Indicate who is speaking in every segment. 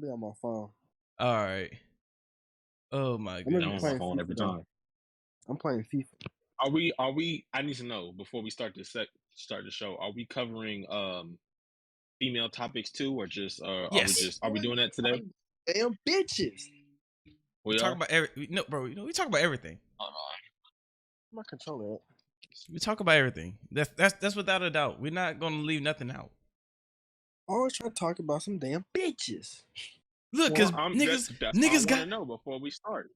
Speaker 1: play on my phone.
Speaker 2: All right. Oh my
Speaker 1: I'm gonna
Speaker 3: I'm
Speaker 1: be
Speaker 3: on
Speaker 2: goodness.
Speaker 3: my
Speaker 1: playing
Speaker 3: phone every
Speaker 1: FIFA though.
Speaker 3: time.
Speaker 1: I'm playing FIFA.
Speaker 3: Are we? I need to know before we start start the show. Are we covering female topics too, or just
Speaker 2: Yes.
Speaker 3: are we doing that today?
Speaker 1: Damn bitches.
Speaker 2: We
Speaker 3: We
Speaker 2: talk
Speaker 3: are.
Speaker 2: about no, bro. You know, we talk about everything.
Speaker 3: Hold on.
Speaker 1: My controller.
Speaker 2: We talk about everything. That's without a doubt. We're not gonna leave nothing out.
Speaker 1: Always try to talk about some damn bitches.
Speaker 2: Look,
Speaker 3: Well,
Speaker 2: cause
Speaker 3: that's all I
Speaker 2: niggas
Speaker 3: want to
Speaker 2: got
Speaker 3: know before we start.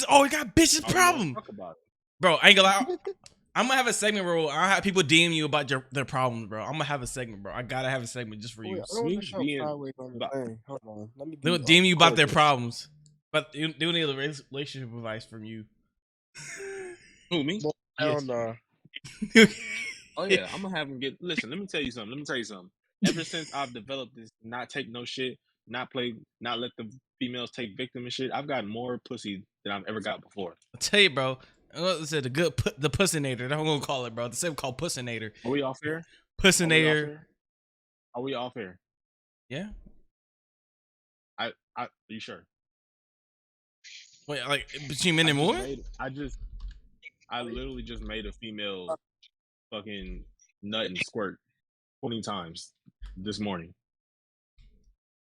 Speaker 2: always got bitches
Speaker 3: Are we gonna
Speaker 2: problem.
Speaker 3: talk about it?
Speaker 2: Bro, I ain't gonna lie. I'm gonna have a segment where I'll have people DM you about their problems, bro. I'm gonna have a segment, bro. I gotta have a segment just for
Speaker 1: Wait,
Speaker 2: you.
Speaker 1: I don't want to
Speaker 3: Niggas
Speaker 1: show
Speaker 3: being
Speaker 1: sideways on the
Speaker 3: about-
Speaker 1: thing. Hold on. Let me
Speaker 2: They'll
Speaker 1: be
Speaker 2: DM you about their
Speaker 1: focused.
Speaker 2: problems, but they need a relationship advice from you.
Speaker 3: Who, me?
Speaker 1: Well, hell no.
Speaker 3: Oh yeah, I'm gonna have them get. Listen, let me tell you something. Ever since I've developed this, not take no shit, not let the females take victim and shit, I've gotten more pussy than I've ever got before.
Speaker 2: I tell you, bro. I said the pussinator. That's what I'm gonna call it, bro. The same called pussinator.
Speaker 3: Are we off here?
Speaker 2: Pussinator.
Speaker 3: Are we off here?
Speaker 2: Yeah.
Speaker 3: Are you sure?
Speaker 2: Wait, like between men and women?
Speaker 3: I literally just made a female fucking nut and squirt 20 times this morning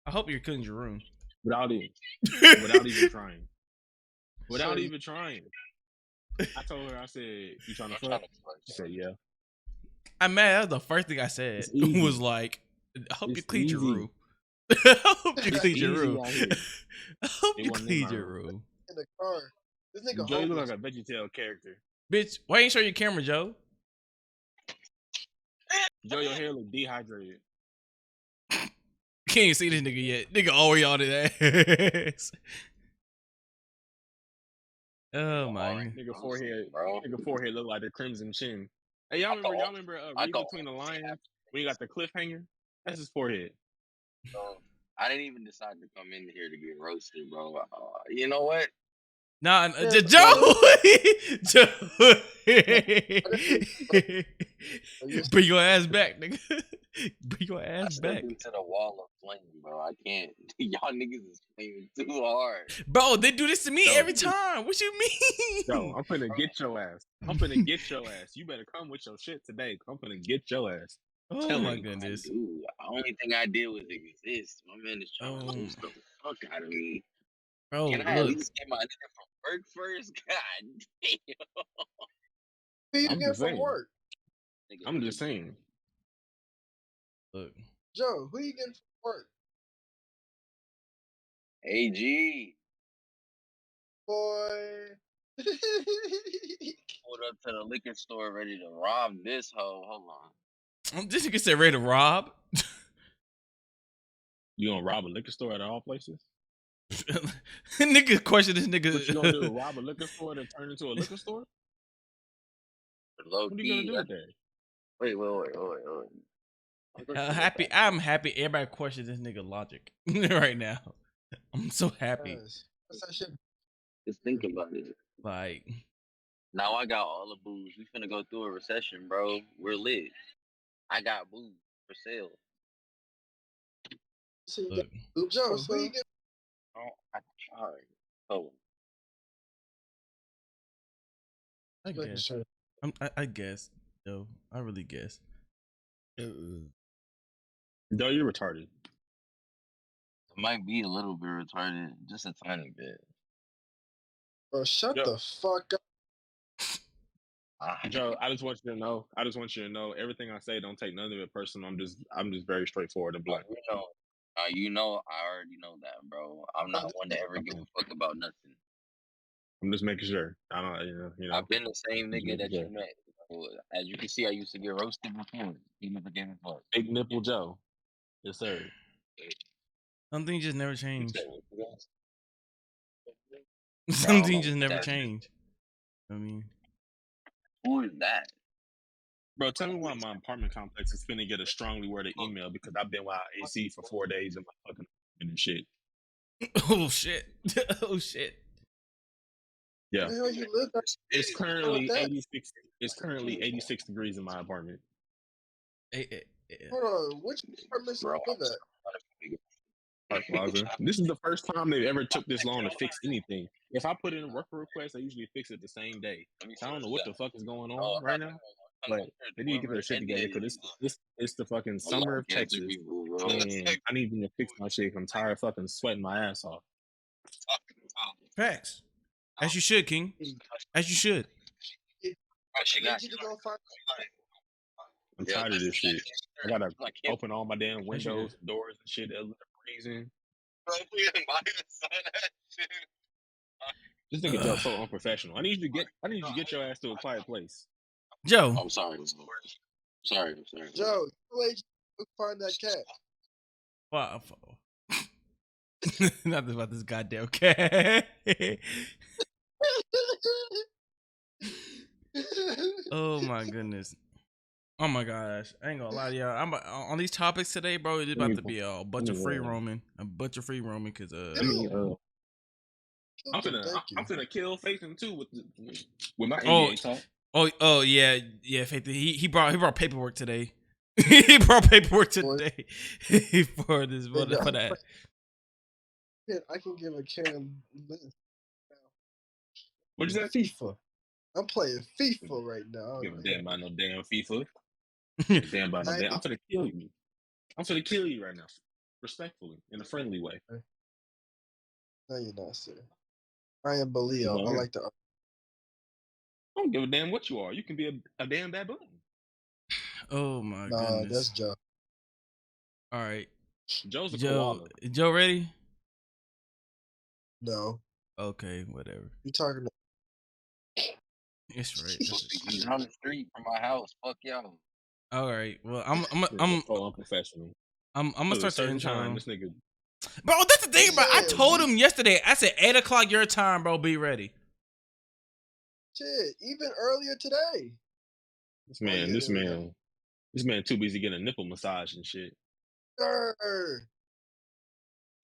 Speaker 2: I hope you're cleaning your room.
Speaker 3: without even trying. Without even trying. I told her, I said, "You trying to fuck?" She said, "Yeah."
Speaker 2: I'm mad. That was the first thing I said. Was like, I hope you cleaned your room. I hope you cleaned your room. I hope you cleaned your room.
Speaker 1: In the car. This nigga
Speaker 3: Joe, you look
Speaker 1: homeless.
Speaker 3: like a VeggieTale character.
Speaker 2: Bitch, why ain't show your camera, Joe?
Speaker 3: Joe, your hair look dehydrated.
Speaker 2: Can't even see this nigga yet. Nigga already on his ass. Oh my.
Speaker 3: Nigga forehead look like the Crimson Chin. Hey, y'all remember Read Between the Lines when you got the cliffhanger? That's his forehead.
Speaker 4: I didn't even decide to come in here to get roasted, bro. You know what?
Speaker 2: Nah, Joe. Bring your ass back, nigga. Bring your ass back.
Speaker 4: Into the wall of flame, bro. I can't. Y'all niggas is flaming too hard.
Speaker 2: Bro, they do this to me every time. What you mean?
Speaker 3: Yo, I'm finna get your ass. You better come with your shit today. I'm finna get your ass.
Speaker 2: Oh my goodness.
Speaker 4: Dude, the only thing I did was exist. My man is trying to lose the fuck out of me.
Speaker 2: Bro,
Speaker 4: can I at least get my nigga from work first? God damn.
Speaker 1: Who you get from work?
Speaker 3: I'm just saying.
Speaker 2: Look.
Speaker 1: Joe, who you getting from work?
Speaker 4: AG.
Speaker 1: Boy.
Speaker 4: Pulled up to the liquor store ready to rob this hoe. Hold on.
Speaker 2: This nigga said ready to rob.
Speaker 3: You gonna rob a liquor store at all places?
Speaker 2: Nigga question this nigga.
Speaker 3: What you gonna do? Rob a liquor store to turn into a liquor store?
Speaker 4: What
Speaker 3: are you gonna do with that?
Speaker 4: Wait.
Speaker 2: I'm happy everybody questions this nigga logic right now. I'm so happy.
Speaker 1: What's that shit?
Speaker 4: Just think about it.
Speaker 2: Like,
Speaker 4: now I got all the booze. We finna go through a recession, bro. We're lit. I got booze for sale.
Speaker 1: Look. Joe, so you get.
Speaker 4: Oh, I tried. Oh.
Speaker 2: I guess. I guess. Yo, I really guess.
Speaker 3: No, you're retarded.
Speaker 4: It might be a little bit retarded, just a tiny bit.
Speaker 1: Bro, shut the fuck up.
Speaker 3: Joe, I just want you to know. Everything I say, don't take none of it personal. I'm just very straightforward and blunt.
Speaker 4: You know, I already know that, bro. I'm not one to ever give a fuck about nothing.
Speaker 3: I'm just making sure. I don't, you know.
Speaker 4: I've been the same nigga that you met. As you can see, I used to get roasted before. He never gave a fuck.
Speaker 3: Big nipple Joe. Yes, sir.
Speaker 2: Some things just never change. Some things just never change. I mean,
Speaker 4: who is that?
Speaker 3: Bro, tell me why my apartment complex is finna get a strongly worded email because I've been without AC for 4 days in my fucking and shit.
Speaker 2: Oh shit. Oh shit.
Speaker 3: Yeah. It's currently 86. It's currently 86 degrees in my apartment.
Speaker 1: Hold on, which apartment you live at?
Speaker 3: Park Plaza. This is the first time they've ever took this long to fix anything. If I put in a work request, I usually fix it the same day. So I don't know what the fuck is going on right now, but they need to get their shit together because it's the fucking summer of Texas, and I need them to fix my shit. I'm tired of fucking sweating my ass off.
Speaker 2: Facts. As you should, King. As you should.
Speaker 3: I'm tired of this shit. I gotta open all my damn windows, doors, and shit that freezing. This nigga Joe so unprofessional. I need you to get your ass to a quiet place.
Speaker 2: Joe.
Speaker 4: I'm sorry. Sorry.
Speaker 1: Joe, you find that cat.
Speaker 2: Wow. Nothing about this goddamn cat. Oh my goodness. Oh my gosh. I ain't gonna lie to y'all. I'm on these topics today, bro. It's about to be a bunch of free roaming. Because
Speaker 3: I'm finna kill Faison too with my NBA talk.
Speaker 2: Oh yeah, Faith. He brought paperwork today. He brought paperwork today for this for that.
Speaker 1: I can give a Cam list.
Speaker 3: What is that?
Speaker 1: FIFA. I'm playing FIFA right now.
Speaker 3: Give a damn about no damn FIFA. Damn about no damn. I'm finna kill you. I'm finna kill you right now, respectfully, in a friendly way.
Speaker 1: No, you're not, sir. I am Belio. I like to.
Speaker 3: I don't give a damn what you are. You can be a damn baboon.
Speaker 2: Oh my goodness.
Speaker 1: That's Joe.
Speaker 2: All right.
Speaker 3: Joe's a koala.
Speaker 2: Joe ready?
Speaker 1: No.
Speaker 2: Okay, whatever.
Speaker 1: You talking to?
Speaker 2: It's right.
Speaker 4: He's on the street from my house. Fuck y'all.
Speaker 2: All right. Well, I'm
Speaker 3: so unprofessional.
Speaker 2: I'm gonna start the intro.
Speaker 3: Time, this nigga.
Speaker 2: Bro, that's the thing, bro. I told him yesterday. I said 8 o'clock your time, bro. Be ready.
Speaker 1: Shit, even earlier today.
Speaker 3: This man too busy getting a nipple massage and shit.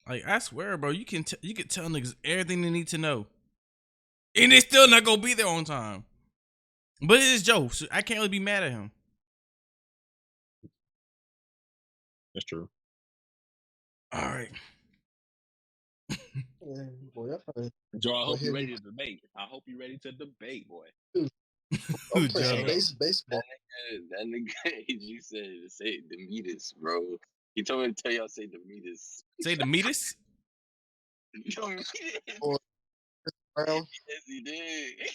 Speaker 2: Like, I swear, bro, you can tell niggas everything they need to know, and they still not gonna be there on time. But it is Joe, so I can't really be mad at him.
Speaker 3: That's true.
Speaker 2: All right.
Speaker 3: Joe, I hope you're ready to debate. Boy.
Speaker 1: I'm playing baseball.
Speaker 4: That nigga AG said to say Demetis, bro. He told me to tell y'all say Demetis.
Speaker 2: Say Demetis?
Speaker 1: Or Brown.
Speaker 4: Yes, he did.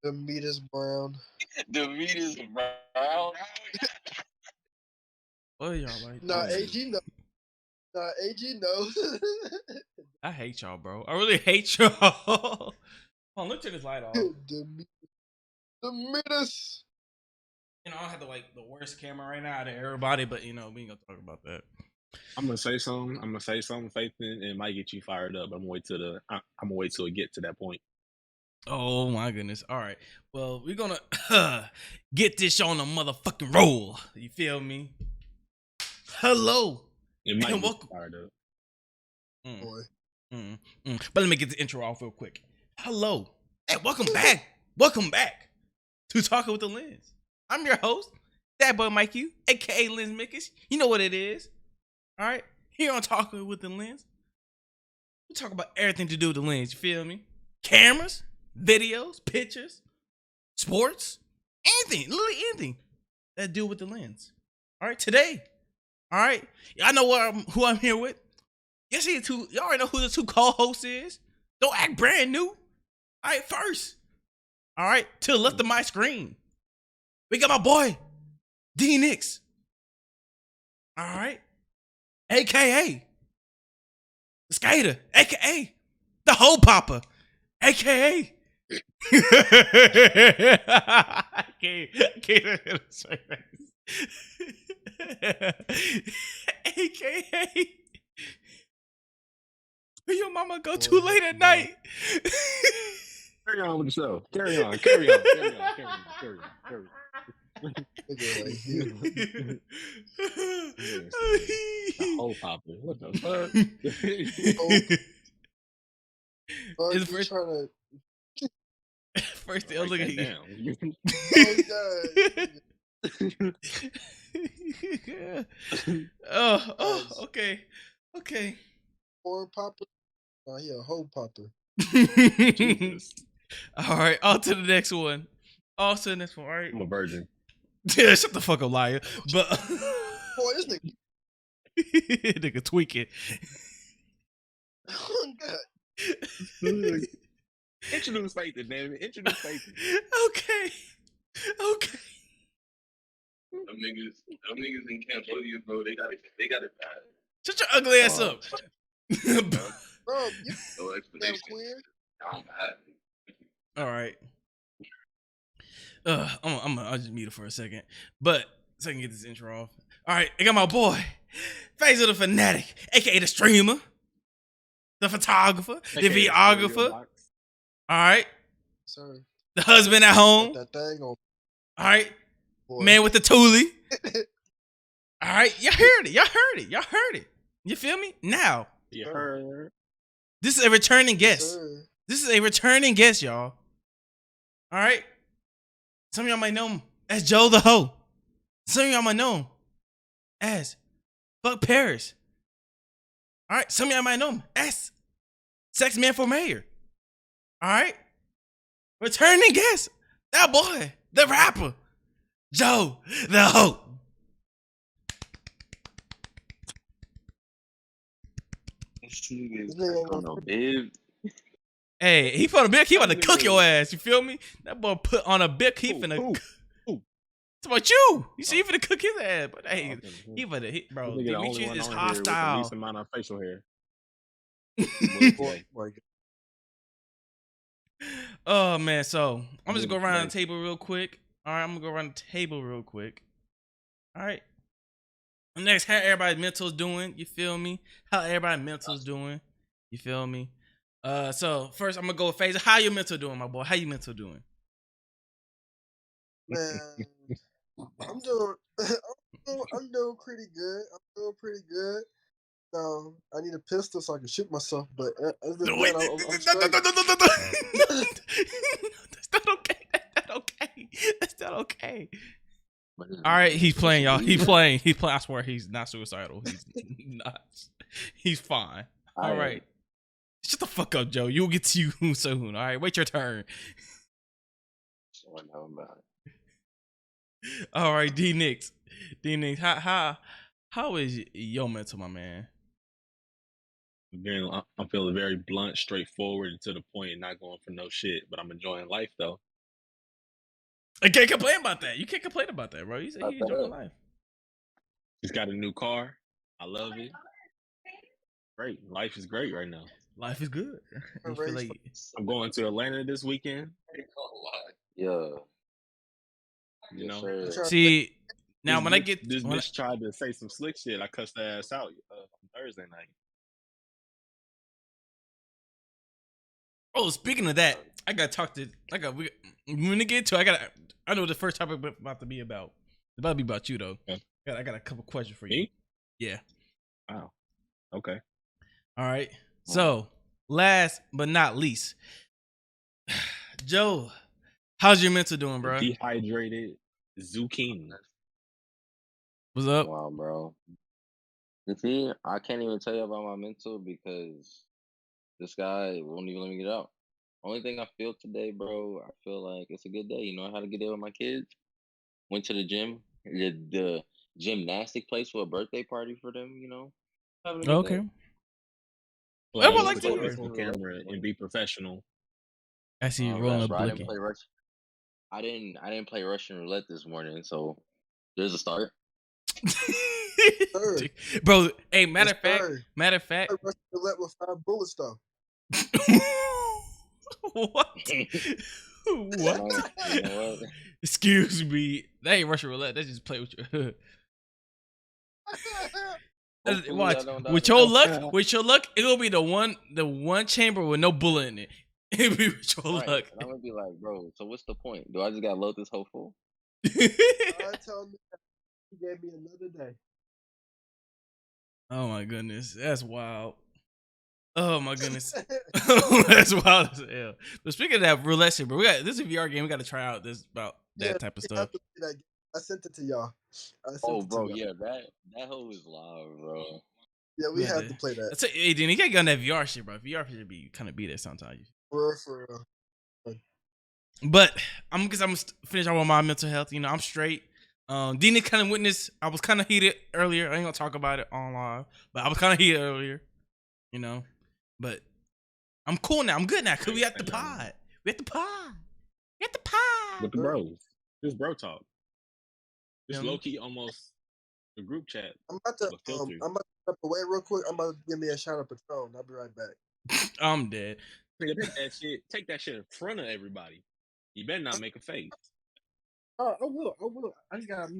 Speaker 1: Demetis Brown.
Speaker 4: Demetis Brown.
Speaker 2: What y'all like?
Speaker 1: Nah, AG knows. AG knows.
Speaker 2: I hate y'all, bro. I really hate y'all. Hold on, let's turn this light off.
Speaker 1: Demetis.
Speaker 2: You know, I have the worst camera right now out of everybody, but we ain't gonna talk about that.
Speaker 3: I'm gonna say something, Faith, and it might get you fired up. I'm gonna wait till it get to that point.
Speaker 2: Oh my goodness! All right, well, we're gonna get this on a motherfucking roll. You feel me? Hello,
Speaker 3: it might
Speaker 2: and
Speaker 3: get
Speaker 2: welcome.
Speaker 3: Fired up.
Speaker 2: But let me get the intro off real quick. Hello, hey, welcome back. Welcome back to Talking with the Lens. I'm your host, that boy Mike U, aka Lens Mickish. You know what it is. All right, here on Talking with the Lens, we talk about everything to do with the lens. You feel me? Cameras, videos, pictures, sports, anything, literally anything that deal with the lens. All right, today. All right, y'all know who I'm here with. Y'all already know who the two co-hosts is. Don't act brand new. All right, first. All right, to the left of my screen, we got my boy, D Nix. All right. AKA the Skater, AKA the Hole Popper, AKA I can't say that. AKA where your mama go too late at night.
Speaker 3: Carry on with the show. Carry on. The whole popper. What the fuck?
Speaker 1: It's
Speaker 2: first thing I look at you. Okay. Okay.
Speaker 1: Corn popper. Oh, he a hoe popper.
Speaker 3: Jesus.
Speaker 2: All right, on to the next one. On to the next one. All right.
Speaker 3: I'm a virgin.
Speaker 2: Yeah, shut the fuck up, liar. But
Speaker 1: Boy, this nigga.
Speaker 2: nigga tweaking.
Speaker 1: Oh, God.
Speaker 3: Introduce Faith, damn it. Introduce Faith.
Speaker 2: Okay.
Speaker 4: Them niggas in Cambodia, bro. They got it bad.
Speaker 2: Shut your ugly ass up.
Speaker 1: Bro, you
Speaker 4: No
Speaker 1: damn
Speaker 4: explanation.
Speaker 1: queer.
Speaker 4: I'm bad.
Speaker 2: All right. I'll just mute it for a second, but so I can get this intro off. All right, I got my boy, FazoTheFanatic, aka the streamer, the photographer, the videographer. All right,
Speaker 1: Sir.
Speaker 2: the husband at home.
Speaker 1: Put that thing on.
Speaker 2: All right,
Speaker 1: Boy.
Speaker 2: man with the toolie. All right, y'all heard it. You feel me? Now,
Speaker 3: You heard.
Speaker 2: this is a returning guest.
Speaker 1: Sir.
Speaker 2: This is a returning guest, y'all. All right. Some of y'all might know him as Joe the Ho. Some of y'all might know him as Fuck Paris. All right. Some of y'all might know him as Sex Man for Mayor. All right. Returning guest. That boy, the rapper, Joe the Ho.
Speaker 4: This nigga ain't no bib.
Speaker 2: Hey, he put a big. He about to cook your ass. You feel me? That boy put on a big. He finna. It's about you. You see, he finna cook his ass. But hey, he finna hit, bro. Demetrius is hostile.
Speaker 3: Least amount of facial hair.
Speaker 2: Oh man, so I'm just gonna go around the table real quick. All right, I'm gonna go around the table real quick. All right. Next, how everybody's mental's doing? You feel me? How everybody's mental's doing? You feel me? So first I'm gonna go with Fazer. How your mental doing, my boy? How you mental doing?
Speaker 1: Man, I'm doing pretty good. I need a pistol so I can shoot myself, but other than
Speaker 2: Wait,
Speaker 1: that, I'm straight.
Speaker 2: That's not okay. That's not okay. All right, he's playing, y'all. He's playing. I swear he's not suicidal. He's not. He's fine. All right. Shut the fuck up, Joe. You'll get to you soon. All right, wait your turn. All right, D Nix, how is your mental, my man?
Speaker 3: Again, I'm feeling very blunt, straightforward, and to the point, and not going for no shit. But I'm enjoying life though.
Speaker 2: I can't complain about that. You can't complain about that, bro. You said you enjoying life.
Speaker 3: Just got a new car. I love it. Great. Life is great right now.
Speaker 2: Life is good. You feel like
Speaker 3: I'm going to Atlanta this weekend.
Speaker 4: Yeah.
Speaker 3: You know.
Speaker 2: See, now when I get
Speaker 3: this bitch tried to say some slick shit, I cussed her ass out on Thursday night.
Speaker 2: Oh, speaking of that, I gotta talk to. When we get to, I know what the first topic about to be about. It's about to be about you though.
Speaker 3: Okay.
Speaker 2: I got a couple questions for you.
Speaker 3: Me?
Speaker 2: Yeah.
Speaker 3: Wow. Okay.
Speaker 2: All right. So, last but not least, Joe, how's your mental doing, bro?
Speaker 3: Dehydrated zucchini.
Speaker 2: What's up?
Speaker 4: Wow, bro. You see, I can't even tell you about my mental because this guy won't even let me get out. Only thing I feel today, bro, I feel like it's a good day. You know, I had a good day with my kids. Went to the gym, the gymnastic place for a birthday party for them, you know. Having a good
Speaker 2: Okay.
Speaker 4: day.
Speaker 2: I would like
Speaker 3: to
Speaker 2: to
Speaker 3: the camera and be professional.
Speaker 2: I see you rolling up.
Speaker 4: I didn't play Russian roulette this morning, so there's a start.
Speaker 2: Bro, hey, matter of fact,
Speaker 1: Russian roulette with 5 bullets though.
Speaker 2: What? What?
Speaker 4: You know what?
Speaker 2: Excuse me. That ain't Russian roulette. That's just play with your. Watch with your luck, it'll be the one chamber with no bullet in it. It'll be with your luck.
Speaker 4: And I'm gonna be like, bro, so what's the point? Do I just gotta load this whole full?
Speaker 1: God told me that he gave me another day.
Speaker 2: Oh my goodness, that's wild. Oh my goodness, that's wild as hell. But speaking of that roulette shit, bro, this is a VR game. We got to try out this about that type of stuff.
Speaker 1: I sent it to y'all.
Speaker 4: Oh, bro, yeah, that hoe is live, bro.
Speaker 1: Yeah, we have to play that.
Speaker 2: Hey, then you can't get on that VR shit, bro. VR should be kind of be there sometimes.
Speaker 1: For real.
Speaker 2: But I'm finish out with my mental health. You know, I'm straight. Dina kind of witnessed. I was kind of heated earlier. I ain't gonna talk about it on live, but I was kind of heated earlier. You know, but I'm cool now. I'm good now because we at the pod. We at the pod. We at the pod.
Speaker 3: With the bros. This bro talk. This
Speaker 2: Yeah.
Speaker 3: low key almost a group chat.
Speaker 1: I'm about to step away real quick. I'm about to give me a shot of Patron. I'll be right back.
Speaker 2: I'm dead.
Speaker 3: Take that shit in front of everybody. You better not make a face.
Speaker 1: I will. I just gotta.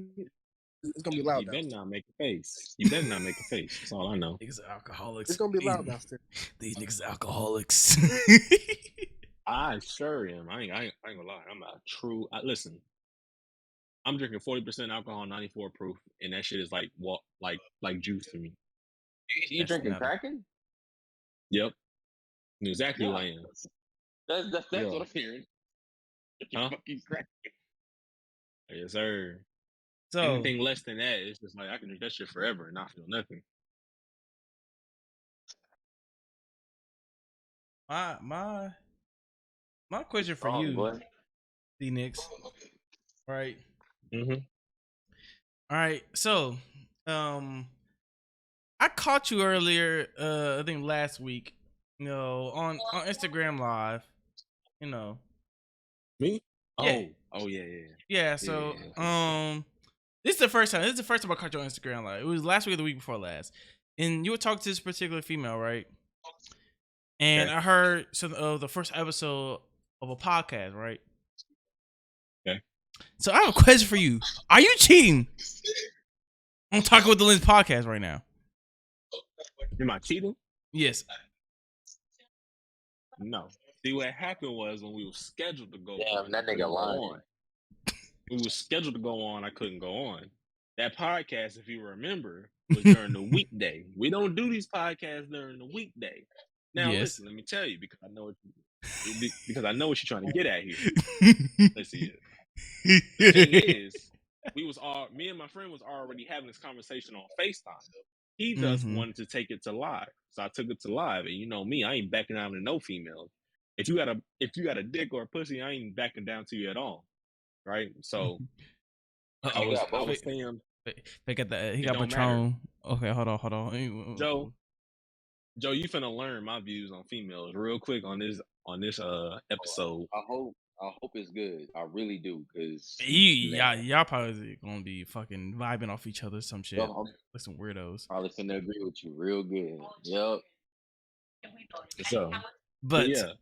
Speaker 1: It's gonna be loud.
Speaker 3: You better not make a face. You better not make a face. That's all I know.
Speaker 2: Niggas are alcoholics.
Speaker 1: It's gonna be loud downstairs.
Speaker 2: These niggas are alcoholics.
Speaker 3: I sure am. I ain't gonna lie. I'm a true. Listen, I'm drinking 40% alcohol, 94 proof, and that shit is like juice to me.
Speaker 4: You drinking Kraken?
Speaker 3: Yep. Exactly who I am.
Speaker 4: That's what I'm hearing.
Speaker 3: Huh?
Speaker 4: Fucking Kraken.
Speaker 3: Yes, sir.
Speaker 2: So
Speaker 3: anything less than that, it's just like I can drink that shit forever and not feel nothing.
Speaker 2: My question for you, D-Nix. Right.
Speaker 3: Mm-hmm.
Speaker 2: All right. So, I caught you earlier. I think last week. You know, on Instagram Live. You know.
Speaker 3: Me?
Speaker 2: Yeah.
Speaker 3: Oh yeah.
Speaker 2: Yeah. So, this is the first time. This is the first time I caught you on Instagram Live. It was last week or the week before last, and you were talking to this particular female, right? And I heard some of the first episode of a podcast, right?
Speaker 3: Okay.
Speaker 2: So I have a question for you. Are you cheating on Talking with the Lens podcast right now?
Speaker 3: Am I cheating?
Speaker 2: Yes.
Speaker 3: No. See, what happened was when we were scheduled to go
Speaker 4: on, that nigga lying.
Speaker 3: We were scheduled to go on, I couldn't go on. That podcast, if you remember, was during the weekday. We don't do these podcasts during the weekday. Now, listen, let me tell you, because I know what you're trying to get at here. Let's see it. The thing is, me and my friend was already having this conversation on FaceTime. He just wanted to take it to live, so I took it to live. And you know me, I ain't backing down to no female. If you got a dick or a pussy, I ain't backing down to you at all, right? So I was saying,
Speaker 2: they got that. He got Patron. Okay, hold on.
Speaker 3: Joe, you finna learn my views on females real quick on this episode.
Speaker 4: I hope it's good. I really do, cause
Speaker 2: y'all probably gonna be fucking vibing off each other, some shit, like some weirdos.
Speaker 4: Probably finna agree with you real good. Yep.
Speaker 3: So,
Speaker 2: but
Speaker 3: yeah,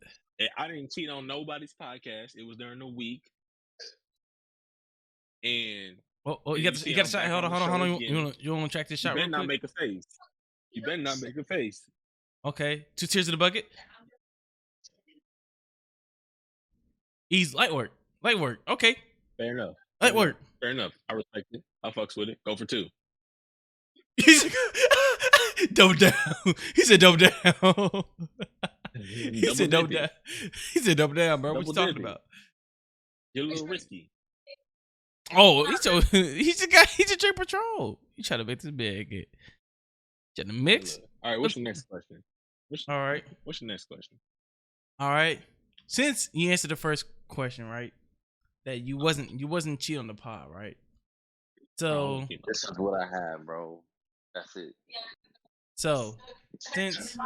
Speaker 3: I didn't cheat on nobody's podcast. It was during the week, and
Speaker 2: you got a shot. Hold on. You want to track this shot?
Speaker 3: You better not make a face. You better not make a face.
Speaker 2: Okay, 2 tears in the bucket. Easy, light work. Okay.
Speaker 3: Fair enough.
Speaker 2: Light work.
Speaker 3: Fair enough. I respect it. I fucks with it. Go for 2.
Speaker 2: Double down. He said double down. He said double down. He said double down, bro. What you talking about?
Speaker 3: You're a little risky.
Speaker 2: Oh, he just drink Patrol. He trying to make this big. Trying to mix.
Speaker 3: All right, what's your next question?
Speaker 2: All right.
Speaker 3: What's your next question?
Speaker 2: All right. Since you answered the first question, right? That you wasn't cheating on the pod, right? So
Speaker 4: this is what I have, bro. That's it.
Speaker 2: So since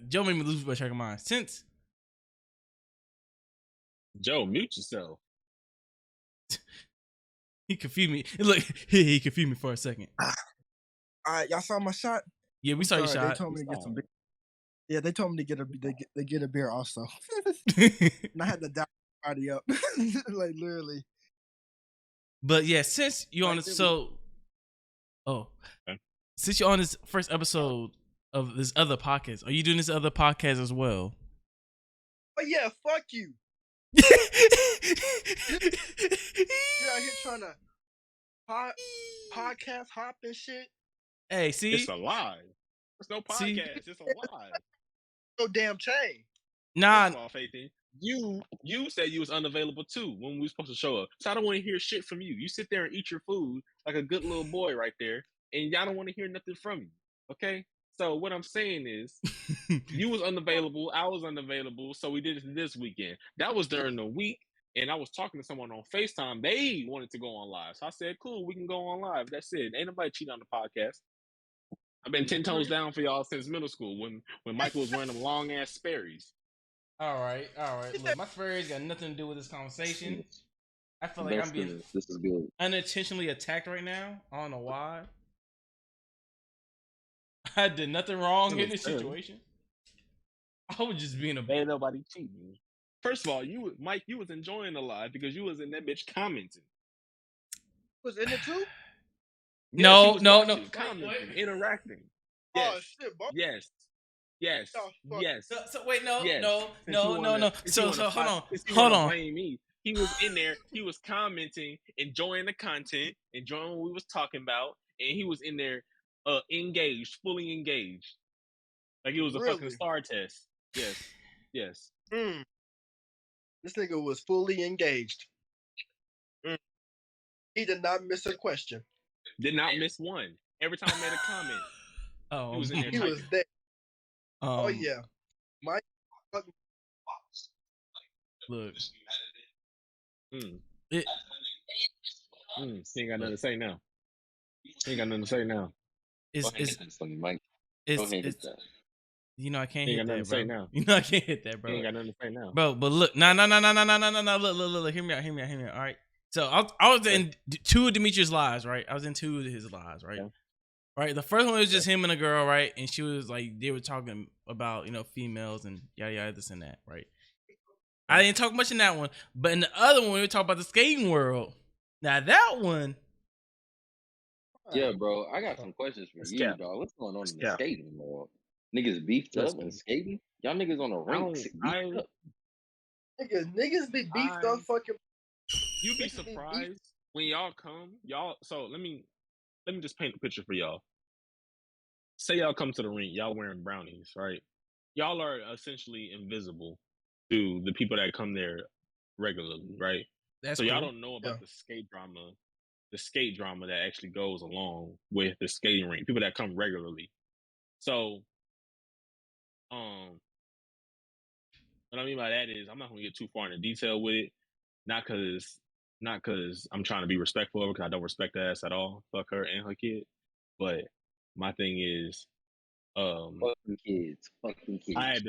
Speaker 2: Joe made me lose my track of mine. Since
Speaker 3: Joe, mute yourself.
Speaker 2: He confused me. Look, he confused me for a second.
Speaker 1: All right, y'all saw my shot.
Speaker 2: Yeah, we saw your shot.
Speaker 1: They told me to get some beer. Yeah, they told me to get a beer also. And I had to dial everybody up, like literally.
Speaker 2: But yeah, since you're on this, since you're on this first episode of this other podcast, are you doing this other podcast as well?
Speaker 1: Oh yeah, fuck you. You're out here trying to podcast hop and shit.
Speaker 2: Hey, see,
Speaker 3: it's a lie. There's no podcast. It's a lie.
Speaker 1: No damn chain.
Speaker 2: Nah.
Speaker 3: First of all, Faithy, you said you was unavailable too when we were supposed to show up. So I don't want to hear shit from you. You sit there and eat your food like a good little boy right there, and y'all don't want to hear nothing from you. Okay? So what I'm saying is you was unavailable, I was unavailable, so we did it this weekend. That was during the week, and I was talking to someone on FaceTime. They wanted to go on live. So I said, cool, we can go on live. That's it. Ain't nobody cheating on the podcast. I've been 10 toes down for y'all since middle school when Michael was wearing them long ass Sperry's.
Speaker 2: All right. Look, my Sperry's got nothing to do with this conversation. I feel like I'm being
Speaker 4: This is good.
Speaker 2: unintentionally attacked right now. I don't know why. I did nothing wrong in this situation. I was just being a.
Speaker 3: Ain't nobody cheating. First of all, Mike, you was enjoying the live because you was in that bitch commenting.
Speaker 1: Was in it too?
Speaker 3: Yes,
Speaker 2: No,
Speaker 3: he was
Speaker 2: no,
Speaker 3: watching,
Speaker 2: no.
Speaker 3: commenting,
Speaker 2: Wait.
Speaker 3: interacting.
Speaker 1: Oh
Speaker 3: Yes,
Speaker 1: shit, bro.
Speaker 3: yes, yes,
Speaker 1: Oh, fuck.
Speaker 3: yes.
Speaker 2: So wait, no.
Speaker 3: Yes.
Speaker 2: No. So hold on.
Speaker 3: Blame me. He was in there. He was commenting, enjoying the content, enjoying what we was talking about, and he was in there, engaged, fully engaged, like it was a fucking
Speaker 1: Really?
Speaker 3: star test. Yes.
Speaker 1: This nigga was fully engaged. He did not miss a question.
Speaker 3: Did not miss one. Every time I made a comment, he was in there.
Speaker 1: He was there. Oh yeah, Mike.
Speaker 2: Look.
Speaker 3: He ain't got nothing to say now.
Speaker 2: It's you know I can't hit that, bro.
Speaker 3: now.
Speaker 2: You know I can't hit that, bro.
Speaker 3: He ain't got nothing to say now.
Speaker 2: Bro, but look, no. Look. Hear me out. All right. So I was in two of Demetrius' lives, right? I was in two of his lives, right?
Speaker 3: Yeah.
Speaker 2: Right. The first one was just him and a girl, right? And she was like, they were talking about females and yada this and that, right? I didn't talk much in that one, but in the other one, we were talking about the skating world. Now that one,
Speaker 4: Yeah, bro, I got some questions for you, dog. What's going on in the skating world? Niggas beefed up and skating? Y'all niggas on the rink beefed up?
Speaker 1: Niggas be beefed up fucking.
Speaker 3: You be surprised when y'all come, y'all. So let me just paint a picture for y'all. Say y'all come to the rink, y'all wearing brownies, right? Y'all are essentially invisible to the people that come there regularly, right?
Speaker 2: That's
Speaker 3: so y'all
Speaker 2: cool.
Speaker 3: don't know about the skate drama that actually goes along with the skating rink. People that come regularly. So, what I mean by that is I'm not gonna get too far into detail with it. Not cause I'm trying to be respectful of her, because I don't respect her ass at all. Fuck her and her kid. But my thing is,
Speaker 4: Fuck them kids.
Speaker 3: I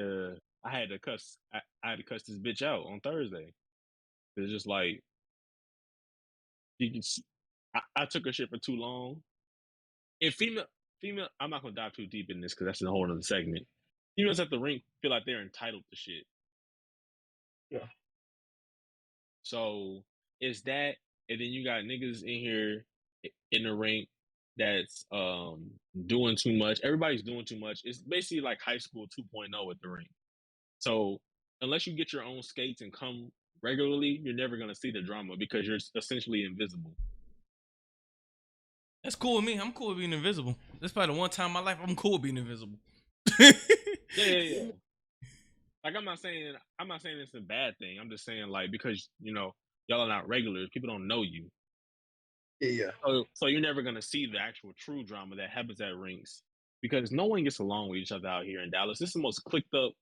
Speaker 3: had to cuss this bitch out on Thursday. It's just like you can. I took her shit for too long. And female, I'm not gonna dive too deep in this because that's a whole other segment. Females at the rink feel like they're entitled to shit.
Speaker 1: Yeah.
Speaker 3: So it's that, and then you got niggas in here in the rink that's doing too much. Everybody's doing too much. It's basically like high school 2.0 at the rink. So unless you get your own skates and come regularly, you're never gonna see the drama because you're essentially invisible.
Speaker 2: That's cool with me. I'm cool with being invisible. That's probably the one time in my life I'm cool with being invisible.
Speaker 3: Yeah. Like I'm not saying it's a bad thing. I'm just saying like because y'all are not regulars, people don't know you.
Speaker 1: Yeah.
Speaker 3: So you're never gonna see the actual true drama that happens at rinks because no one gets along with each other out here in Dallas. This is the most clicked up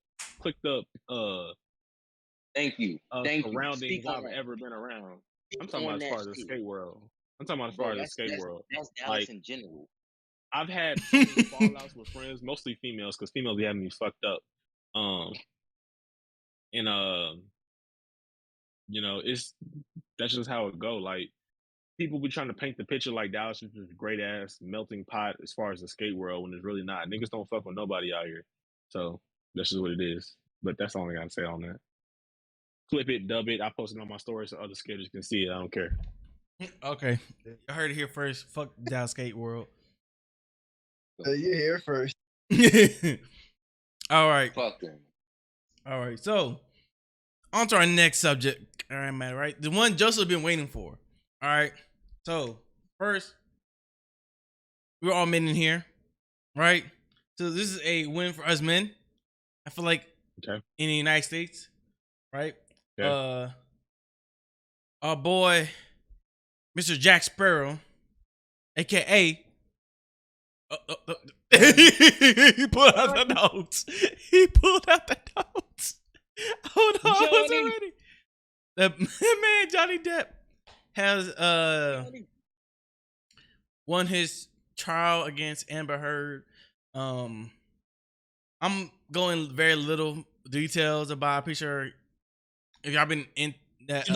Speaker 4: Thank you.
Speaker 3: surroundings I've ever been around. I'm talking about as far as the skate world. That's
Speaker 4: Dallas in general.
Speaker 3: I've had so many fallouts with friends, mostly females, because females be having me fucked up. That's just how it go. Like people be trying to paint the picture like Dallas is just a great ass melting pot as far as the skate world when it's really not. Niggas don't fuck with nobody out here. So that's just what it is. But that's all I gotta say on that. Clip it, dub it. I posted on my story so other skaters can see it. I don't care.
Speaker 2: Okay. I heard it here first. Fuck Dallas skate world.
Speaker 1: You here first.
Speaker 2: All right.
Speaker 4: Fuck them.
Speaker 2: All right. So, on to our next subject. All right, man. Right, the one Joseph been waiting for. All right. So first, we're all men in here, right? So this is a win for us men. I feel like in the United States, right?
Speaker 3: Okay.
Speaker 2: Our boy, Mr. Jack Sparrow, aka he pulled out the notes. He pulled out the notes. Hold on, I wasn't
Speaker 3: Johnny.
Speaker 2: ready. The man Johnny Depp has won his trial against Amber Heard. I'm going very little details about. I'm pretty sure if y'all been in that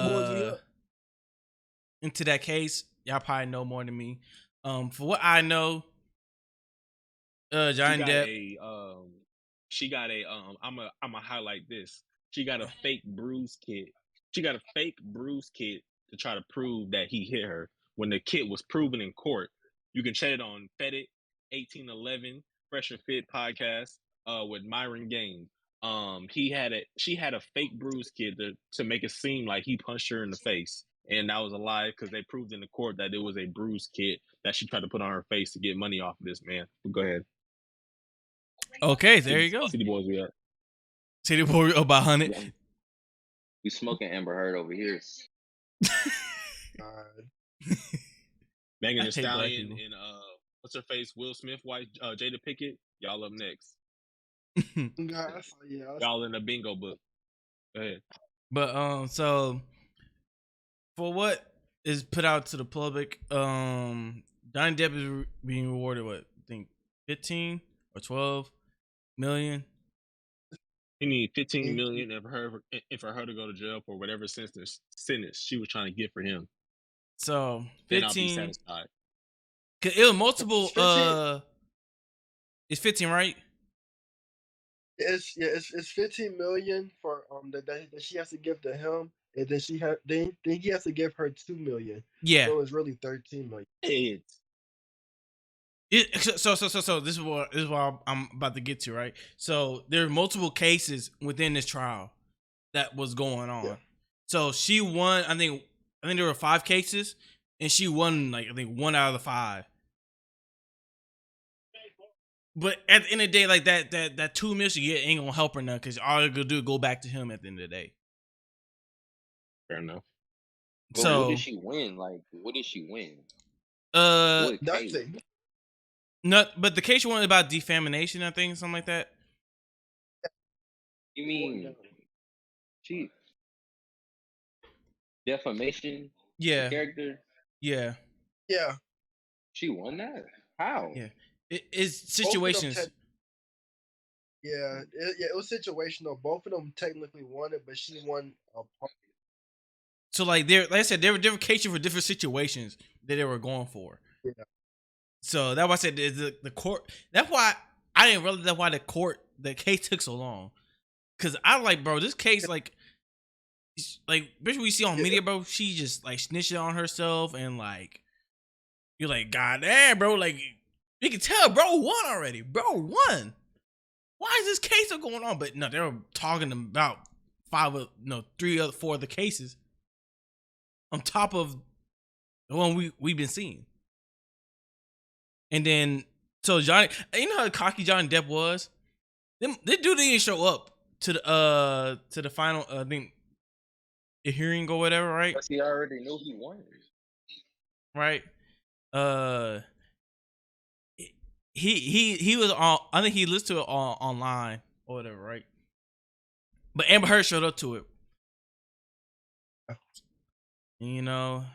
Speaker 2: into that case, y'all probably know more than me. For what I know, Johnny Depp.
Speaker 3: She got a I'm a highlight this. She got a fake bruise kit. She got a fake bruise kit to try to prove that he hit her. When the kit was proven in court, you can check it on Fettit 1811 Fresh and Fit podcast with Myron Gaines. She had a fake bruise kit to make it seem like he punched her in the face, and that was a lie because they proved in the court that it was a bruise kit that she tried to put on her face to get money off of this man. But go ahead.
Speaker 2: Okay, there you go.
Speaker 3: City Boys, we up.
Speaker 2: City Boy about 100.
Speaker 4: Yeah. We smoking Amber Heard over here.
Speaker 3: Megan
Speaker 2: I
Speaker 3: Thee
Speaker 2: hate black
Speaker 3: Stallion
Speaker 2: people.
Speaker 3: and what's her face? Will Smith, White Jada Pickett. Y'all up next. Y'all in the bingo book. Go ahead.
Speaker 2: But so for what is put out to the public, Johnny Depp is being rewarded what I think 15 or 12 million.
Speaker 3: He need 15 million for her to go to jail for whatever sentence she was trying to get for him.
Speaker 2: So
Speaker 3: Then I'll be
Speaker 2: 15.
Speaker 3: satisfied.
Speaker 2: Cause it was multiple. It's 15, right?
Speaker 1: It's 15 million for that she has to give to him, and then he has to give her 2 million.
Speaker 2: Yeah.
Speaker 1: So it's really 13 million.
Speaker 2: So this is what I'm about to get to, right? So there are multiple cases within this trial that was going on.
Speaker 1: Yeah.
Speaker 2: So she won. I think there were 5 cases, and she won like I think 1 out of the 5. But at the end of the day, like that 2 million she get ain't gonna help her none because all you're gonna do is go back to him at the end of the day.
Speaker 3: Fair enough.
Speaker 4: But
Speaker 2: So
Speaker 4: what did she win? Like, what did she win?
Speaker 1: Nothing.
Speaker 2: But the case you wanted about defamation, I think, something like that.
Speaker 4: You mean she defamation?
Speaker 2: Yeah.
Speaker 4: Character?
Speaker 2: Yeah.
Speaker 1: Yeah.
Speaker 4: She won that? How?
Speaker 2: Yeah. It's situations.
Speaker 1: It was situational. Both of them technically won it, but she won a part.
Speaker 2: So like I said, there were different cases for different situations that they were going for.
Speaker 1: Yeah.
Speaker 2: So that's why I said the court. That's why I didn't realize that's why the case took so long. Cause I like, bro, this case like bitch we see on media, bro. She just like snitching on herself and like you're like, God damn, bro, like you can tell, bro won already. Bro won. Why is this case still going on? But no, they were talking about 3 or 4 other cases on top of the one we've been seeing. And then so Johnny, you know how cocky Johnny Depp was? This dude didn't show up to the final I think the hearing or whatever, right?
Speaker 4: Because he already knew he won.
Speaker 2: Right. He was on. I think he listened to it online or whatever, right? But Amber Heard showed up to it. You know,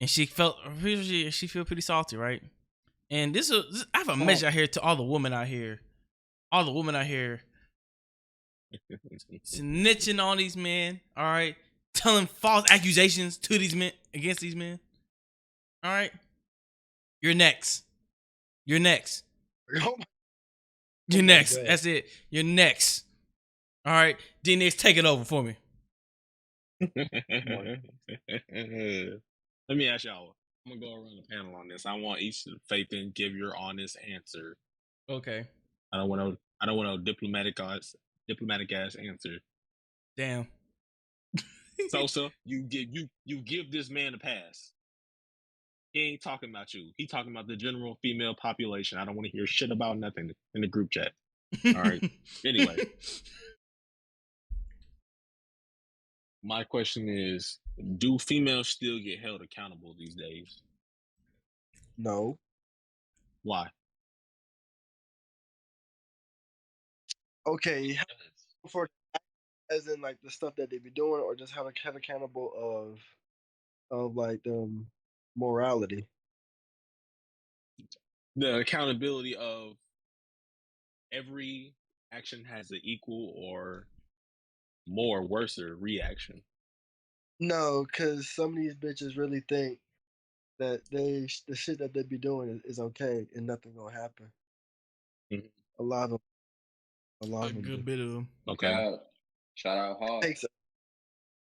Speaker 2: and she felt pretty salty, right? And this I have a message out here to all the women out here, snitching on these men, all right, telling false accusations to these men against these men, all right. You're next. You're next. That's it. You're next. All right, DNX, take it over for me.
Speaker 3: Let me ask y'all. I'm gonna go around the panel on this. I want each to faith and give your honest answer.
Speaker 2: Okay.
Speaker 3: I don't want a diplomatic ass answer.
Speaker 2: Damn.
Speaker 3: Sosa, you give this man a pass. He ain't talking about you. He talking about the general female population. I don't want to hear shit about nothing in the group chat. All right. Anyway, My question is, do females still get held accountable these days?
Speaker 1: No.
Speaker 3: Why?
Speaker 1: Okay, for as in like the stuff that they be doing, or just have accountable of like morality.
Speaker 3: The accountability of every action has an equal or more worser reaction.
Speaker 1: No, because some of these bitches really think that the shit that they be doing is okay and nothing gonna happen.
Speaker 3: Mhm.
Speaker 1: A lot of a lot
Speaker 2: A
Speaker 1: of them do.
Speaker 2: good bit of them.
Speaker 3: Okay.
Speaker 4: Shout out Hawk.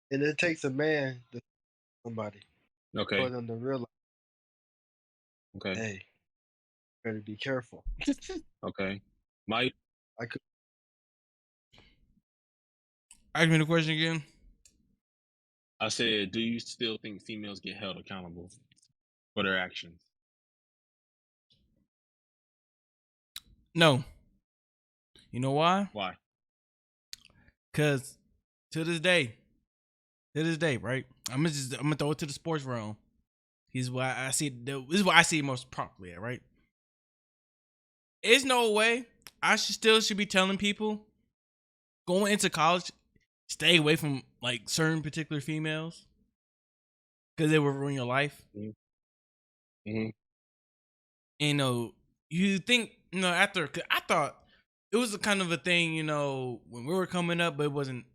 Speaker 1: It takes a man to somebody
Speaker 3: Okay.
Speaker 1: for them to realize,
Speaker 3: Okay.
Speaker 1: hey, better be careful.
Speaker 3: Okay. Mike,
Speaker 1: I could
Speaker 2: Ask me the question again.
Speaker 3: I said, do you still think females get held accountable for their actions?
Speaker 2: No. You know why?
Speaker 3: Why?
Speaker 2: Because to this day, right? I'm gonna throw it to the sports realm. This is why I see it most properly at, right? There's no way I should be telling people going into college, stay away from like certain particular females because they will ruin your life.
Speaker 3: Mm-hmm.
Speaker 2: And, you think, after, cause I thought it was a kind of a thing, when we were coming up, but it wasn't.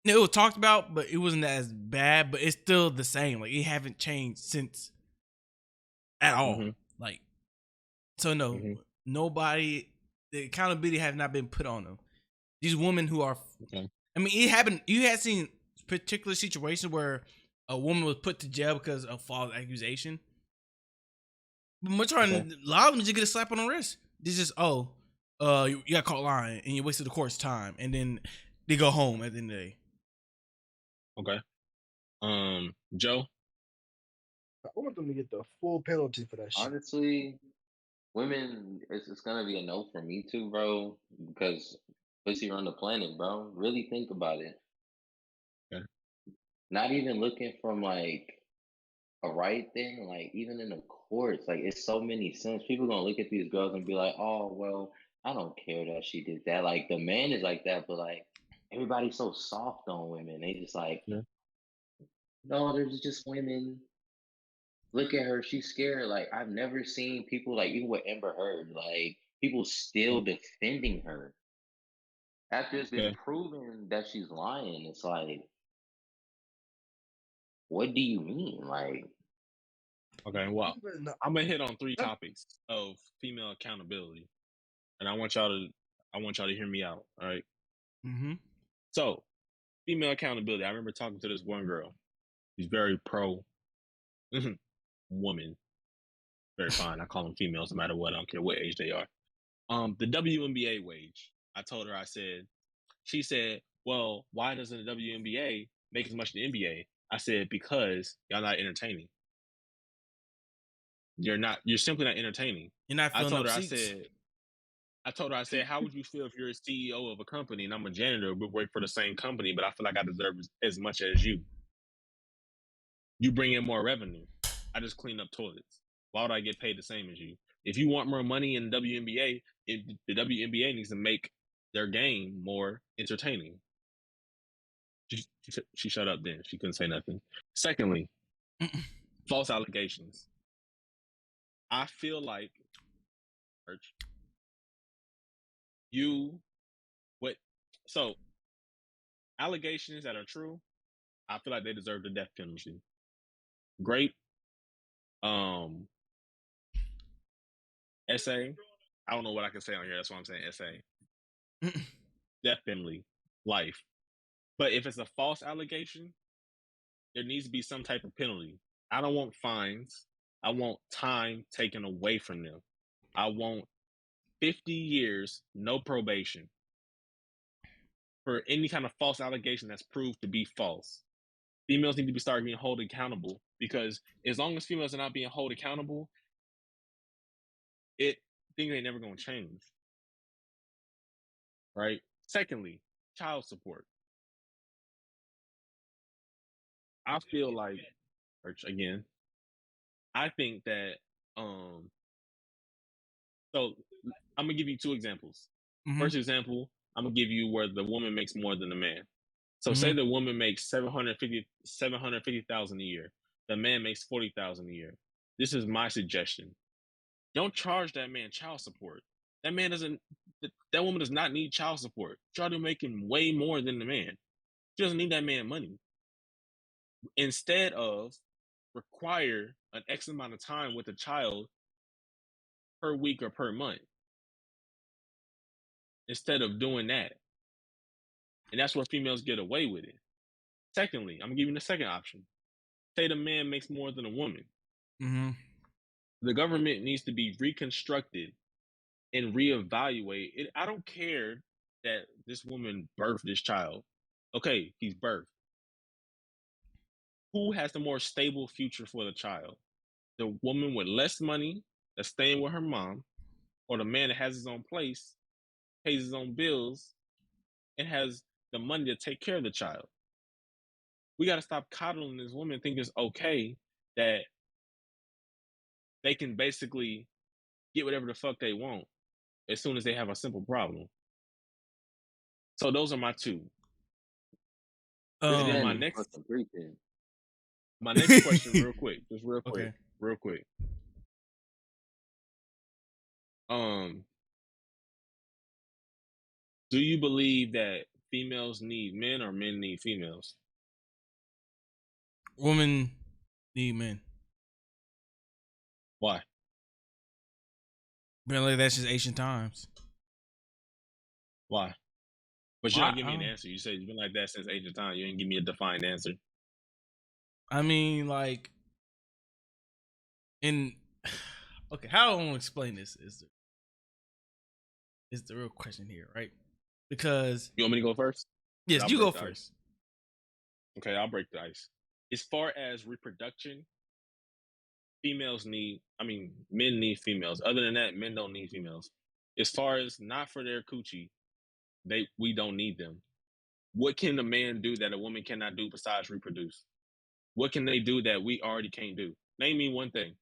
Speaker 2: It was talked about, but it wasn't as bad. But it's still the same. Like it haven't changed since at all.
Speaker 3: Mm-hmm.
Speaker 2: Like, so no,
Speaker 3: Mm-hmm.
Speaker 2: nobody. The accountability has not been put on them. These women who are.
Speaker 3: Okay.
Speaker 2: I mean, it happened. You had seen particular situations where a woman was put to jail because of false accusation. But majority,
Speaker 3: Okay.
Speaker 2: a lot of them just get a slap on the wrist. It's just, you got caught lying and you wasted the court's time, and then they go home at the end of the day.
Speaker 3: Okay. Joe?
Speaker 1: I want them to get the full penalty for that shit.
Speaker 4: Honestly, women, it's gonna be a no for me too, bro. Because pussy run the planet, bro. Really think about it.
Speaker 3: Okay.
Speaker 4: Not even looking from like a right thing, like even in the courts, like it's so many sins. People gonna look at these girls and be like, "Oh, well, I don't care that she did that." Like the man is like that, but like everybody's so soft on women. They just like,
Speaker 3: Yeah.
Speaker 4: no, there's just women. Look at her, she's scared. Like I've never seen people like even with Amber Heard, like people still defending her after it's been
Speaker 3: Okay.
Speaker 4: proven that she's lying. It's like, what do you mean? Like,
Speaker 3: Okay. Well,
Speaker 1: Even the-
Speaker 3: I'm gonna hit on 3 topics of female accountability, and I want y'all to hear me out. All right.
Speaker 2: Mm-hmm.
Speaker 3: So, female accountability. I remember talking to this one girl. She's very pro woman. Very fine. I call them females no matter what. I don't care what age they are. The WNBA wage. I told her. She said, "Well, why doesn't the WNBA make as much as the NBA?" I said, "Because y'all not entertaining. You're not. You're simply not entertaining."
Speaker 2: You're not
Speaker 3: I
Speaker 2: filling
Speaker 3: told
Speaker 2: up
Speaker 3: her.
Speaker 2: seats.
Speaker 3: I said, how would you feel if you're a CEO of a company and I'm a janitor, but work for the same company, but I feel like I deserve as much as you? You bring in more revenue. I just clean up toilets. Why would I get paid the same as you? If you want more money in the WNBA, the WNBA needs to make their game more entertaining. She shut up then. She couldn't say nothing. Secondly, false allegations. I feel like, you, what, so allegations that are true, I feel like they deserve the death penalty. Great essay. I don't know what I can say on here. That's why I'm saying essay. Death penalty, life. But if it's a false allegation, there needs to be some type of penalty. I don't want fines. I want time taken away from them. I want 50 years, no probation for any kind of false allegation that's proved to be false. Females need to be started being held accountable, because as long as females are not being held accountable, things ain't never gonna change. Right? Secondly, child support. I feel like, again, I think that so I'm gonna give you two examples.
Speaker 2: Mm-hmm.
Speaker 3: First example, I'm gonna give you where the woman makes more than the man. So
Speaker 2: Mm-hmm.
Speaker 3: say the woman makes 750,000 a year. The man makes 40,000 a year. This is my suggestion. Don't charge that man child support. That man doesn't. That woman does not need child support. Try to make him way more than the man. She doesn't need that man money. Instead of require an X amount of time with a child per week or per month. Instead of doing that, and that's where females get away with it. Secondly, I'm giving the second option. Say the man makes more than a woman.
Speaker 2: Mm-hmm.
Speaker 3: The government needs to be reconstructed and reevaluate it. I don't care that this woman birthed this child. Okay, he's birthed. Who has the more stable future for the child? The woman with less money that's staying with her mom, or the man that has his own place, pays his own bills, and has the money to take care of the child? We got to stop coddling this woman, thinking it's okay that they can basically get whatever the fuck they want as soon as they have a simple problem. So those are my two. And then my next question, real quick, just real quick,
Speaker 2: Okay.
Speaker 3: real quick. Do you believe that females need men or men need females?
Speaker 2: Women need men.
Speaker 3: Why?
Speaker 2: Apparently, that's just ancient times.
Speaker 3: Why? But you
Speaker 2: Why?
Speaker 3: don't give me an answer. You said it's been like that since ancient time. You didn't give me a defined answer.
Speaker 2: I mean, like, okay, how I want to explain this is the real question here, right? Because
Speaker 3: You want me to go first?
Speaker 2: yes,
Speaker 3: I'll
Speaker 2: you go
Speaker 3: break the
Speaker 2: first.
Speaker 3: ice. Okay, I'll break the ice. As far as reproduction, men need females. Other than that, men don't need females. As far as not for their coochie, we don't need them. What can a man do that a woman cannot do besides reproduce? What can they do that we already can't do? Name me one thing.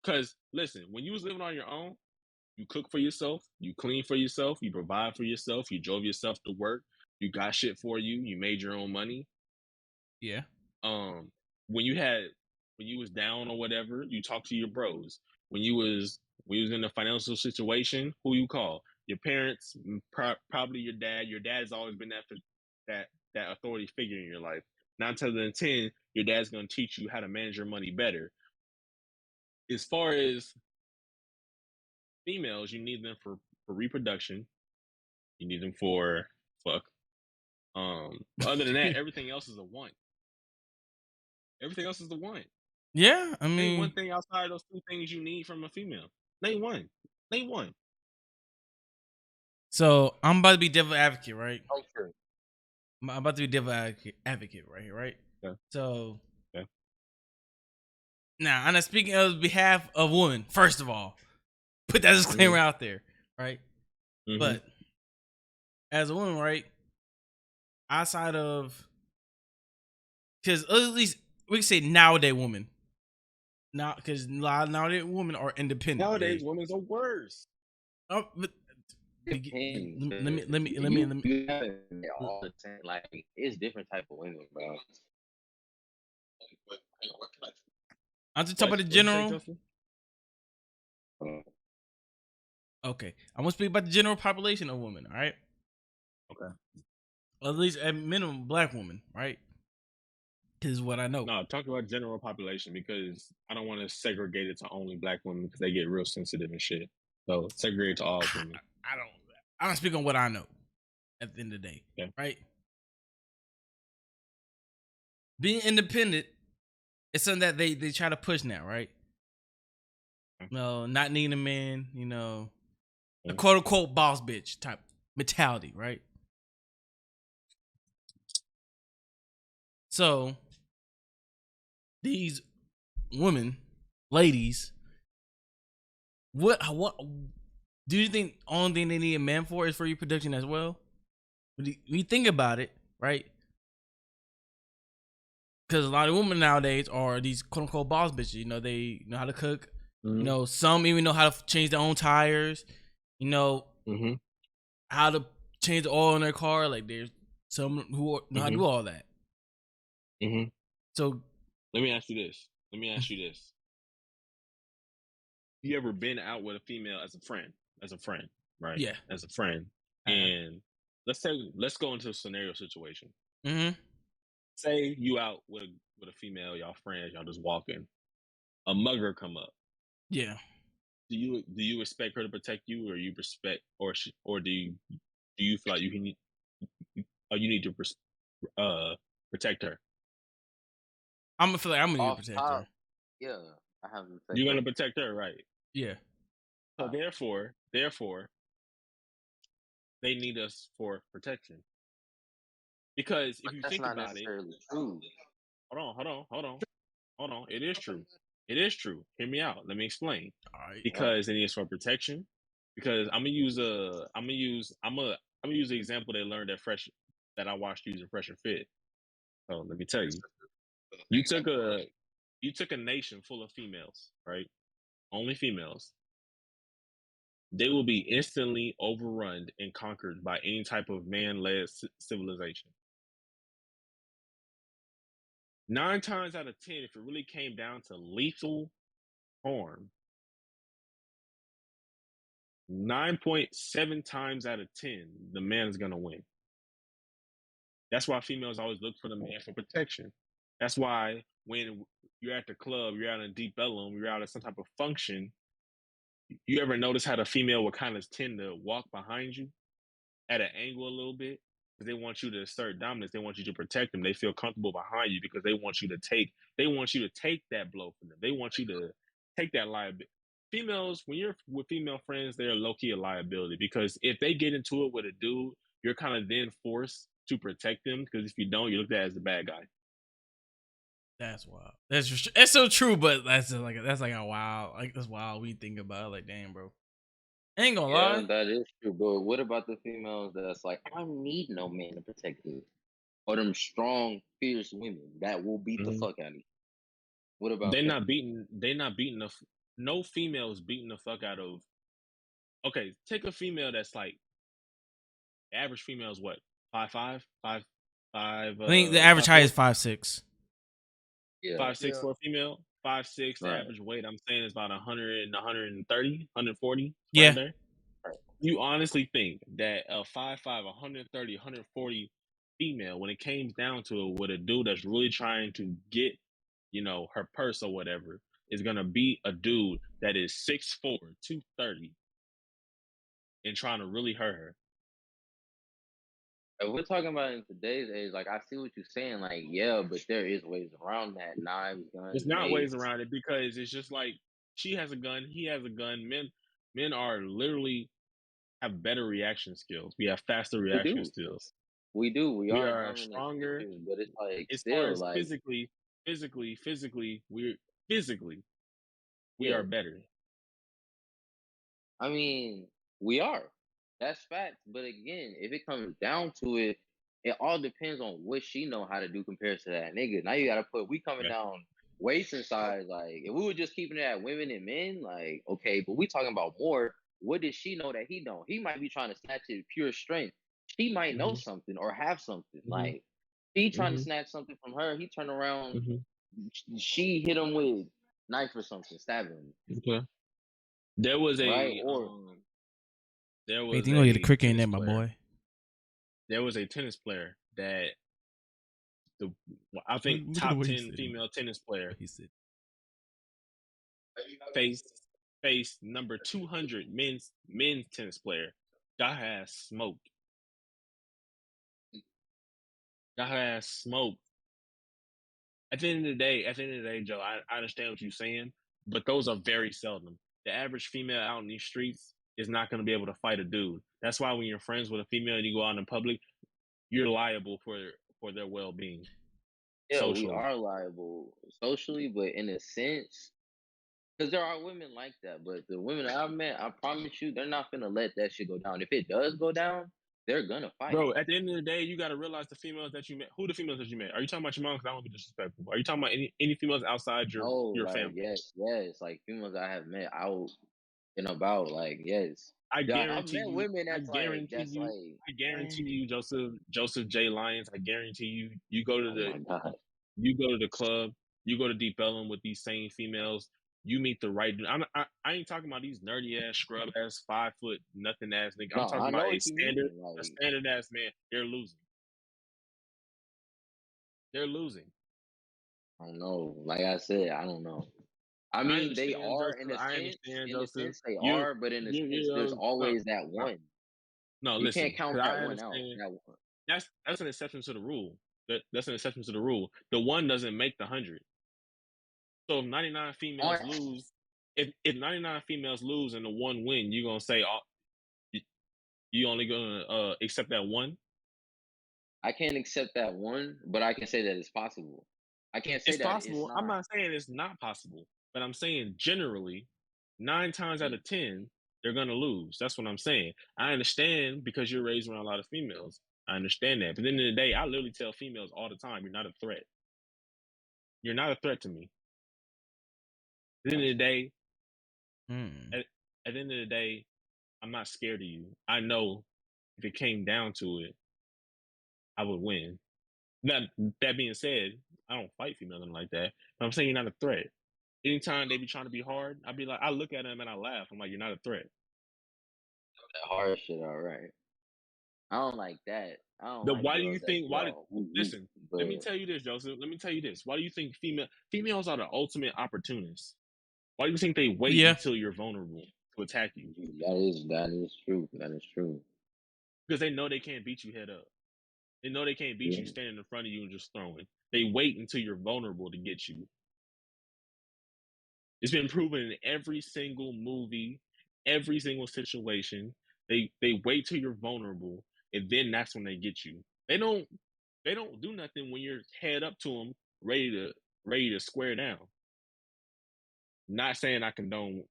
Speaker 3: Because listen, when you was living on your own, you cook for yourself, you clean for yourself, you provide for yourself, you drove yourself to work, you got shit for you, you made your own money.
Speaker 2: Yeah.
Speaker 3: When you was down or whatever, you talk to your bros. When you was in a financial situation, who you call? Your parents, probably your dad. Your dad has always been that authority figure in your life. 9 times out of 10, your dad's gonna teach you how to manage your money better. As far as females, you need them for reproduction. You need them for fuck. Other than that, everything else is a want. Everything else is the want.
Speaker 2: Yeah, I
Speaker 3: Name one
Speaker 2: mean,
Speaker 3: thing outside of those two things you need from a female. Name one. Name one.
Speaker 2: so I'm about to be devil advocate, right?
Speaker 3: Oh, sure.
Speaker 2: I'm about to be devil advocate right here, right?
Speaker 3: Yeah.
Speaker 2: So,
Speaker 3: Yeah.
Speaker 2: now I'm not speaking on behalf of women. First of all, put that disclaimer out there, right?
Speaker 3: Mhm.
Speaker 2: But as a woman, right? Outside of, because at least we can say nowadays women. Now, because nowadays women are independent.
Speaker 3: Nowadays, women are worse.
Speaker 2: Oh, but let me.
Speaker 4: All the time, like it's different type of women, bro.
Speaker 2: I'm just talking about the general.
Speaker 4: Uh,
Speaker 2: Okay, I'm gonna speak about the general population of women. All right.
Speaker 3: Okay.
Speaker 2: At least at minimum, black women, right? Is what I know.
Speaker 3: No, talk about general population because I don't want to segregate it to only black women because they get real sensitive and shit. So segregate it to all women.
Speaker 2: I don't speak on what I know. At the end of the day,
Speaker 3: Okay.
Speaker 2: right? Being independent is something that they try to push now, right?
Speaker 3: Okay.
Speaker 2: No, not needing a man, you know,
Speaker 3: Okay.
Speaker 2: a quote unquote boss bitch type mentality, right? So these women, ladies, what do you think only thing they need a man for is for reproduction as well? When you think about it, right? because a lot of women nowadays are these quote unquote boss bitches. You know, they know how to cook.
Speaker 3: Mm-hmm.
Speaker 2: You know, some even know how to change their own tires. You know,
Speaker 3: Mm-hmm.
Speaker 2: how to change the oil in their car. Like there's some who know how to do all that.
Speaker 3: Mm-hmm.
Speaker 2: So
Speaker 3: let me ask you this. You ever been out with a female as a friend, right?
Speaker 2: Yeah.
Speaker 3: As a friend, and let's go into a scenario situation.
Speaker 2: Mm-hmm.
Speaker 3: Say you out with a female, y'all friends, y'all just walking. A mugger come up.
Speaker 2: Yeah.
Speaker 3: Do you expect her to protect you, or you respect, or do you feel like you need to protect her?
Speaker 2: I'm gonna feel like I'm gonna need to
Speaker 4: Off
Speaker 2: protect
Speaker 4: top,
Speaker 2: her.
Speaker 4: yeah, I have to protect
Speaker 3: You're
Speaker 4: her.
Speaker 3: gonna protect her, right?
Speaker 2: Yeah.
Speaker 3: So therefore, they need us for protection. Because if
Speaker 4: But
Speaker 3: you
Speaker 4: that's
Speaker 3: think
Speaker 4: not
Speaker 3: about it,
Speaker 4: necessarily true.
Speaker 3: hold on. It is true. Hear me out. Let me explain.
Speaker 2: All right.
Speaker 3: Because it is for protection. Because I'm gonna use the example they learned that I watched using Fresh and Fit. So let me tell you, you took a nation full of females, right? Only females. They will be instantly overrun and conquered by any type of man-led civilization. 9 times out of 10, if it really came down to lethal harm, 9.7 times out of 10, the man is gonna win. That's why females always look for the man for protection. That's why when you're at the club, you're out in Deep Ellum, you're out at some type of function, you ever notice how the female will kind of tend to walk behind you at an angle a little bit? Because they want you to assert dominance. They want you to protect them. They feel comfortable behind you because they want you to take that blow from them. They want you to take that liability. Females, when you're with female friends, they're low-key a liability because if they get into it with a dude, you're kind of then forced to protect them because if you don't, you're looked at as the bad guy.
Speaker 2: That's wild. That's so true, but that's like a wild. Like that's wild. We think about it, like, damn, bro. I ain't gonna
Speaker 4: Yeah,
Speaker 2: lie.
Speaker 4: that is true. But what about the females that's like, I don't need no man to protect me? Or them strong, fierce women that will beat the fuck out of you? What about
Speaker 3: They're
Speaker 4: them?
Speaker 3: not beating. No females beating the fuck out of. Okay, take a female that's like the average female is what 5'5", 5'5",
Speaker 2: I think the average height
Speaker 3: 5'4",
Speaker 2: is 5'6".
Speaker 4: Yeah.
Speaker 3: 5'6"
Speaker 1: Yeah.
Speaker 3: for a female. 5'6", the
Speaker 4: Right.
Speaker 3: average weight I'm saying is about 100 and 130, 140,
Speaker 2: Yeah.
Speaker 3: around there. You honestly think that a 5'5", 130, 140 female, when it came down to it, with a dude that's really trying to get, her purse or whatever, is gonna beat a dude that is 6'4", 230, and trying to really hurt her?
Speaker 4: If we're talking about in today's age, like I see what you're saying, like, yeah, but there is ways around that. Knives, guns,
Speaker 3: There's not ways
Speaker 4: mace.
Speaker 3: around it because it's just like she has a gun, he has a gun. Men are literally have better reaction skills. We have faster
Speaker 4: We
Speaker 3: reaction
Speaker 4: do.
Speaker 3: skills.
Speaker 4: We do. We
Speaker 3: We
Speaker 4: are
Speaker 3: are
Speaker 4: dumb in the
Speaker 3: stronger
Speaker 4: futures, but it's like
Speaker 3: as far
Speaker 4: still
Speaker 3: as
Speaker 4: like,
Speaker 3: physically, we
Speaker 4: yeah.
Speaker 3: are better.
Speaker 4: I mean, we are. That's facts. But again, if it comes down to it, it all depends on what she know how to do compared to that nigga. Now you gotta put we coming
Speaker 3: Yeah.
Speaker 4: down waist and size. Like if we were just keeping it at women and men, like okay, but we talking about more. What does she know that he don't? He might be trying to snatch it pure strength. She might know
Speaker 3: Mhm,
Speaker 4: something or have something.
Speaker 3: mhm,
Speaker 4: Like he trying to
Speaker 3: mhm,
Speaker 4: snatch something from her. He turn around.
Speaker 3: mhm.
Speaker 4: She hit him with knife or something, stabbing him.
Speaker 3: Okay. There was
Speaker 4: Right?
Speaker 3: a
Speaker 4: Or
Speaker 3: there
Speaker 2: Hey,
Speaker 3: was
Speaker 2: you gonna get a
Speaker 3: a
Speaker 2: cricket in
Speaker 3: tennis
Speaker 2: there, my
Speaker 3: player.
Speaker 2: boy.
Speaker 3: There was a tennis player that I think
Speaker 2: Look at the
Speaker 3: top
Speaker 2: way he's
Speaker 3: 10
Speaker 2: sitting.
Speaker 3: female tennis player
Speaker 2: He said,
Speaker 3: faced number 200 men's tennis player. Got her ass smoked. Got her ass smoked. At the end of the day, Joe, I understand what you're saying, but those are very seldom. The average female out in these streets is not going to be able to fight a dude. That's why when you're friends with a female and you go out in public, you're liable for their well-being
Speaker 4: yeah, we
Speaker 3: socially.
Speaker 4: are liable socially, but in a sense, because there are women like that. But the women that I've met, I promise you, they're not gonna let that shit go down. If it does go down, they're gonna fight.
Speaker 3: Bro, at the end of the day, you got to realize the females that you met. Who the females that you met? Are you talking about your mom? Because I don't want to be disrespectful. Are you talking about any females outside
Speaker 4: No,
Speaker 3: your
Speaker 4: like
Speaker 3: family?
Speaker 4: yes, like females I have met out and about, like yes.
Speaker 3: I
Speaker 4: Yeah, I've
Speaker 3: guarantee
Speaker 4: met
Speaker 3: you.
Speaker 4: women
Speaker 3: I guarantee
Speaker 4: that's
Speaker 3: you.
Speaker 4: like,
Speaker 3: I guarantee
Speaker 4: man,
Speaker 3: you, Joseph J. Lyons. I guarantee you.
Speaker 4: oh my god.
Speaker 3: You go to the club. You go to Deep Ellum with these same females. You meet the right. I ain't talking about these nerdy ass, scrub ass, 5 foot nothing ass nigga. I'm
Speaker 4: No,
Speaker 3: talking
Speaker 4: I
Speaker 3: about
Speaker 4: know what you mean.
Speaker 3: a
Speaker 4: Like,
Speaker 3: standard ass man. They're losing. They're losing.
Speaker 4: I don't know. Like I said, I don't know. I
Speaker 3: I
Speaker 4: mean, they
Speaker 3: understand,
Speaker 4: are
Speaker 3: Joseph.
Speaker 4: in a
Speaker 3: I
Speaker 4: sense.
Speaker 3: understand,
Speaker 4: In a
Speaker 3: Joseph.
Speaker 4: sense, they
Speaker 3: You,
Speaker 4: are, but in a sense,
Speaker 3: you
Speaker 4: there's
Speaker 3: know, no,
Speaker 4: always that
Speaker 3: no,
Speaker 4: one.
Speaker 3: no.
Speaker 4: You can't
Speaker 3: Listen,
Speaker 4: count
Speaker 3: because
Speaker 4: that
Speaker 3: I
Speaker 4: one out.
Speaker 3: understand.
Speaker 4: That one.
Speaker 3: That's an exception to the rule. That's an exception to the rule. The one doesn't make the 100. So if 99
Speaker 4: On,
Speaker 3: females lose, if 99 females lose and the one win, you gonna say, oh, you only gonna accept that one?
Speaker 4: I can't accept that one, but I can say that it's possible. I can't say
Speaker 3: It's
Speaker 4: that it's
Speaker 3: possible. I'm
Speaker 4: not.
Speaker 3: not saying it's not possible, but I'm saying generally, 9 times out
Speaker 4: Mm.
Speaker 3: of 10, they're gonna lose. That's what I'm saying. I understand because you're raised around a lot of females. I understand that. But at the end of the day, I literally tell females all the time, you're not a threat. You're not a threat to me. At the end of the day, at the end of the day, I'm not scared of you. I know if it came down to it, I would win. That being said, I don't fight females like that. But I'm saying you're not a threat. Anytime they be trying to be hard, I'd be like, I look at them and I laugh. I'm like, you're not a threat.
Speaker 4: That hard shit, all right. I don't like that. I don't
Speaker 3: The
Speaker 4: like
Speaker 3: why do you
Speaker 4: girls that
Speaker 3: think?
Speaker 4: be all woo woo.
Speaker 3: Listen? Let me
Speaker 4: But
Speaker 3: tell you this, Joseph. Let me tell you this. Why do you think females are the ultimate opportunists? Why do you think they wait
Speaker 2: Yeah.
Speaker 3: until you're vulnerable to attack you?
Speaker 4: that is true. That is true.
Speaker 3: Because they know they can't beat you head up. They know they can't beat
Speaker 4: Yeah.
Speaker 3: you standing in front of you and just throwing. They wait until you're vulnerable to get you. It's been proven in every single movie, every single situation. They wait till you're vulnerable, and then that's when they get you. They don't do nothing when you're head up to them, ready to square down. Not saying I condone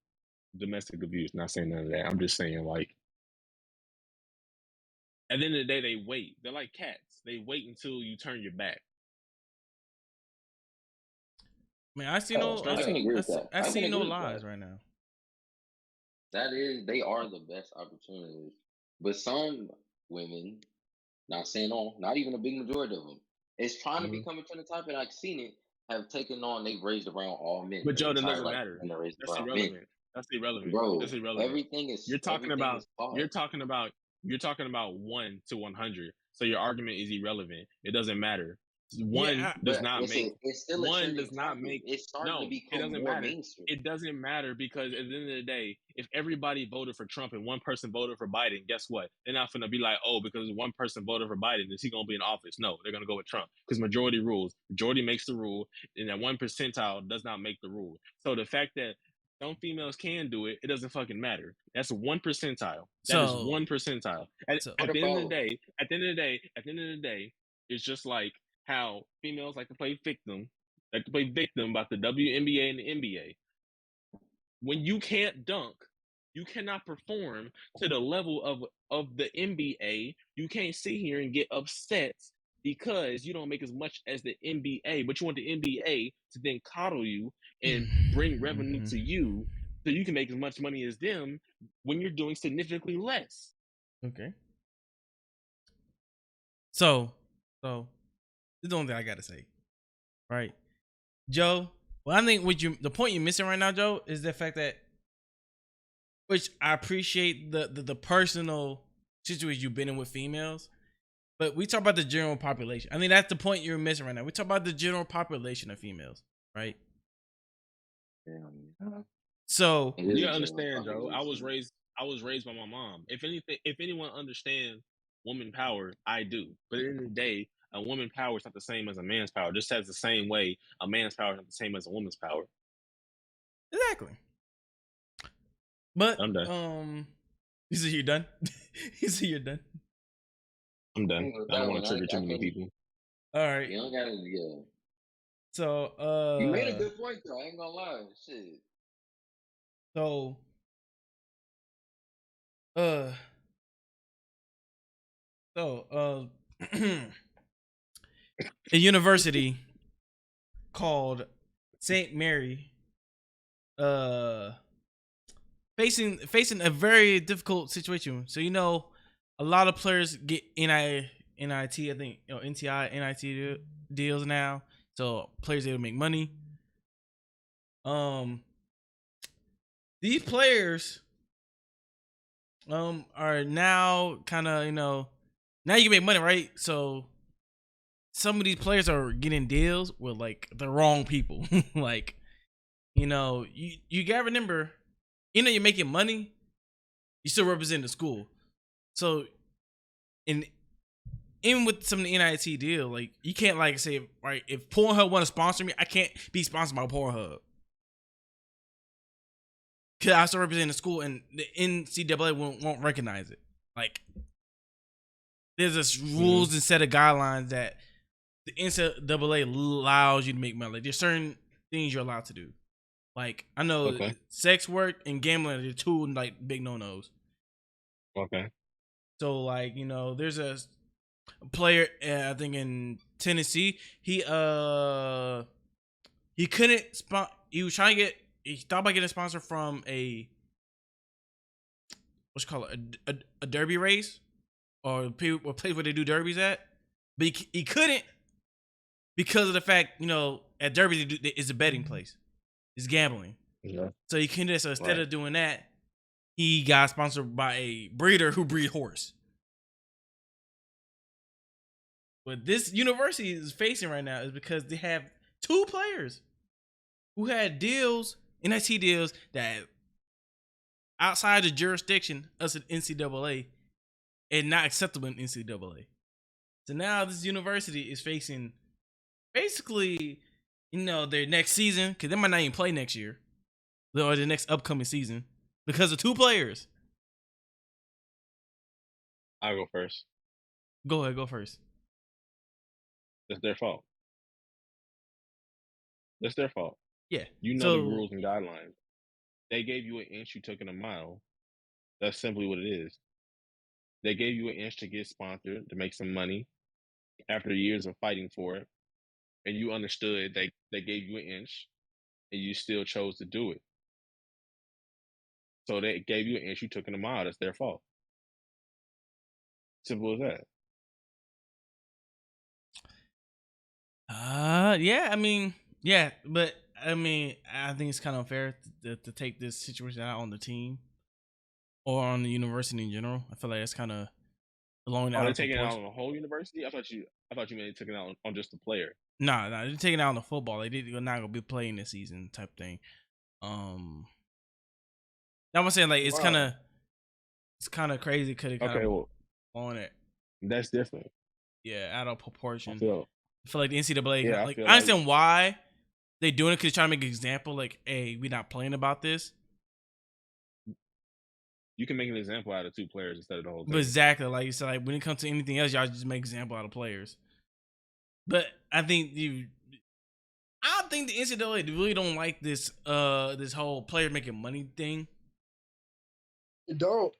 Speaker 3: domestic abuse. Not saying none of that. I'm just saying like at the end of the day, they wait. They're like cats. They wait until you turn your back.
Speaker 2: Man, I see
Speaker 4: Oh,
Speaker 2: no,
Speaker 3: Straight
Speaker 4: I
Speaker 3: up.
Speaker 4: can agree with that.
Speaker 2: I
Speaker 4: I can
Speaker 2: see no
Speaker 4: agree with
Speaker 2: lies
Speaker 4: that.
Speaker 2: right now.
Speaker 4: They are the best opportunities. But some women, not saying all, not even a big majority of them, is trying to
Speaker 3: Mhm.
Speaker 4: become a trend type, and I've seen it, have taken on, they've raised around all men.
Speaker 3: But
Speaker 4: Their
Speaker 3: Jordan
Speaker 4: entire
Speaker 3: doesn't
Speaker 4: life,
Speaker 3: matter.
Speaker 4: and they're raised
Speaker 3: That's
Speaker 4: around men.
Speaker 3: irrelevant. That's irrelevant. That's
Speaker 4: Bro,
Speaker 3: irrelevant.
Speaker 4: everything is taught.
Speaker 3: You're talking about 1 to 100. So your argument is irrelevant. It doesn't matter.
Speaker 2: Yeah,
Speaker 4: But it's still a
Speaker 3: One
Speaker 4: trending
Speaker 3: does not
Speaker 4: topic.
Speaker 3: make
Speaker 4: It's starting to
Speaker 3: no, it
Speaker 4: become
Speaker 3: doesn't
Speaker 4: more
Speaker 3: matter.
Speaker 4: mainstream.
Speaker 3: It doesn't matter because at the end of the day, if everybody voted for Trump and one person voted for Biden, guess what? They're not gonna be like, oh, because one person voted for Biden, is he gonna be in office? No, they're gonna go with Trump because majority rules. Majority makes the rule, and that 1 percentile does not make the rule. So the fact that some females can do it, it doesn't fucking matter. That's 1 percentile. That is
Speaker 2: so
Speaker 3: 1 percentile.
Speaker 2: so
Speaker 3: At
Speaker 4: What
Speaker 3: the end of the
Speaker 4: about
Speaker 3: day, at the end of the day, it's just like how females like to play victim about the WNBA and the NBA. When you can't dunk, you cannot perform to the level of the NBA. You can't sit here and get upset because you don't make as much as the NBA, but you want the NBA to then coddle you and bring revenue to you so you can make as much money as them when you're doing significantly less.
Speaker 2: Okay. So this is the only thing I gotta say. Right. Joe, well, I think the point you're missing right now, Joe, is the fact that, which I appreciate the personal situation you've been in with females, but we talk about the general population. I think that's the point you're missing right now. We talk about the general population of females, right? So
Speaker 3: You gotta understand, Joe. I was raised by my mom. If anyone understands woman power, I do. But at the end of the day, a woman power is not the same as a man's power. Just as the same way a man's power is not the same as a woman's power.
Speaker 2: exactly. But
Speaker 3: I'm done.
Speaker 2: you see you're done. You see you're done.
Speaker 3: I'm done. I don't want to trigger too many people.
Speaker 2: All right.
Speaker 4: You don't gotta, yeah.
Speaker 2: So
Speaker 4: You made a good point though. I ain't gonna lie. Shit.
Speaker 2: So So, a university called Saint Mary, facing a very difficult situation. So a lot of players get NIT, I think, NTI, NIT deals now. So players able to make money. These players are now kind of now you can make money, right? So some of these players are getting deals with like the wrong people. Like you gotta remember, you're making money, you still represent the school. So in even with some of the NIT deal, like you can't like say, right, if Pornhub want to sponsor me, I can't be sponsored by Pornhub. Cause I still represent the school, and the NCAA won't recognize it. Like, there's this rules and set of guidelines that the NCAA allows you to make money. Like, there's certain things you're allowed to do. Like, I know sex work and gambling are the two like big no-nos.
Speaker 3: Okay.
Speaker 2: So like there's a player I think in Tennessee. He couldn't he was trying to get. He thought about getting a sponsor from a a derby race or place where they do derbies at, but he couldn't because of the fact at derbies it's a betting place, it's gambling.
Speaker 3: Yeah.
Speaker 2: So he couldn't. So instead of doing that, he got sponsored by a breeder who breed horse. What this university is facing right now is because they have two players who had deals, NIT deals, that outside the jurisdiction of the NCAA and not acceptable in NCAA. So now this university is facing basically, their next season, because they might not even play next year or the next upcoming season because of two players.
Speaker 3: I'll go first.
Speaker 2: Go ahead, go first.
Speaker 3: That's their fault. That's their fault.
Speaker 2: Yeah.
Speaker 3: You know the rules and guidelines. They gave you an inch, you took it a mile. That's simply what it is. They gave you an inch to get sponsored, to make some money after years of fighting for it. And you understood they gave you an inch and you still chose to do it. So they gave you an inch, you took it a mile. That's their fault. Simple as that.
Speaker 2: Yeah, I mean, yeah, but I mean, I think it's kind of unfair to take this situation out on the team or on the university in general. I feel like it's kind of blowing out.
Speaker 3: Are they taking it out on the whole university? I thought you meant they took it out on just the player.
Speaker 2: Nah, they're taking it out on the football. They're not gonna be playing this season, type thing. I'm saying like it's kind of crazy. Could it on it?
Speaker 3: That's different.
Speaker 2: Yeah, out of proportion.
Speaker 3: I
Speaker 2: feel like the NCAA, I understand why they doing it, because they're trying to make an example. Like, hey, we're not playing about this.
Speaker 3: You can make an example out of two players instead of the whole thing.
Speaker 2: But exactly, like you said, like when it comes to anything else, y'all just make an example out of players. But I think the NCAA really don't like this this whole player making money thing.
Speaker 1: They don't.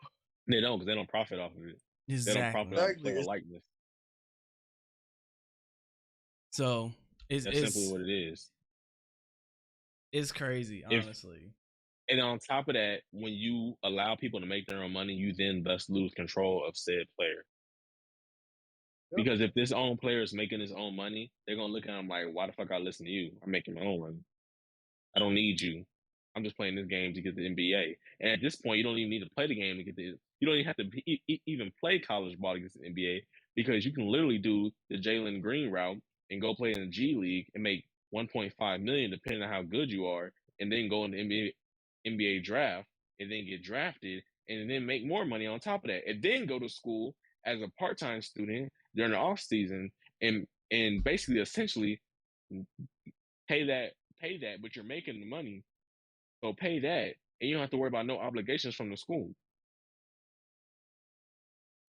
Speaker 3: They don't, because they don't profit off of it.
Speaker 2: Exactly.
Speaker 3: They don't profit off of player likeness.
Speaker 2: So
Speaker 3: that's simply what it is.
Speaker 2: It's crazy, honestly.
Speaker 3: And on top of that, when you allow people to make their own money, you then thus lose control of said player. Yep. Because if this own player is making his own money, they're gonna look at him like, "Why the fuck I listen to you? I'm making my own money. I don't need you. I'm just playing this game to get the NBA." And at this point, you don't even need to play the game to get the. You don't even have to even play college ball to get the NBA, because you can literally do the Jalen Green route and go play in the G League and make $1.5 million, depending on how good you are, and then go in the NBA draft and then get drafted and then make more money on top of that, and then go to school as a part-time student during the off season and basically essentially pay that, but you're making the money, so pay that, and you don't have to worry about no obligations from the school.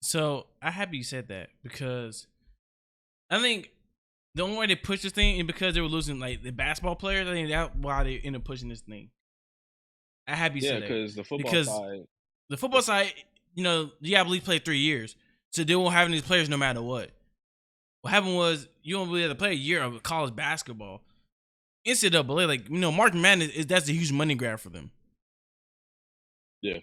Speaker 2: So I'm happy you said that, because I think the only way they push this thing is because they were losing like the basketball players. I think that's why they ended up pushing this thing. I'm happy you said that.
Speaker 3: Because the football side,
Speaker 2: you I believe played 3 years. So they won't have these players no matter what. What happened was you don't really have to play a year of college basketball. NCAA, like, March Madness that's a huge money grab for them.
Speaker 3: Yeah.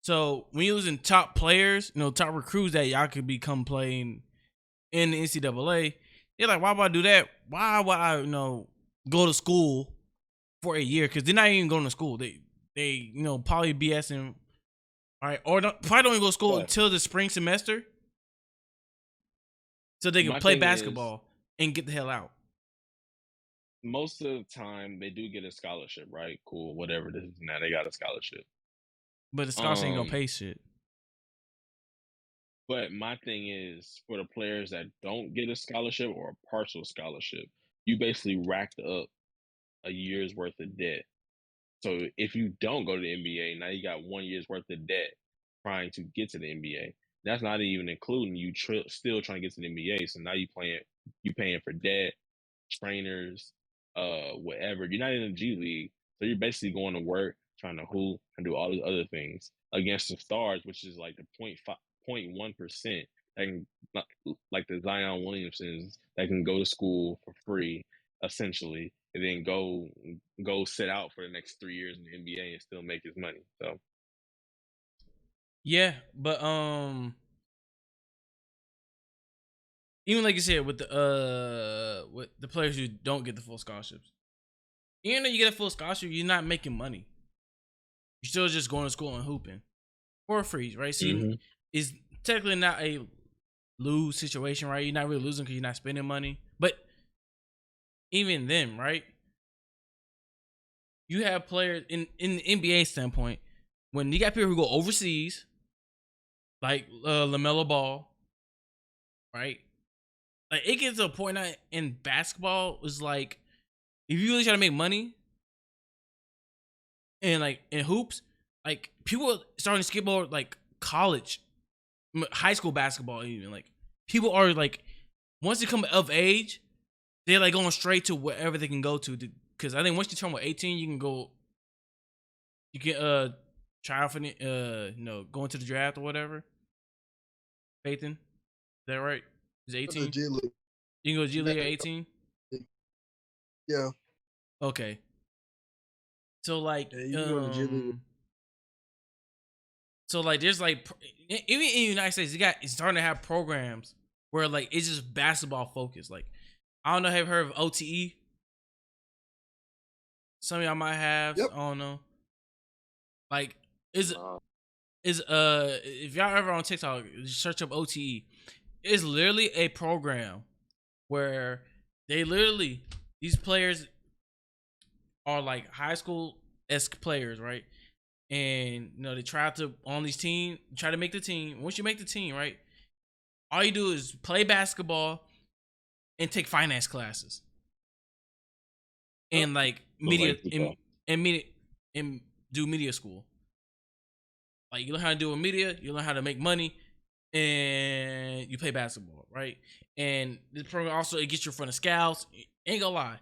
Speaker 2: So when you're losing top players, top recruits that y'all could become playing in the NCAA, they're like, why would I do that? Why would I, go to school for a year? Because they're not even going to school. They probably BSing, all right, or probably don't even go to school until the spring semester, so they can play basketball and get the hell out.
Speaker 3: Most of the time, they do get a scholarship, right? Cool, whatever this is. Now they got a scholarship,
Speaker 2: but the scholarship ain't gonna pay shit.
Speaker 3: But my thing is, for the players that don't get a scholarship or a partial scholarship, you basically racked up a year's worth of debt. So if you don't go to the NBA, now you got 1 year's worth of debt trying to get to the NBA. That's not even including you still trying to get to the NBA. So now you paying for debt, trainers, whatever. You're not in the G League, so you're basically going to work, trying to hoop and do all these other things against the stars, which is like the 0.1% that can, like the Zion Williamsons, that can go to school for free essentially, and then go sit out for the next 3 years in the NBA and still make his money. So
Speaker 2: yeah, but even like you said with the players who don't get the full scholarships, even though you get a full scholarship, you're not making money. You're still just going to school and hooping for free, right? See, it's technically not a lose situation, right? You're not really losing because you're not spending money, but even then, right? You have players in the NBA standpoint, when you got people who go overseas, like LaMelo Ball, right? Like, it gets to a point now in basketball, is like, if you really try to make money and like in hoops, like, people are starting to skip over like college, high school basketball. Even like, people are like, once they come of age, they're like going straight to wherever they can go to. Because I think once you turn 18, you can try out for go into the draft or whatever. Peyton, is that right? Is 18? You can go to G League at 18?
Speaker 1: Yeah.
Speaker 2: Okay. So like,
Speaker 1: yeah, you can go to G League.
Speaker 2: So like, there's like, even in the United States, it's starting to have programs where like it's just basketball focused. Like, I don't know, have you heard of OTE? Some of y'all might have.
Speaker 1: Yep.
Speaker 2: I don't know. Like, if y'all ever on TikTok, search up OTE. It's literally a program where these players are like high school-esque players, right? And they try to on these team, try to make the team. Once you make the team, right, all you do is play basketball and take finance classes, and like media and do media school. Like, you learn how to do a media, you learn how to make money, and you play basketball, right? And this program also, it gets you in front of scouts. Ain't gonna lie,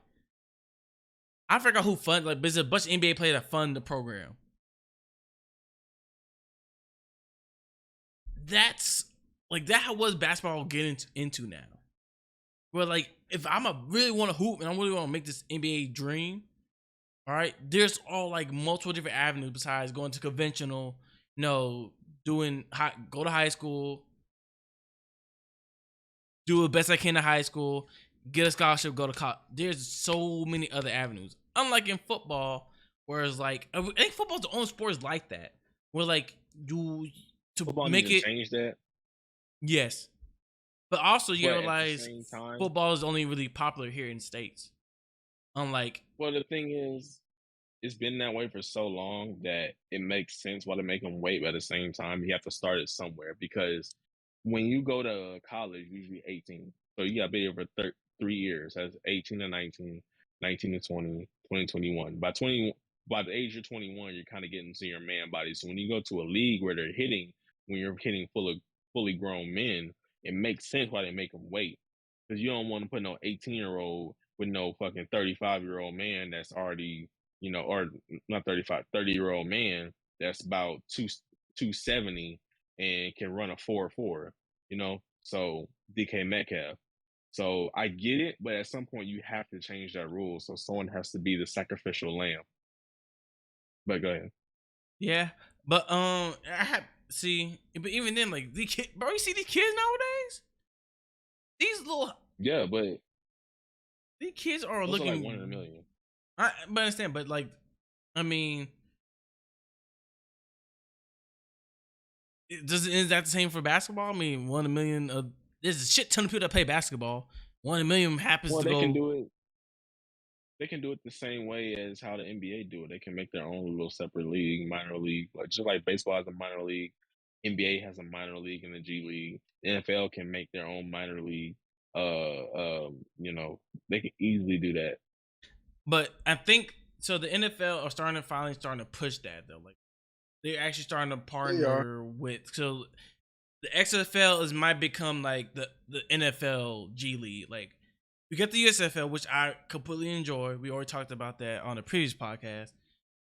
Speaker 2: I forgot who fund, like, but there's a bunch of NBA players that fund the program. That's like, that was basketball getting into now. Where like, if I'm a really want to hoop and I really want to make this NBA dream, all right, there's all like multiple different avenues besides going to conventional, go to high school, do the best I can in high school, get a scholarship, go to college. There's so many other avenues. Unlike in football, whereas like, I think football's the only sport is like that, where like,
Speaker 3: football
Speaker 2: make it
Speaker 3: change that.
Speaker 2: Yes, but also you gotta
Speaker 3: But at the
Speaker 2: realize
Speaker 3: same time,
Speaker 2: football is only really popular here in the States. Unlike,
Speaker 3: well, the thing is, it's been that way for so long that it makes sense why they make them wait. But at the same time, you have to start it somewhere, because when you go to college, usually 18. So you got to be there for 3 years. That's 18 to 19, 19 to 20, 20 to 21. By the age you're 21, you're kind of getting to your man body. So when you go to a league where when you're hitting fully grown men, it makes sense why they make them wait, because you don't want to put no 18-year-old with no fucking 35-year-old man that's already, or not 35, 30-year-old man that's about 270 and can run a 4.4. So DK Metcalf. So I get it, but at some point you have to change that rule. So someone has to be the sacrificial lamb. But go ahead.
Speaker 2: Yeah, but I have see, but even then, like the kid, bro, you see these kids nowadays. These little
Speaker 3: Yeah, but
Speaker 2: these kids are
Speaker 3: those are like
Speaker 2: looking.
Speaker 3: 1 in a million.
Speaker 2: I understand, but like, I mean, is that the same for basketball? I mean, 1 in a million. There's a shit ton of people that play basketball. 1 in a million happens
Speaker 3: Well,
Speaker 2: to
Speaker 3: they can
Speaker 2: go.
Speaker 3: do it. They can do it the same way as how the NBA do it. They can make their own little separate league, minor league, like just like baseball has a minor league. NBA has a minor league and the G League. The NFL can make their own minor league. They can easily do that.
Speaker 2: But I think so. The NFL are finally starting to push that though. Like they're actually starting to partner with. So the XFL might become like the NFL G League. Like we got the USFL, which I completely enjoy. We already talked about that on the previous podcast.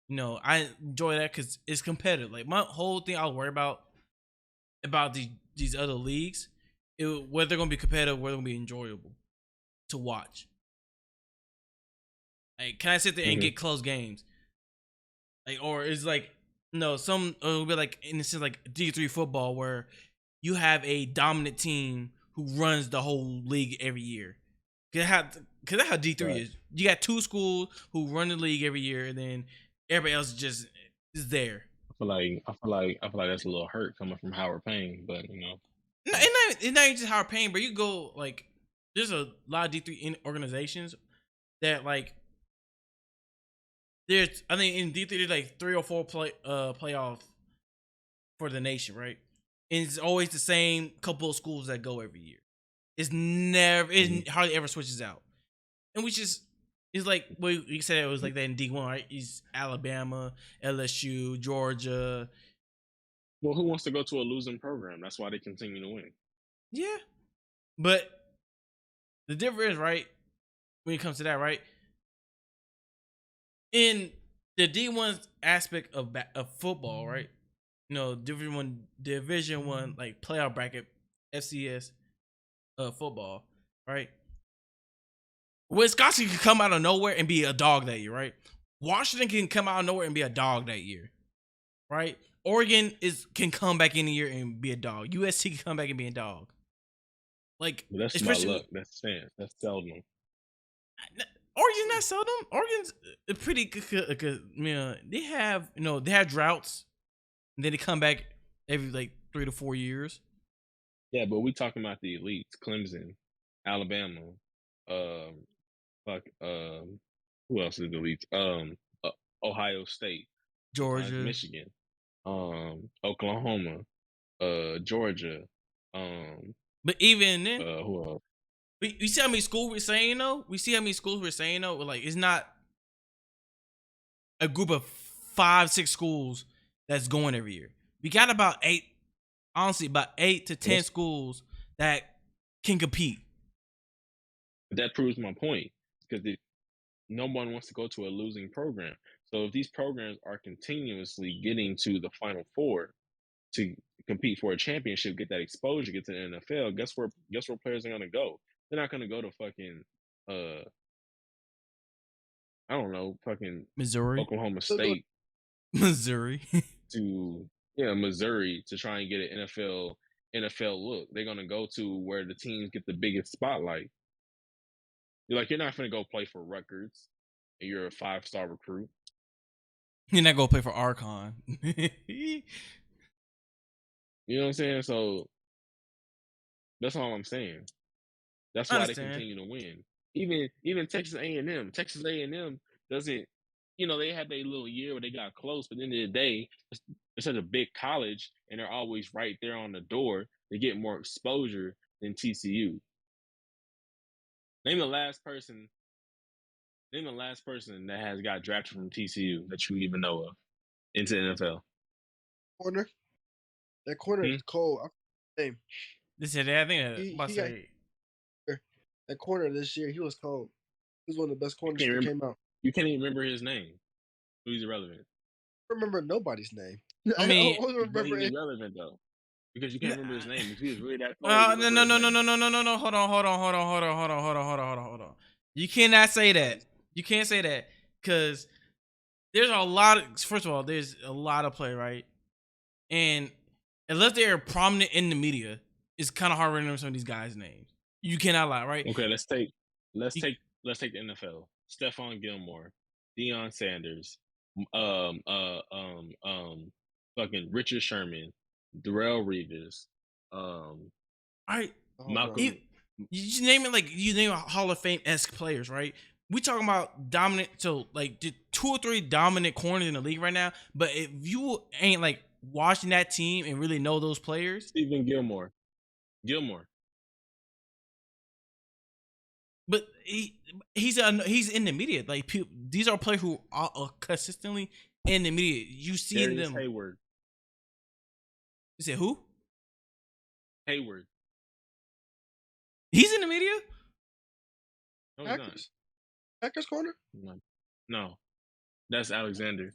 Speaker 2: I enjoy that because it's competitive. Like my whole thing, I'll worry about these other leagues, whether they're gonna be competitive, whether they're gonna be enjoyable to watch. Like, can I sit there and get close games? Like, or is like no, it'll be like in a sense like D3 football where you have a dominant team who runs the whole league every year. Cause that's how D3 is. You got two schools who run the league every year, and then everybody else just is there.
Speaker 3: I feel like that's a little hurt coming from Howard Payne, but
Speaker 2: No, it's not even just Howard Payne, but you go like there's a lot of D3 organizations that like I think in D3 there's like 3 or 4 playoff for the nation, right? And it's always the same couple of schools that go every year. It hardly ever switches out. And which is like you said it was like that in D1, right? It's Alabama, LSU, Georgia.
Speaker 3: Well, who wants to go to a losing program? That's why they continue to win.
Speaker 2: Yeah. But the difference is, right, when it comes to that, right? In the D1 aspect of football, right? Division one like playoff bracket, FCS football, right? Wisconsin can come out of nowhere and be a dog that year, right? Washington can come out of nowhere and be a dog that year, right? Oregon can come back in the year and be a dog. USC can come back and be a dog. Like,
Speaker 3: well, that's my luck. That's chance. That's seldom.
Speaker 2: Oregon's not seldom. Oregon's pretty good. They have droughts, and then they come back every like 3 to 4 years.
Speaker 3: Yeah, but we talking about the elites: Clemson, Alabama, who else is the elites? Ohio State,
Speaker 2: Georgia,
Speaker 3: Michigan, Oklahoma, Georgia.
Speaker 2: But even then,
Speaker 3: who else?
Speaker 2: We see how many schools we're saying though. Like it's not a group of 5, 6 schools that's going every year. We got about 8 to 10 schools that can compete.
Speaker 3: But that proves my point because no one wants to go to a losing program. So if these programs are continuously getting to the Final Four to compete for a championship, get that exposure, get to the NFL, guess where players are gonna go? They're not gonna go to fucking I don't know, fucking
Speaker 2: Missouri,
Speaker 3: Oklahoma State,
Speaker 2: Missouri
Speaker 3: Missouri to try and get an NFL look. They're gonna go to where the teams get the biggest spotlight. You're not gonna go play for Rutgers and you're a 5-star recruit.
Speaker 2: You're not gonna play for Archon.
Speaker 3: You know what I'm saying? So that's all I'm saying. That's why they continue to win. Even Texas A&M. Texas A&M doesn't, they had their little year where they got close, but at the end of the day, it's such a big college, and they're always right there on the door. They get more exposure than TCU. Name the last person that has got drafted from TCU that you even know of into the NFL.
Speaker 1: Corner. That corner is cold. Name.
Speaker 2: This is I think
Speaker 1: that corner this year, he was cold. He was one of the best corners that came out.
Speaker 3: You can't even remember his name. He's irrelevant.
Speaker 1: I don't remember nobody's name.
Speaker 2: I mean,
Speaker 3: but he's irrelevant though. because you can't remember his name. If he was really that cold, you
Speaker 2: No.
Speaker 3: remember his name.
Speaker 2: No. Hold on. You cannot say that. You can't say that because there's a lot of. First of all, there's a lot of play, right? And unless they're prominent in the media, it's kind of hard to remember some of these guys' names. You cannot lie, right?
Speaker 3: Okay, let's take
Speaker 2: You-
Speaker 3: the NFL. Stephon Gilmore, Deion Sanders, um, uh, um, um, fucking Richard Sherman, Darrell Reeves,
Speaker 2: right?
Speaker 1: Oh,
Speaker 3: Malcolm.
Speaker 2: You just name it like you name Hall of Fame esque players, right? We talking about dominant, so like the 2 or 3 dominant corners in the league right now. But if you ain't like watching that team and really know those players,
Speaker 3: Stephen Gilmore.
Speaker 2: but he's in the media. Like these are players who are consistently in the media. You see
Speaker 3: Darius
Speaker 2: them.
Speaker 3: Hayward.
Speaker 2: You said who?
Speaker 3: Hayward.
Speaker 2: He's in the media.
Speaker 3: No, he's not.
Speaker 1: Packers corner.
Speaker 3: No, that's Alexander.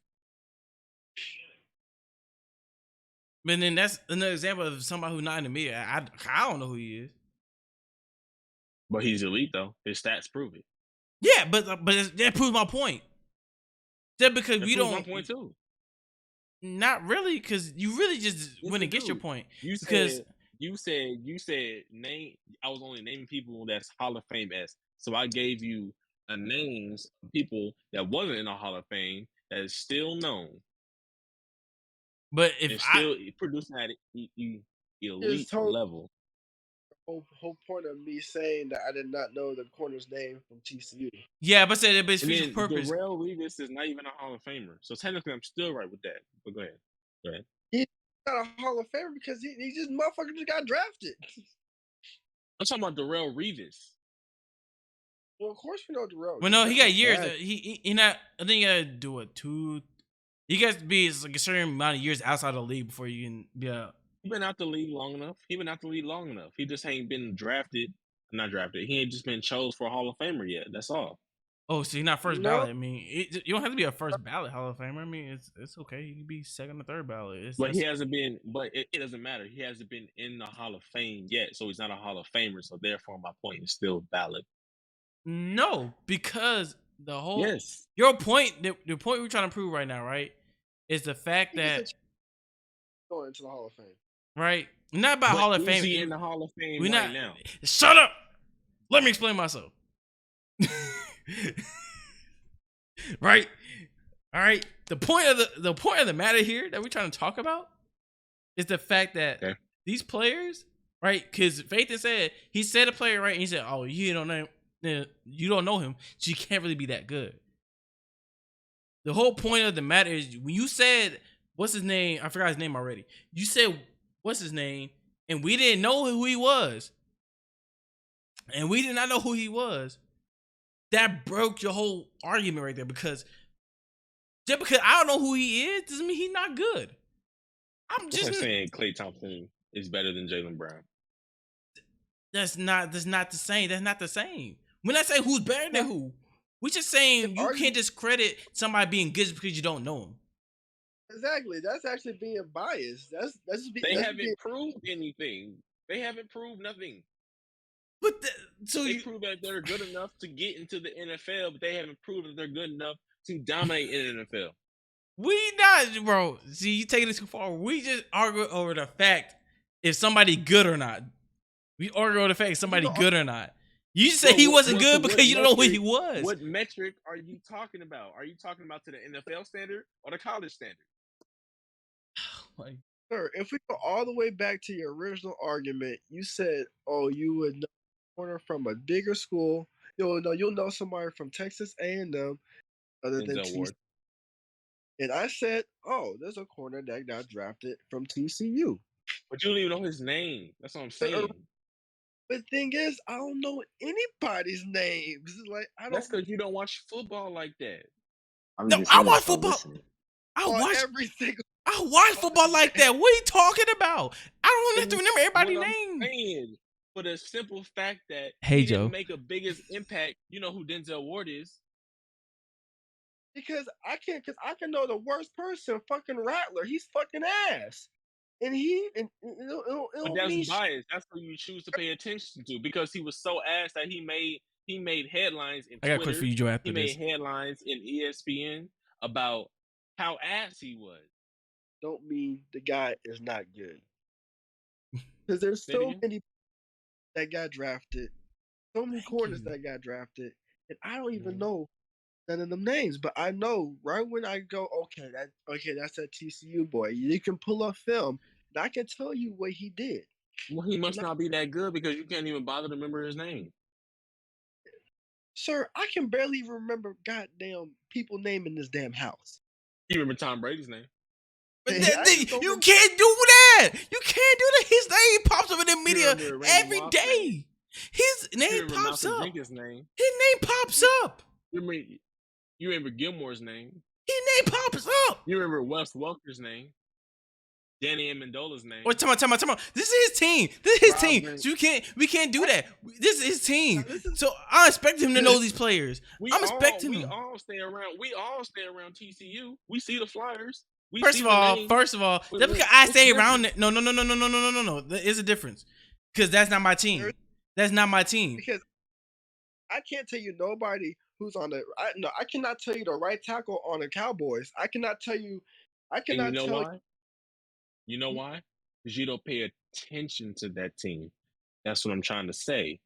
Speaker 2: But then that's another example of somebody who's not in the media. I don't know who he is.
Speaker 3: But he's elite though. His stats prove it.
Speaker 2: Yeah, but that proves my point. That because
Speaker 3: That
Speaker 2: we
Speaker 3: proves
Speaker 2: don't.
Speaker 3: my point too.
Speaker 2: Not really, because you really just
Speaker 3: Yes,
Speaker 2: went
Speaker 3: you
Speaker 2: against
Speaker 3: do.
Speaker 2: your point.
Speaker 3: You
Speaker 2: Because
Speaker 3: said name. I was only naming people that's Hall of Fame esque. So I gave you names of people that wasn't in the Hall of Fame that is still known
Speaker 2: but if
Speaker 3: and
Speaker 2: I
Speaker 3: still producing at elite
Speaker 1: told-
Speaker 3: level.
Speaker 1: Whole point of me saying that I did not know the corner's name from TCU.
Speaker 2: yeah, but said it's
Speaker 3: And
Speaker 2: future
Speaker 3: then
Speaker 2: purpose.
Speaker 3: Darrell Reeves is not even a Hall of Famer. So technically, I'm still right with that. But go ahead.
Speaker 1: He's not a Hall of Famer because he just motherfucker just got drafted.
Speaker 3: I'm talking about Darrell Reeves.
Speaker 1: Well, of course we know Darrell.
Speaker 2: Well, no, he got years.
Speaker 1: Yeah.
Speaker 2: He not. I think you gotta do it 2. You got to be like a certain amount of years outside the league before you can be a.
Speaker 3: He been out the league long enough. He just ain't been drafted. Not drafted. He ain't just been chose for a Hall of Famer yet. That's all.
Speaker 2: Oh, so you're not first
Speaker 1: No.
Speaker 2: ballot. I mean, you don't have to be a first ballot Hall of Famer. I mean, it's okay. You can be second or third ballot.
Speaker 3: But he hasn't been. But it doesn't matter. He hasn't been in the Hall of Fame yet, so he's not a Hall of Famer. So therefore, my point is still valid.
Speaker 2: No, because the whole
Speaker 3: Yes.
Speaker 2: your point, the point we're trying to prove right now, right, is the fact
Speaker 1: He
Speaker 2: that
Speaker 1: gets going into the Hall of Fame.
Speaker 2: right, not about
Speaker 3: But
Speaker 2: Hall of
Speaker 3: is
Speaker 2: Fame.
Speaker 3: he in the Hall of Fame
Speaker 2: We're
Speaker 3: right
Speaker 2: not.
Speaker 3: now?
Speaker 2: Shut up. Let me explain myself. Right. All right. The point of the matter here that we're trying to talk about is the fact that these players, right? Because Fathan said he said a player, right? And he said, "Oh, you don't know him, so you can't really be that good." The whole point of the matter is when you said what's his name, I forgot his name already. You said what's his name, and we didn't know who he was, and we did not know who he was. That broke your whole argument right there because just because I don't know who he is doesn't mean he's not good. I'm just
Speaker 3: saying Klay Thompson is better than Jaylen Brown.
Speaker 2: That's not the same. That's not the same. We're not saying who's better than who. We're just saying you can't discredit somebody being good just because you don't know him.
Speaker 1: Exactly. That's actually being biased.
Speaker 3: They haven't proved anything. They haven't proved nothing.
Speaker 2: But
Speaker 3: they prove that they're good enough to get into the NFL, but they haven't proven that they're good enough to dominate in the NFL.
Speaker 2: We not, bro. See, you taking it too far. We just argue over the fact if somebody good or not. We argue over the fact if somebody good or not. You just say he wasn't good because you don't know who he was.
Speaker 3: What metric are you talking about? Are you talking about to the NFL standard or the college standard?
Speaker 1: Sir, if we go all the way back to your original argument, you said, "Oh, you would know a corner from a bigger school. You'll know somebody from Texas A&M other than TCU." And I said, "Oh, there's a corner that got drafted from TCU."
Speaker 3: But you don't even know his name. That's what I'm saying.
Speaker 1: The thing is, I don't know anybody's names. Like I don't.
Speaker 3: That's because you don't watch football like that.
Speaker 2: I watch football. I watch football like that. What are you talking about? I don't have to remember everybody's name.
Speaker 3: For the simple fact that
Speaker 2: he
Speaker 3: didn't make a biggest impact. You know who Denzel Ward is?
Speaker 1: Because I can know the worst person, fucking Rattler. He's fucking ass. and it'll
Speaker 3: But that's
Speaker 1: mean
Speaker 3: bias. That's what you choose to pay attention to because he was so ass that he made headlines in
Speaker 2: I got a question
Speaker 3: Twitter.
Speaker 2: for you, Joe.
Speaker 3: He
Speaker 2: After
Speaker 3: made
Speaker 2: this,
Speaker 3: headlines in ESPN about how ass he was.
Speaker 1: don't mean the guy is not good. Because there's
Speaker 3: Say it
Speaker 1: so
Speaker 3: again.
Speaker 1: many that got drafted, so many corners
Speaker 2: you.
Speaker 1: that got drafted, and I don't even
Speaker 3: Mhm.
Speaker 1: know none of them names. But I know right when I go, okay, that's that TCU boy. You can pull up film, and I can tell you what he did.
Speaker 3: Well, he must
Speaker 1: And
Speaker 3: not be that good because you can't even bother to remember his name.
Speaker 1: sir, I can barely remember goddamn people name in this damn house.
Speaker 3: You remember Tom Brady's name?
Speaker 2: But
Speaker 1: I just don't
Speaker 2: you
Speaker 1: remember.
Speaker 2: can't do that. You can't do that. His name pops up in the
Speaker 3: You
Speaker 2: media
Speaker 3: remember Randy
Speaker 2: every
Speaker 3: Moss'
Speaker 2: day.
Speaker 3: name?
Speaker 2: His
Speaker 3: You
Speaker 2: name
Speaker 3: remember
Speaker 2: pops
Speaker 3: Malcolm
Speaker 2: up.
Speaker 3: Jenkins' name?
Speaker 2: His name pops up.
Speaker 3: You remember Gilmore's name?
Speaker 2: His name pops up.
Speaker 3: You remember Wes Welker's name? Danny Amendola's name?
Speaker 2: Or time out. This is his team. This is his team.
Speaker 3: Robin.
Speaker 2: So we can't do that. This is his team.
Speaker 1: Listen.
Speaker 2: So I expect him to know these players. I'm expecting
Speaker 3: we
Speaker 2: him.
Speaker 3: all stay around. We all stay around TCU. We see the Flyers. We
Speaker 2: First
Speaker 3: see
Speaker 2: of
Speaker 3: the
Speaker 2: all,
Speaker 3: names.
Speaker 2: that's
Speaker 3: Wait,
Speaker 2: because I
Speaker 3: what's
Speaker 2: stay
Speaker 3: the
Speaker 2: around
Speaker 3: difference?
Speaker 2: it. No. There is a difference. Because that's not my team. That's not my team.
Speaker 1: Because I can't tell you nobody who's on the. I cannot tell you the right tackle on the Cowboys. I cannot tell you. I
Speaker 3: And
Speaker 1: cannot
Speaker 3: you know
Speaker 1: tell
Speaker 3: why? You know why? Because you don't pay attention to that team. That's what I'm trying to say.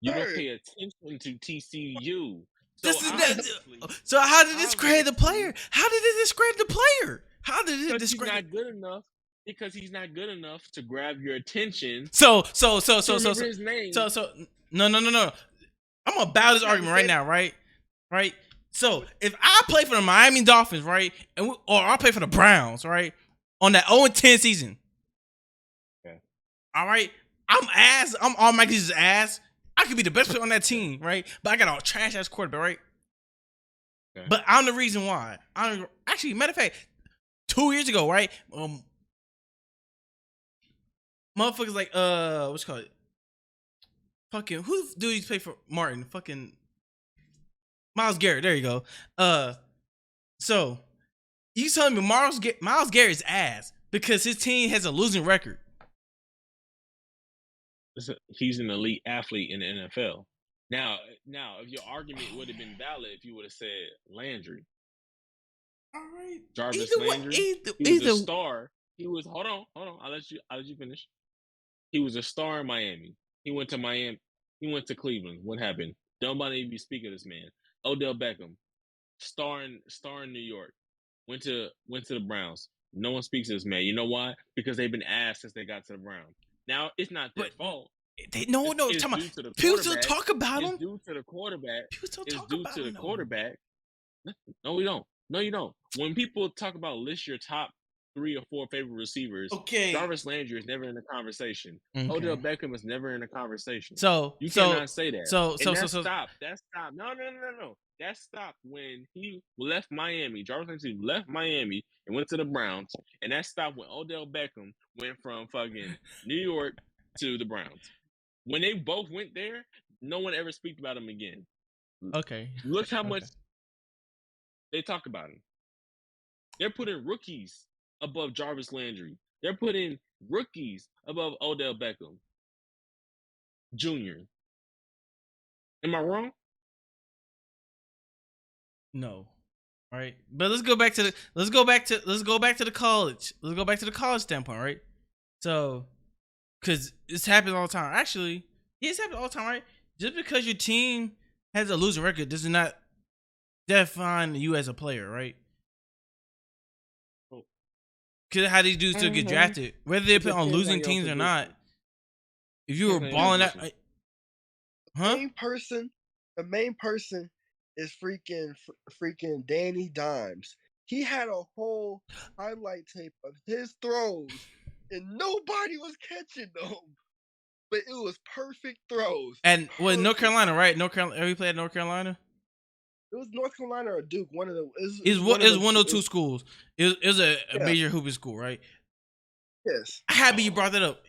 Speaker 3: You don't
Speaker 1: Sir.
Speaker 3: pay attention to TCU. So
Speaker 2: This is
Speaker 3: obviously,
Speaker 2: so how did it discredit the player? How did it discredit the player? How did it
Speaker 3: because he's
Speaker 2: discredit?
Speaker 3: not good enough. Because he's not good enough to grab your attention.
Speaker 2: So
Speaker 3: Remember his name.
Speaker 2: no. I'm gonna bow this argument right now, right? Right. So if I play for the Miami Dolphins, right, or I play for the Browns, right, on that 0-10 season,
Speaker 3: Okay.
Speaker 2: all right, I'm automatically just ass. I could be the best player on that team, right? But I got a trash ass quarterback, right?
Speaker 3: Okay.
Speaker 2: But I'm the reason why. Actually, matter of fact, 2 years ago, right? Motherfuckers like what's it called? Fucking who do these play for Martin? Fucking Myles Garrett. There you go. So you telling me Myles Garrett's ass because his team has a losing record?
Speaker 3: He's an elite athlete in the NFL. Now, if your argument would have been valid if you would have said Landry.
Speaker 2: All right,
Speaker 3: Jarvis Landry. He was a star. He was hold on. I'll let you finish. He was a star in Miami. He went to Miami. He went to Cleveland. What happened? Nobody even speak of this man. Odell Beckham, star in New York. Went to the Browns. No one speaks of this man. You know why? Because they've been asked since they got to the Browns. Now it's not their fault.
Speaker 2: No. People still talk about him.
Speaker 3: It's due to the quarterback.
Speaker 2: People still
Speaker 3: It's
Speaker 2: talk
Speaker 3: due
Speaker 2: about
Speaker 3: to
Speaker 2: him.
Speaker 3: the quarterback. No, we don't. No, you don't. When people talk about list your top 3 or 4 favorite receivers,
Speaker 2: Okay.
Speaker 3: Jarvis Landry is never in the conversation.
Speaker 2: Okay.
Speaker 3: Odell Beckham is never in the conversation.
Speaker 2: So
Speaker 3: you cannot say that. That stopped. No. That stopped when he left Miami. Jarvis Landry left Miami and went to the Browns, and that stopped when Odell Beckham went from fucking New York to the Browns. When they both went there, no one ever speaks about him again.
Speaker 2: Okay.
Speaker 3: Look how much they talk about him. They're putting rookies above Jarvis Landry. They're putting rookies above Odell Beckham Jr. Am I wrong?
Speaker 2: No. All right. But let's go back to the college. Let's go back to the college standpoint, right? So, because this happens all the time. Actually, it's happening all the time, right? Just because your team has a losing record does not define you as a player, right? Because how these dudes still get drafted, whether they play on losing teams or not. If you were balling out,
Speaker 1: the main person is freaking Danny Dimes. He had a whole highlight tape of his throws, and nobody was catching them. But it was perfect throws.
Speaker 2: And with North Carolina, right? North Carolina. Have you played at North Carolina?
Speaker 1: It was North Carolina or Duke. One of them.
Speaker 2: It was one of two schools. It was a major hooping school, right?
Speaker 1: Yes.
Speaker 2: Happy you brought that up.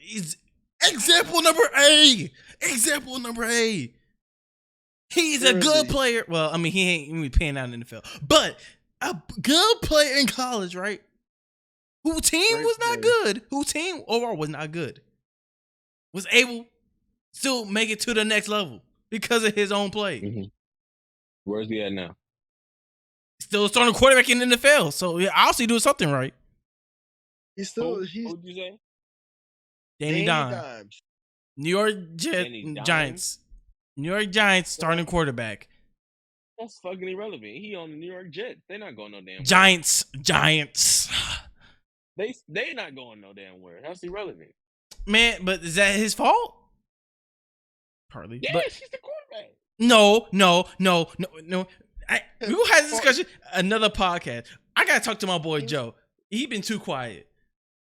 Speaker 2: Example number A. He's a good player. Well, I mean, he ain't even paying out in the NFL, but a good player in college, right? who team
Speaker 1: Great
Speaker 2: was not
Speaker 1: play.
Speaker 2: good, who team overall was not good, was able still make it to the next level because of his own play.
Speaker 3: Mm-hmm. Where's he at now?
Speaker 2: Still starting quarterback in the NFL, so yeah, obviously doing something right.
Speaker 1: He's
Speaker 3: Who'd
Speaker 1: he's
Speaker 3: you say?
Speaker 2: Danny Dimes.
Speaker 1: Dimes.
Speaker 2: New York
Speaker 3: Danny Dimes?
Speaker 2: Giants. New York Giants starting quarterback.
Speaker 3: That's fucking irrelevant. He on the New York Jets. They're not going no damn where.
Speaker 2: Giants.
Speaker 3: They not going no damn where. That's irrelevant.
Speaker 2: Man, but is that his fault? Partly.
Speaker 3: Yes,
Speaker 2: But
Speaker 3: he's the quarterback.
Speaker 2: no. We will have this discussion another podcast. I gotta talk to my boy Joe. He been too quiet.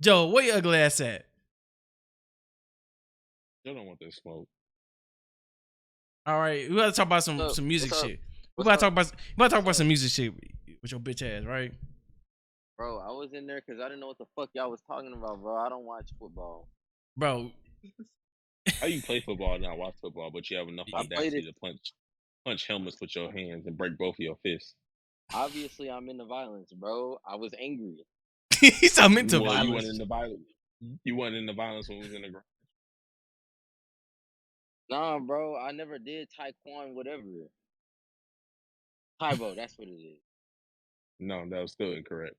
Speaker 2: Joe, where your ugly ass at?
Speaker 3: They don't want this smoke.
Speaker 2: All right, we gotta talk about some music shit. We about to talk about some music shit with your bitch ass, right?
Speaker 4: Bro, I was in there because I didn't know what the fuck y'all was talking about, bro. I don't watch football.
Speaker 2: Bro.
Speaker 3: How you play football and not watch football, but you have enough audacity to punch helmets with your hands and break both of your fists?
Speaker 4: Obviously, I'm into violence, bro. I was angry.
Speaker 2: He's I'm into violence.
Speaker 3: You wasn't into violence. You wasn't into violence when we was in the ground.
Speaker 4: Nah, bro. I never did taekwondo, whatever. Taibo, that's what it is.
Speaker 3: No, that was still incorrect.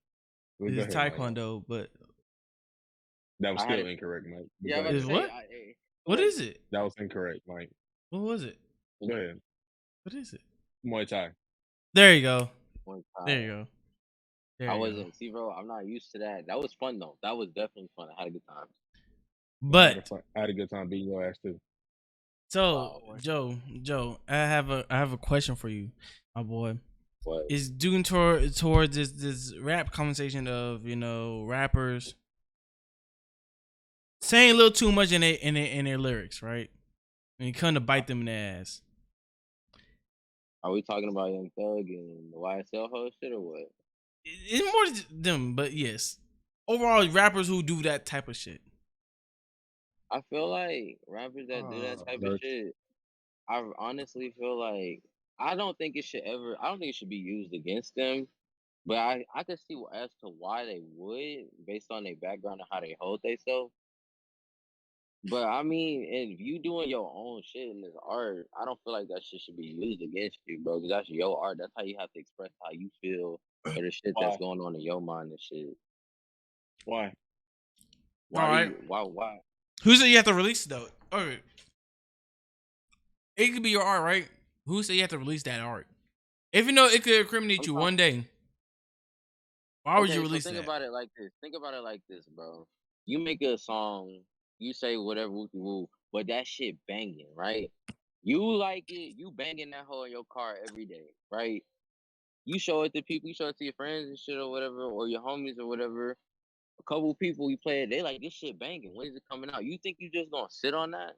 Speaker 2: It's taekwondo, but
Speaker 3: that was still incorrect, Mike.
Speaker 4: Yeah,
Speaker 2: is what? What is it?
Speaker 3: That was incorrect, Mike.
Speaker 2: What was it?
Speaker 3: Go ahead.
Speaker 2: What is it?
Speaker 3: Muay Thai.
Speaker 2: There you go.
Speaker 4: Muay Thai.
Speaker 2: There you go. There
Speaker 4: I wasn't. See, bro, I'm not used to that. That was fun though. That was definitely fun. I had a good time.
Speaker 2: But
Speaker 3: I had a good time beating your ass too.
Speaker 2: So, Joe, I have a question for you, my boy.
Speaker 4: What?
Speaker 2: Is due towards this rap conversation of, you know, rappers saying a little too much in their lyrics, right? And you come to bite them in the ass.
Speaker 4: Are we talking about Young Thug and the YSL host shit or what?
Speaker 2: It's more them, but yes. Overall, rappers who do that type of shit.
Speaker 4: I feel like rappers that do that type of shit, I honestly feel like I don't think it should be used against them. But I can see as to why they would, based on their background and how they hold themselves. But I mean, if you doing your own shit in this art, I don't feel like that shit should be used against you, bro. Because that's your art. That's how you have to express how you feel or the shit that's going on in your mind and shit.
Speaker 3: Why?
Speaker 4: Why?
Speaker 2: Who said you have to release it though? Okay. It could be your art, right? Who said you have to release that art? If you know it could incriminate you one day, why would you release that?
Speaker 4: Think about it like this, bro. You make a song, you say whatever, woo, but that shit banging, right? You like it, you banging that hole in your car every day, right? You show it to people, you show it to your friends and shit or whatever, or your homies or whatever. A couple people you play it, they like this shit banging. When is it coming out? You think you just gonna sit on that?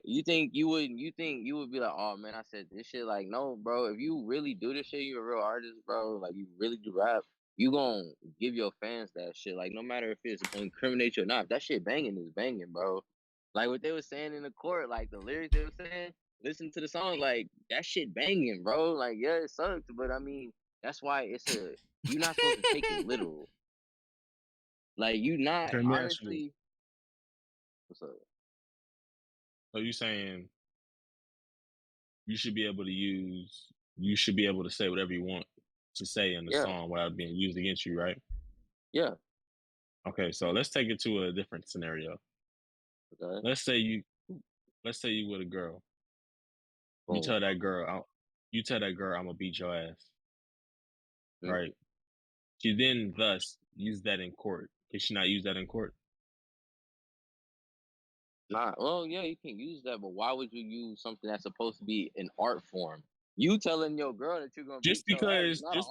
Speaker 4: You think you would be like, oh man, I said this shit. Like, no, bro. If you really do this shit, you're a real artist, bro. Like, you really do rap. You gonna give your fans that shit. Like, no matter if it's gonna incriminate you or not, if that shit banging is banging, bro. Like what they were saying in the court, like the lyrics they were saying. Listen to the song, like that shit banging, bro. Like, yeah, it sucks, but I mean, that's why you're not supposed to take it literal. Like, you not honestly. What's up?
Speaker 3: So you saying you should be able to say whatever you want to say in the song without being used against you, right?
Speaker 4: Yeah.
Speaker 3: Okay, so let's take it to a different scenario. Okay. Let's say you with a girl. You tell that girl I'm gonna beat your ass. Mm-hmm. Right? She then thus use that in court. Can she not use that in court?
Speaker 4: Nah, well, yeah, you can use that, but why would you use something that's supposed to be an art form? You telling your girl that you're gonna
Speaker 3: just because it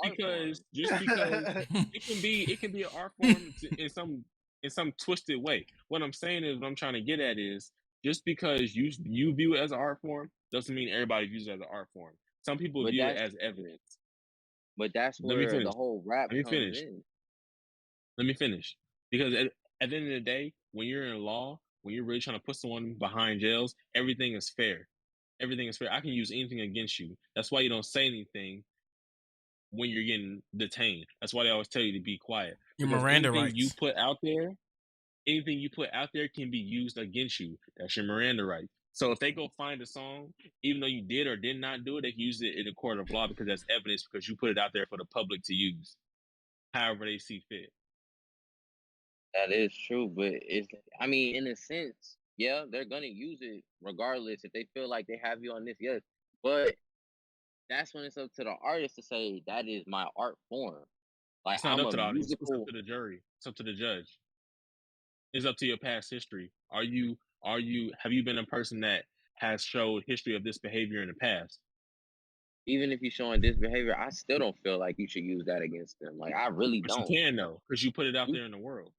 Speaker 3: can be an art form in some twisted way. What I'm saying is, what I'm trying to get at is, just because you view it as an art form doesn't mean everybody views it as an art form. Some people view it as evidence.
Speaker 4: But that's where the whole rap comes in.
Speaker 3: Let me finish. Because at the end of the day, when you're in law, when you're really trying to put someone behind jails, everything is fair. Everything is fair. I can use anything against you. That's why you don't say anything when you're getting detained. That's why they always tell you to be quiet.
Speaker 2: Your
Speaker 3: Because
Speaker 2: Miranda
Speaker 3: anything you
Speaker 2: rights.
Speaker 3: put out there can be used against you. That's your Miranda rights. So if they go find a song, even though you did or did not do it, they can use it in a court of law because that's evidence because you put it out there for the public to use, however they see fit.
Speaker 4: That is true, but I mean, in a sense, yeah, they're gonna use it regardless if they feel like they have you on this, yes. But that's when it's up to the artist to say that is my art form. Like
Speaker 3: It's not
Speaker 4: I'm
Speaker 3: up
Speaker 4: a
Speaker 3: to the audience. It's up
Speaker 4: musical.
Speaker 3: to the jury. It's up to the judge. It's up to your past history. Have you been a person that has showed history of this behavior in the past?
Speaker 4: Even if you're showing this behavior, I still don't feel like you should use that against them. Like I really
Speaker 3: But you
Speaker 4: don't.
Speaker 3: can though, because you put it out
Speaker 4: You
Speaker 3: there in the world.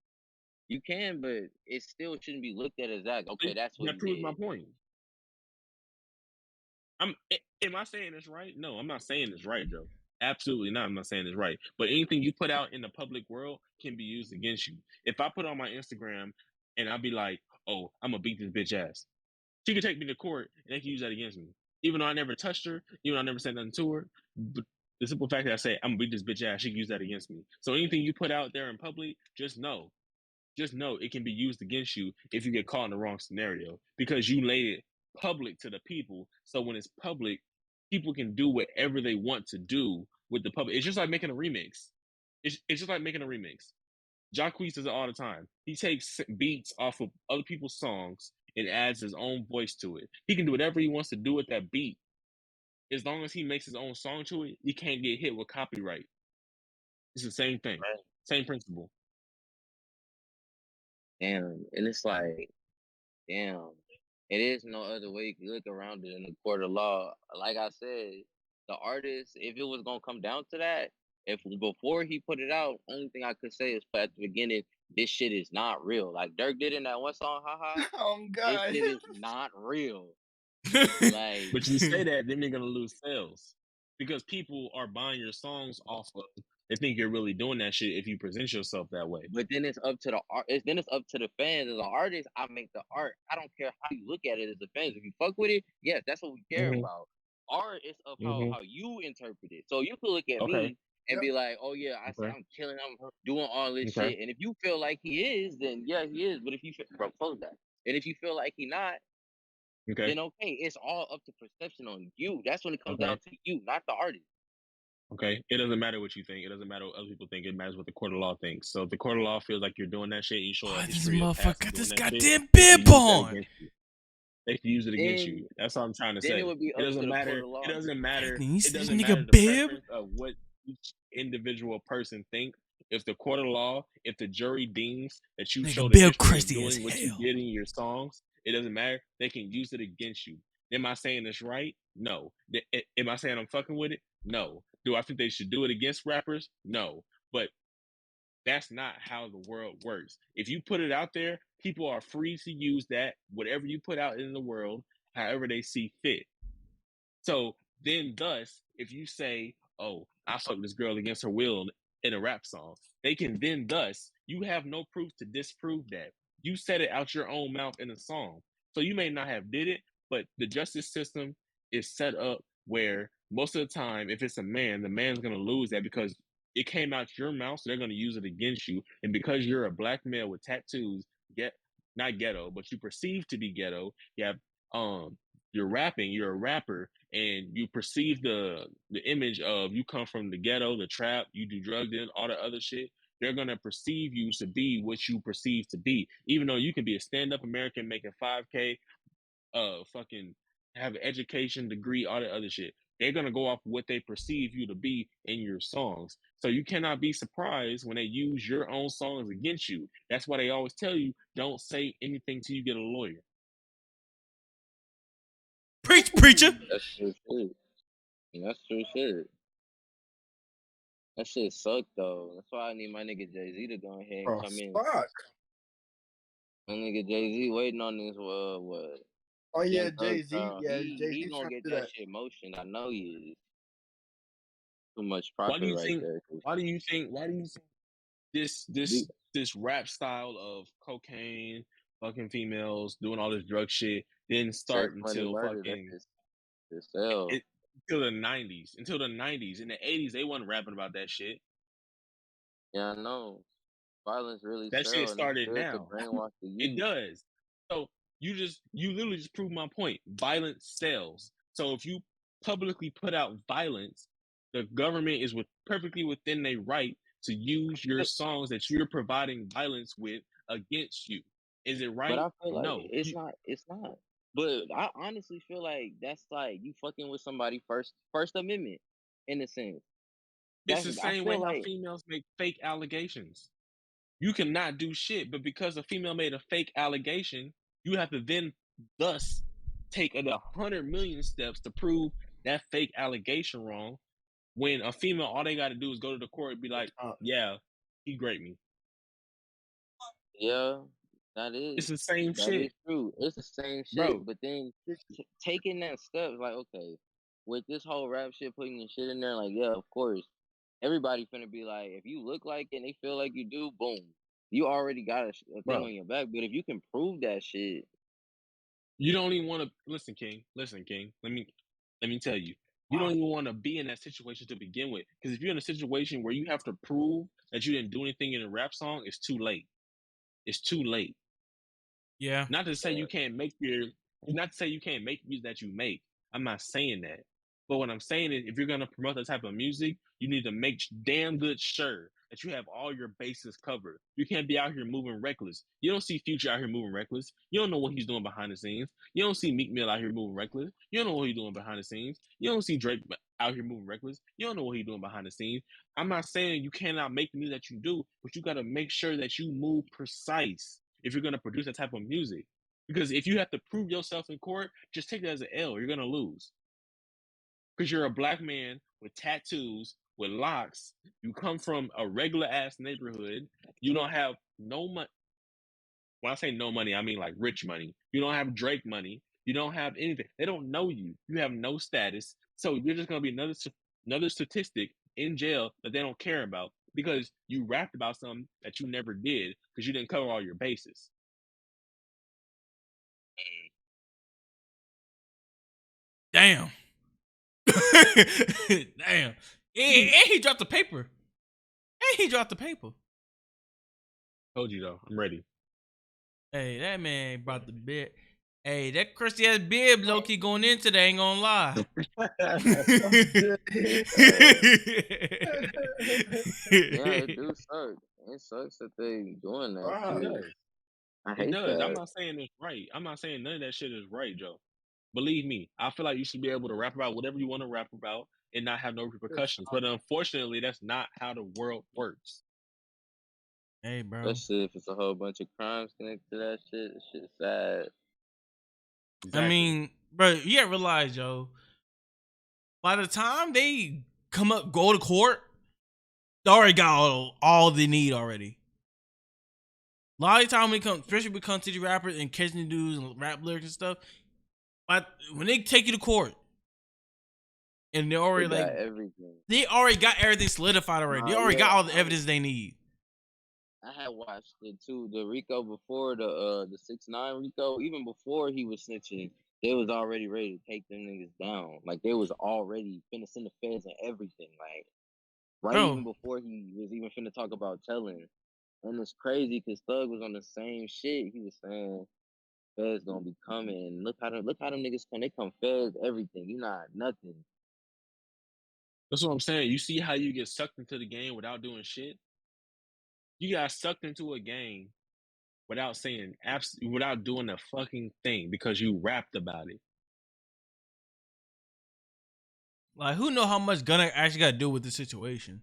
Speaker 4: you can, but it still shouldn't be looked at as that. Okay, that's what
Speaker 3: That
Speaker 4: he
Speaker 3: proves my
Speaker 4: did.
Speaker 3: point. Am I saying this right? No, I'm not saying this right, Joe. Absolutely not. I'm not saying this right. But anything you put out in the public world can be used against you. If I put on my Instagram and I'll be like, "Oh, I'm gonna beat this bitch ass," she could take me to court and they can use that against me. Even though I never touched her, even though I never said nothing to her, but the simple fact that I say I'm gonna beat this bitch ass, she can use that against me. So anything you put out there in public, just know it can be used against you if you get caught in the wrong scenario because you laid it public to the people. So when it's public, people can do whatever they want to do with the public. It's just like making a remix. It's just like making a remix. Jacquees does it all the time. He takes beats off of other people's songs and adds his own voice to it. He can do whatever he wants to do with that beat. As long as he makes his own song to it, he can't get hit with copyright. It's the same thing.
Speaker 4: Right?
Speaker 3: Same principle.
Speaker 4: Damn. And it's like, damn. It is no other way you can look around it in the court of law. Like I said, the artist, if it was gonna come down to that, if before he put it out, only thing I could say is at the beginning, this shit is not real. Like Dirk did in that one song, haha.
Speaker 1: Oh
Speaker 4: This
Speaker 1: God.
Speaker 4: shit is not real. Like,
Speaker 3: But you say that, then you're gonna lose sales because people are buying your songs off of. They think you're really doing that shit if you present yourself that way.
Speaker 4: but then it's up to the art. Then it's up to the fans. As an artist, I make the art. I don't care how you look at it as a fan. If you fuck with it, yes, that's what we care
Speaker 3: Mm-hmm.
Speaker 4: about. Art is of
Speaker 3: Mm-hmm.
Speaker 4: how you interpret it. So you could look at
Speaker 3: Okay.
Speaker 4: me and
Speaker 1: Yep.
Speaker 4: be like, "Oh yeah, I see,
Speaker 3: Okay.
Speaker 4: I'm killing, I'm doing all this
Speaker 3: Okay.
Speaker 4: shit." And if you feel like he is, then yeah, he is. But if you bro, close that. And if you feel like he not,
Speaker 3: Okay.
Speaker 4: then okay, it's all up to perception on you. That's when it comes
Speaker 3: Okay.
Speaker 4: down to you, not the artist.
Speaker 3: Okay. It doesn't matter what you think. It doesn't matter what other people think. It matters what the court of law thinks. So if the court of law feels like you're doing that shit, and you show a
Speaker 2: Why this
Speaker 3: history of
Speaker 2: motherfucker
Speaker 3: past
Speaker 2: got
Speaker 3: doing
Speaker 2: this
Speaker 3: that shit,
Speaker 2: goddamn
Speaker 3: they can
Speaker 2: bib
Speaker 3: use that
Speaker 2: on?
Speaker 3: against you. They can use it against
Speaker 2: Eh,
Speaker 3: you. That's all I'm trying to
Speaker 4: Then it
Speaker 3: say.
Speaker 4: would be
Speaker 3: It
Speaker 4: up to
Speaker 3: doesn't
Speaker 4: the court
Speaker 3: matter.
Speaker 4: of law.
Speaker 3: It doesn't matter.
Speaker 2: You
Speaker 3: It
Speaker 2: see this
Speaker 3: doesn't
Speaker 2: nigga
Speaker 3: matter the
Speaker 2: bib?
Speaker 3: preference of what each individual person think. If the court of law, if the jury deems that you show
Speaker 2: Nigga
Speaker 3: the
Speaker 2: bib
Speaker 3: history of
Speaker 2: crusty as
Speaker 3: doing what you
Speaker 2: hell.
Speaker 3: did in your songs, it doesn't matter. They can use it against you. Am I saying this right? No. Am I saying I'm fucking with it? No. Do I think they should do it against rappers? No. But that's not how the world works. If you put it out there, people are free to use that, whatever you put out in the world, however they see fit. So then, thus, if you say, "Oh, I fucked this girl against her will" in a rap song, they can then, thus, you have no proof to disprove that. You said it out your own mouth in a song. So you may not have did it, but the justice system is set up where most of the time, if it's a man, the man's gonna lose that because it came out your mouth, so they're gonna use it against you. And because you're a black male with tattoos, get not ghetto, but you perceive to be ghetto, you have you're rapping, you're a rapper, and you perceive the image of you come from the ghetto, the trap, you do drug dealing, all the other shit. They're gonna perceive you to be what you perceive to be, even though you can be a stand-up American making 5K, fucking have an education degree, all the other shit. They're gonna go off what they perceive you to be in your songs. So you cannot be surprised when they use your own songs against you. That's why they always tell you don't say anything till you get a lawyer.
Speaker 2: Preach, preacher.
Speaker 4: That's true shit. That's true shit. That shit sucked though. That's why I need my nigga Jay Z to go ahead and
Speaker 1: Oh
Speaker 4: come in.
Speaker 1: fuck.
Speaker 4: My nigga Jay Z waiting on this what?
Speaker 1: Oh yeah,
Speaker 4: Young Thug
Speaker 1: Jay Z.
Speaker 4: trial.
Speaker 1: Yeah, Jay
Speaker 4: He
Speaker 1: Z
Speaker 4: gonna
Speaker 1: trying
Speaker 4: get
Speaker 1: to do
Speaker 4: that
Speaker 1: that.
Speaker 4: shit motion. I know he is. Too much
Speaker 3: Why do
Speaker 4: profit
Speaker 3: you
Speaker 4: right
Speaker 3: think?
Speaker 4: there.
Speaker 3: Why do you think? Why do you think this
Speaker 4: Be-
Speaker 3: this rap style of cocaine, fucking females, doing all this drug shit didn't
Speaker 4: Sex,
Speaker 3: start
Speaker 4: money,
Speaker 3: until
Speaker 4: murder. That's
Speaker 3: fucking
Speaker 4: his sell.
Speaker 3: until the 90s. Until the 90s. In the 80s, they wasn't rapping about that shit.
Speaker 4: Yeah, I know. Violence really
Speaker 3: That shit
Speaker 4: sells, and it's
Speaker 3: started
Speaker 4: good to
Speaker 3: now.
Speaker 4: brainwash the
Speaker 3: It
Speaker 4: youth.
Speaker 3: does. So you literally just proved my point. Violence sells. So if you publicly put out violence, the government is perfectly within their right to use your songs that you're providing violence with against you. Is it
Speaker 4: But
Speaker 3: right?
Speaker 4: I feel like
Speaker 3: No.
Speaker 4: it's not. It's not. But I honestly feel like that's like you fucking with somebody First Amendment, in a sense.
Speaker 3: It's
Speaker 4: That's
Speaker 3: the
Speaker 4: I
Speaker 3: same way
Speaker 4: feel
Speaker 3: how
Speaker 4: like
Speaker 3: females make fake allegations. You cannot do shit, but because a female made a fake allegation, you have to then thus take 100 million steps to prove that fake allegation wrong. When a female, all they got to do is go to the court and be like, "Yeah, he raped me."
Speaker 4: yeah,
Speaker 3: It's the same
Speaker 4: that is
Speaker 3: shit,
Speaker 4: true. It's the same shit.
Speaker 3: bro.
Speaker 4: But then taking that step, like okay, with this whole rap shit, putting the shit in there, like yeah, of course, everybody finna be like, if you look like it and they feel like you do, boom, you already got a thing
Speaker 3: Bro,
Speaker 4: on your back. But if you can prove that shit,
Speaker 3: you don't even want to listen, King. Listen, King. Let me tell you. You don't even want to be in that situation to begin with, because if you're in a situation where you have to prove that you didn't do anything in a rap song, it's too late. It's too late.
Speaker 2: Yeah.
Speaker 3: Not to say you can't make not to say you can't make music that you make. I'm not saying that. But what I'm saying is if you're gonna promote that type of music, you need to make damn good sure that you have all your bases covered. You can't be out here moving reckless. You don't see Future out here moving reckless. You don't know what he's doing behind the scenes. You don't see Meek Mill out here moving reckless. You don't know what he's doing behind the scenes. You don't see Drake out here moving reckless. You don't know what he's doing behind the scenes. I'm not saying you cannot make the music that you do, but you gotta make sure that you move precise if you're gonna produce that type of music. Because if you have to prove yourself in court, just take it as an L. You're gonna lose. Because you're a black man with tattoos, with locks. You come from a regular ass neighborhood. You don't have no money. When I say no money, I mean like rich money. You don't have Drake money. You don't have anything. They don't know you. You have no status. So you're just gonna be another statistic in jail that they don't care about because you rapped about something that you never did because you didn't cover all your bases.
Speaker 2: Damn. Damn. And he dropped the paper.
Speaker 3: Told you though. I'm ready.
Speaker 2: Hey, that man brought the bit. Hey, that crusty ass bib low key going into that, ain't gonna lie.
Speaker 4: yeah, it do suck. It sucks that they doing that.
Speaker 3: It does.
Speaker 4: I
Speaker 3: It
Speaker 4: hate
Speaker 3: does. I'm
Speaker 4: that.
Speaker 3: not saying it's right. I'm not saying none of that shit is right, Joe. Believe me, I feel like you should be able to rap about whatever you want to rap about and not have no repercussions. But unfortunately, that's not how the world works.
Speaker 2: Hey, bro.
Speaker 4: Especially if it's a whole bunch of crimes connected to that shit. Shit's sad.
Speaker 2: Exactly. I mean, bro, you gotta realize, Joe, by the time they go to court, they already got all they need already. A lot of the time, especially with country rappers and catching dudes and rap lyrics and stuff, but when they take you to court, and they already
Speaker 4: got everything.
Speaker 2: They already got everything solidified already. They already got all the evidence they need.
Speaker 4: I had watched it too. The Rico before the 6ix9ine Rico, even before he was snitching, they was already ready to take them niggas down. Like they was already finna send the feds and everything. Like even before he was even finna talk about telling. And it's crazy because Thug was on the same shit. He was saying feds gonna be coming. Look how them niggas come. They come feds everything. You not nothing.
Speaker 3: That's what I'm saying. You see how you get sucked into the game without doing shit? You got sucked into a game without saying without doing a fucking thing because you rapped about it.
Speaker 2: Like, who know how much Gunna actually got to do with the situation?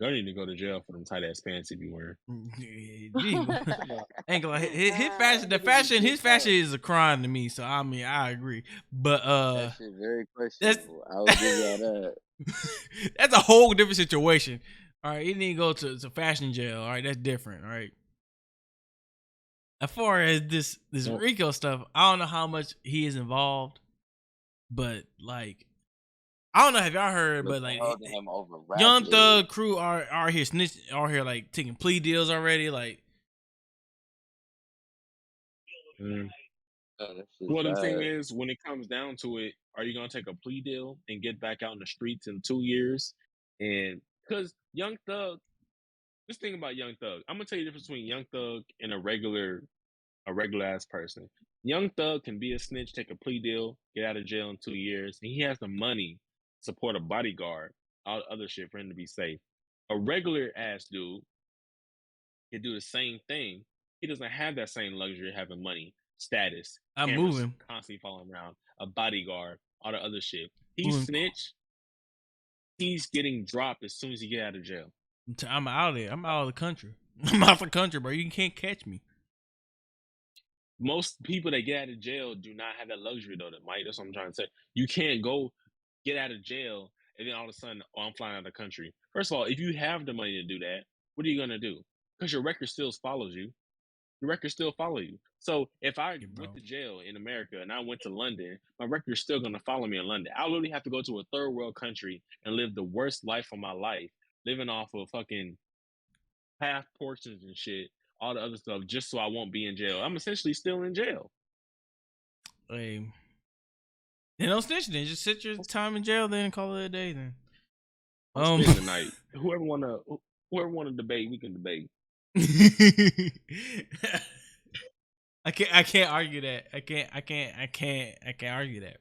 Speaker 3: Gunna need to go to jail for them tight ass pants he be wearing.
Speaker 2: Ain't gonna his fashion is a crime to me. So I mean, I agree. But
Speaker 4: that shit very questionable. I will give y'all that.
Speaker 2: That's a whole different situation. All right, he didn't go to fashion jail. All right, that's different. All right. As far as this Rico stuff, I don't know how much he is involved, but like, I don't know if y'all heard, but like, Young Thug crew are here snitching, like taking plea deals already. Like,
Speaker 3: Well, the thing is, when it comes down to it, are you gonna take a plea deal and get back out in the streets in 2 years? And because Young Thug, this thing about Young Thug, I'm gonna tell you the difference between Young Thug and a regular ass person. Young Thug can be a snitch, take a plea deal, get out of jail in 2 years, and he has the money to support a bodyguard, all the other shit for him to be safe. A regular ass dude can do the same thing. He doesn't have that same luxury of having money, status,
Speaker 2: I'm
Speaker 3: cameras
Speaker 2: moving.
Speaker 3: constantly following around, a bodyguard, all the other shit. He
Speaker 2: Moving.
Speaker 3: snitch, he's getting dropped as soon as he get out of jail.
Speaker 2: I'm out of there. I'm out of the country. I'm out of the country, bro. You can't catch me.
Speaker 3: Most people that get out of jail do not have that luxury, though, Mike. That's what I'm trying to say. You can't go get out of jail and then all of a sudden, oh, I'm flying out of the country. First of all, if you have the money to do that, what are you gonna do? Because your record still follows you. Your record still follow you. So if I went to jail in America and I went to London, my record is still gonna follow me in London. I literally have to go to a third world country and live the worst life of my life, living off of fucking half portions and shit, all the other stuff, just so I won't be in jail. I'm essentially still in jail.
Speaker 2: Hey, then don't snitch. Then just sit your time in jail. Then call it a day. Then
Speaker 3: I'm spending the night. Whoever wanna debate, we can debate.
Speaker 2: I can't argue that. I can't argue that.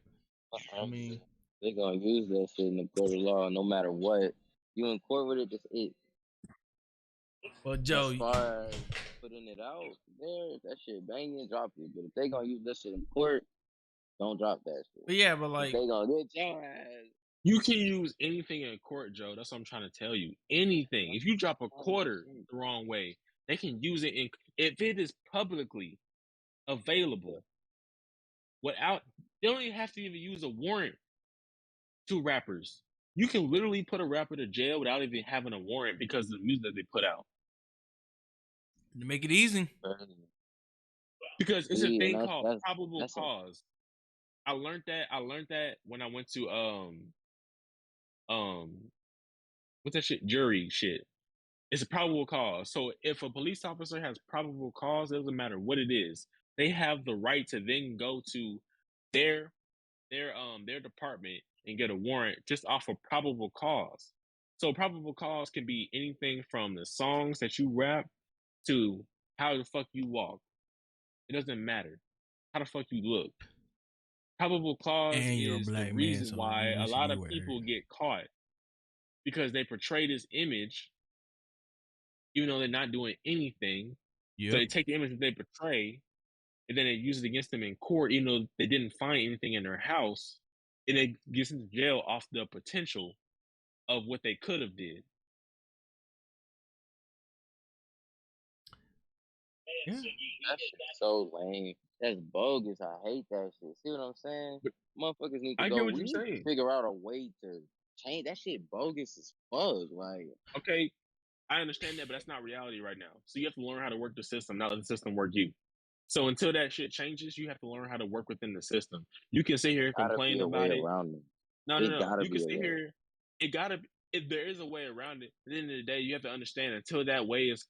Speaker 2: I mean,
Speaker 4: they're gonna use that shit in the court of law, no matter what. You in court with it, just it.
Speaker 2: Well, Joe,
Speaker 4: as far as putting it out there, that shit banging, drop it. But if they gonna use that shit in court, don't drop that shit.
Speaker 2: But yeah, but like
Speaker 4: if they gonna get your ass.
Speaker 3: You can use anything in court, Joe. That's what I'm trying to tell you. Anything. If you drop a quarter the wrong way, they can use it if it is publicly available. They don't even have to even use a warrant to rappers. You can literally put a rapper to jail without even having a warrant because of the music that they put out.
Speaker 2: To make it easy.
Speaker 3: Because it's a thing called probable cause. I learned that when I went to what's that shit? Jury shit. It's a probable cause. So if a police officer has probable cause, it doesn't matter what it is. They have the right to then go to their department and get a warrant just off of probable cause. So probable cause can be anything from the songs that you rap to how the fuck you walk. It doesn't matter. How the fuck you look. Probable cause is the reason why a lot of people get caught, because they portray this image even though they're not doing anything. Yep. So they take the image that they portray and then they use it against them in court, even though they didn't find anything in their house, and it gets them to jail off the potential of what they could have did.
Speaker 4: Yeah. That shit's so lame. That's bogus. I hate that shit. See what I'm saying? But motherfuckers need to go. We need to figure out a way to change that shit. Bogus as fuck. Like,
Speaker 3: okay, I understand that, but that's not reality right now. So you have to learn how to work the system, not let the system work you. So until that shit changes, you have to learn how to work within the system. You can sit here and complain about it. No. You can sit here. If there is a way around it, at the end of the day, you have to understand until that way is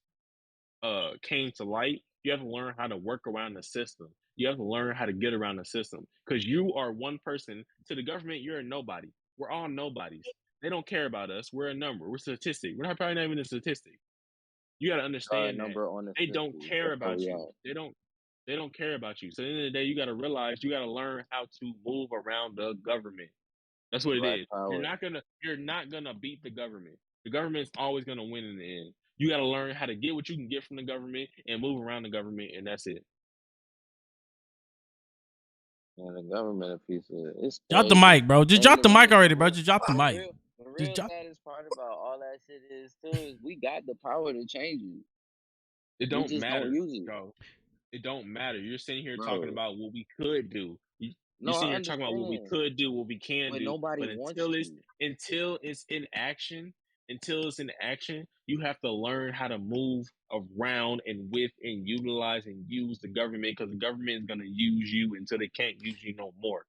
Speaker 3: came to light, you have to learn how to work around the system. You have to learn how to get around the system, because you are one person. To the government, you're a nobody. We're all nobodies. They don't care about us. We're a number. We're a statistic. We're probably not even a statistic. You got to understand that they don't care about you. They don't care about you. So at the end of the day, you got to realize you got to learn how to move around the government. That's what it is. You're not gonna beat the government. The government's always gonna win in the end. You got to learn how to get what you can get from the government and move around the government, and that's it.
Speaker 4: And the government a piece of it. It's
Speaker 2: drop the mic, bro. Just drop the mic already, bro. Just drop the mic.
Speaker 4: The real saddest part about all that shit is too is we got the power to change it.
Speaker 3: It don't matter, bro. It don't matter. You're sitting here talking about what we could do. You're sitting here talking about what we could do, what we can do. But until it's in action, you have to learn how to move around and with and utilize and use the government, because the government is gonna use you until they can't use you no more.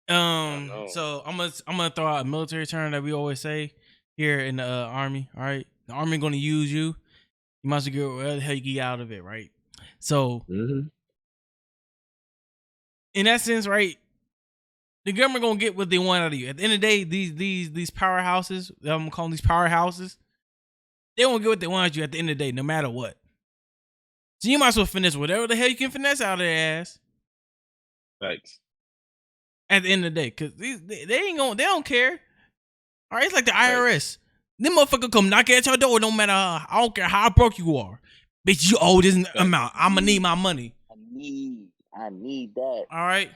Speaker 2: So I'm gonna throw out a military term that we always say here in the Army. All right, the Army gonna use you. You must get where the hell you get out of it, right? So in that sense, right? The government gonna get what they want out of you. At the end of the day, these powerhouses, I'm gonna call them these powerhouses, they gonna get what they want out of you at the end of the day, no matter what. So you might as well finesse whatever the hell you can finesse out of their ass.
Speaker 3: Thanks.
Speaker 2: At the end of the day, because they ain't gonna, they don't care. All right, it's like the IRS. Them motherfucker come knock at your door, no matter I don't care how broke you are. Bitch, you owe this amount. I'ma need my money.
Speaker 4: I need that.
Speaker 2: All right.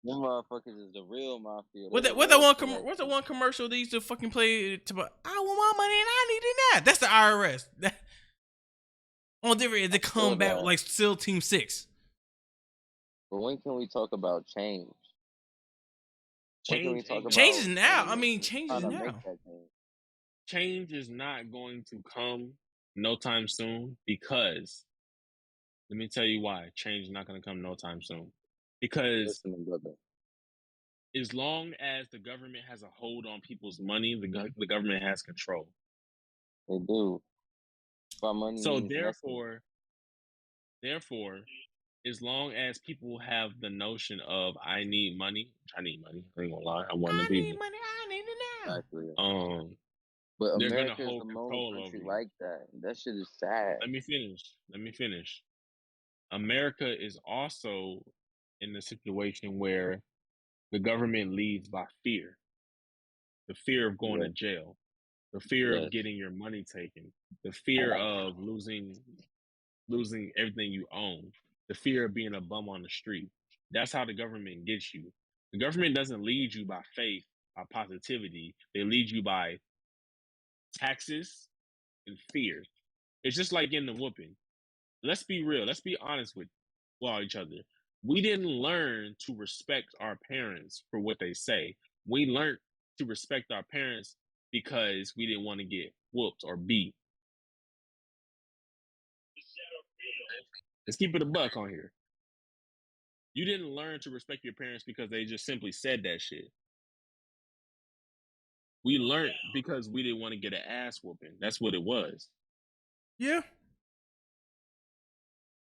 Speaker 4: Them motherfuckers is the real mafia.
Speaker 2: What's the one commercial they used to fucking play? I want my money and I need it now. That's the IRS. Only different is they come back like SEAL Team 6.
Speaker 4: But when can we talk about change?
Speaker 3: Change
Speaker 2: is now. I mean, change is now.
Speaker 3: Change is not going to come no time soon because let me tell you why change is not going to come no time soon. Because as long as the government has a hold on people's money, the government has control.
Speaker 4: They do. Money
Speaker 3: so therefore, as long as people have the notion of I need money. I ain't gonna lie. I'm one of them people.
Speaker 2: I need money. I need it now.
Speaker 4: Exactly. But
Speaker 3: they're
Speaker 4: America
Speaker 3: gonna hold
Speaker 4: is the
Speaker 3: control
Speaker 4: most
Speaker 3: over you.
Speaker 4: like that. That shit is sad.
Speaker 3: Let me finish. America is also in a situation where the government leads by fear. The fear of going to jail. The fear of getting your money taken. The fear of losing everything you own. The fear of being a bum on the street. That's how the government gets you. The government doesn't lead you by faith, by positivity. They lead you by taxes and fear. It's just like getting a whooping. Let's be real. Let's be honest with each other. We didn't learn to respect our parents for what they say. We learned to respect our parents because we didn't want to get whooped or beat. Let's keep it a buck on here. You didn't learn to respect your parents because they just simply said that shit. We learned because we didn't want to get an ass whooping. That's what it was.
Speaker 2: Yeah.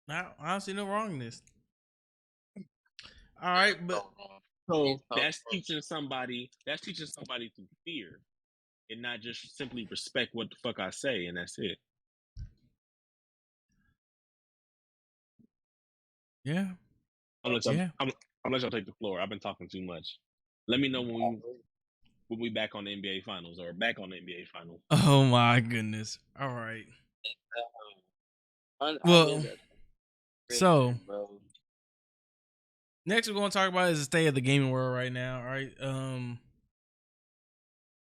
Speaker 2: Now, I don't see no wrong in this. All right, but
Speaker 3: so that's teaching somebody through fear and not just simply respect what the fuck I say, and that's it.
Speaker 2: Yeah.
Speaker 3: I'm gonna let y'all take the floor. I've been talking too much. Let me know when we back on the NBA Finals or back on the NBA Finals.
Speaker 2: Oh my goodness! All right. Well, so next we're going to talk about is the state of the gaming world right now. All right.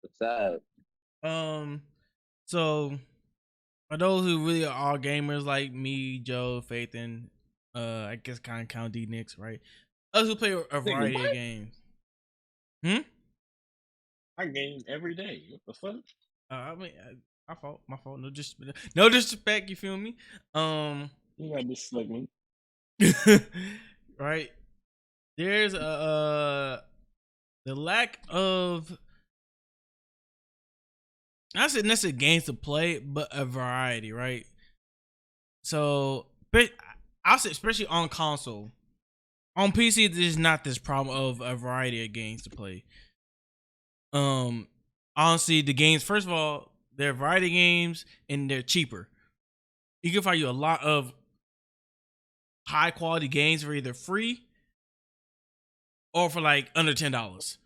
Speaker 4: What's that?
Speaker 2: So for those who really are all gamers like me, Joe, Faith, and I guess kind of count D Nix, right? Us who play a variety of games.
Speaker 3: I game every day. What the fuck?
Speaker 2: I mean, my fault. No disrespect. You feel me?
Speaker 3: You got this segment,
Speaker 2: right? There's the lack of, not necessarily games to play, but a variety, right? So, but I'll say especially on console. On PC, there's not this problem of a variety of games to play. Honestly, the games, first of all, they're variety games and they're cheaper. You can find you a lot of high quality games for either free or for like under $10.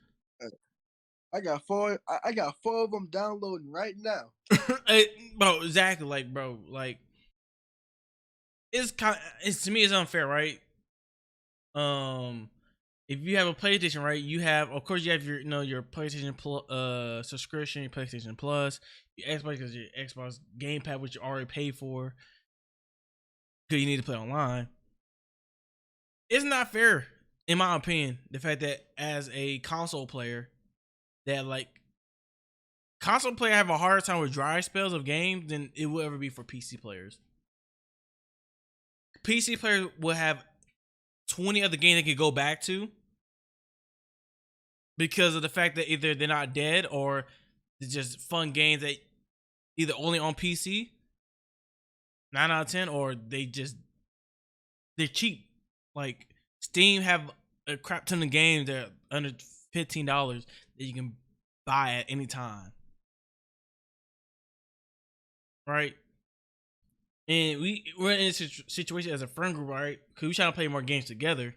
Speaker 1: I got four of them downloading right now.
Speaker 2: Bro, exactly. It's to me, it's unfair, right? If you have a PlayStation, right, you have your PlayStation Plus subscription, your PlayStation Plus, your Xbox is your Xbox Game Pass, which you already paid for because you need to play online. It's not fair, in my opinion, the fact that as a console player, that console player have a harder time with dry spells of games than it will ever be for PC players. PC players will have 20 other games they could go back to because of the fact that either they're not dead or they're just fun games that either only on PC, 9 out of 10, or they're cheap. Like Steam have a crap ton of games that are under $15 that you can buy at any time, right? And we're in a situation as a friend group, right? Because we trying to play more games together.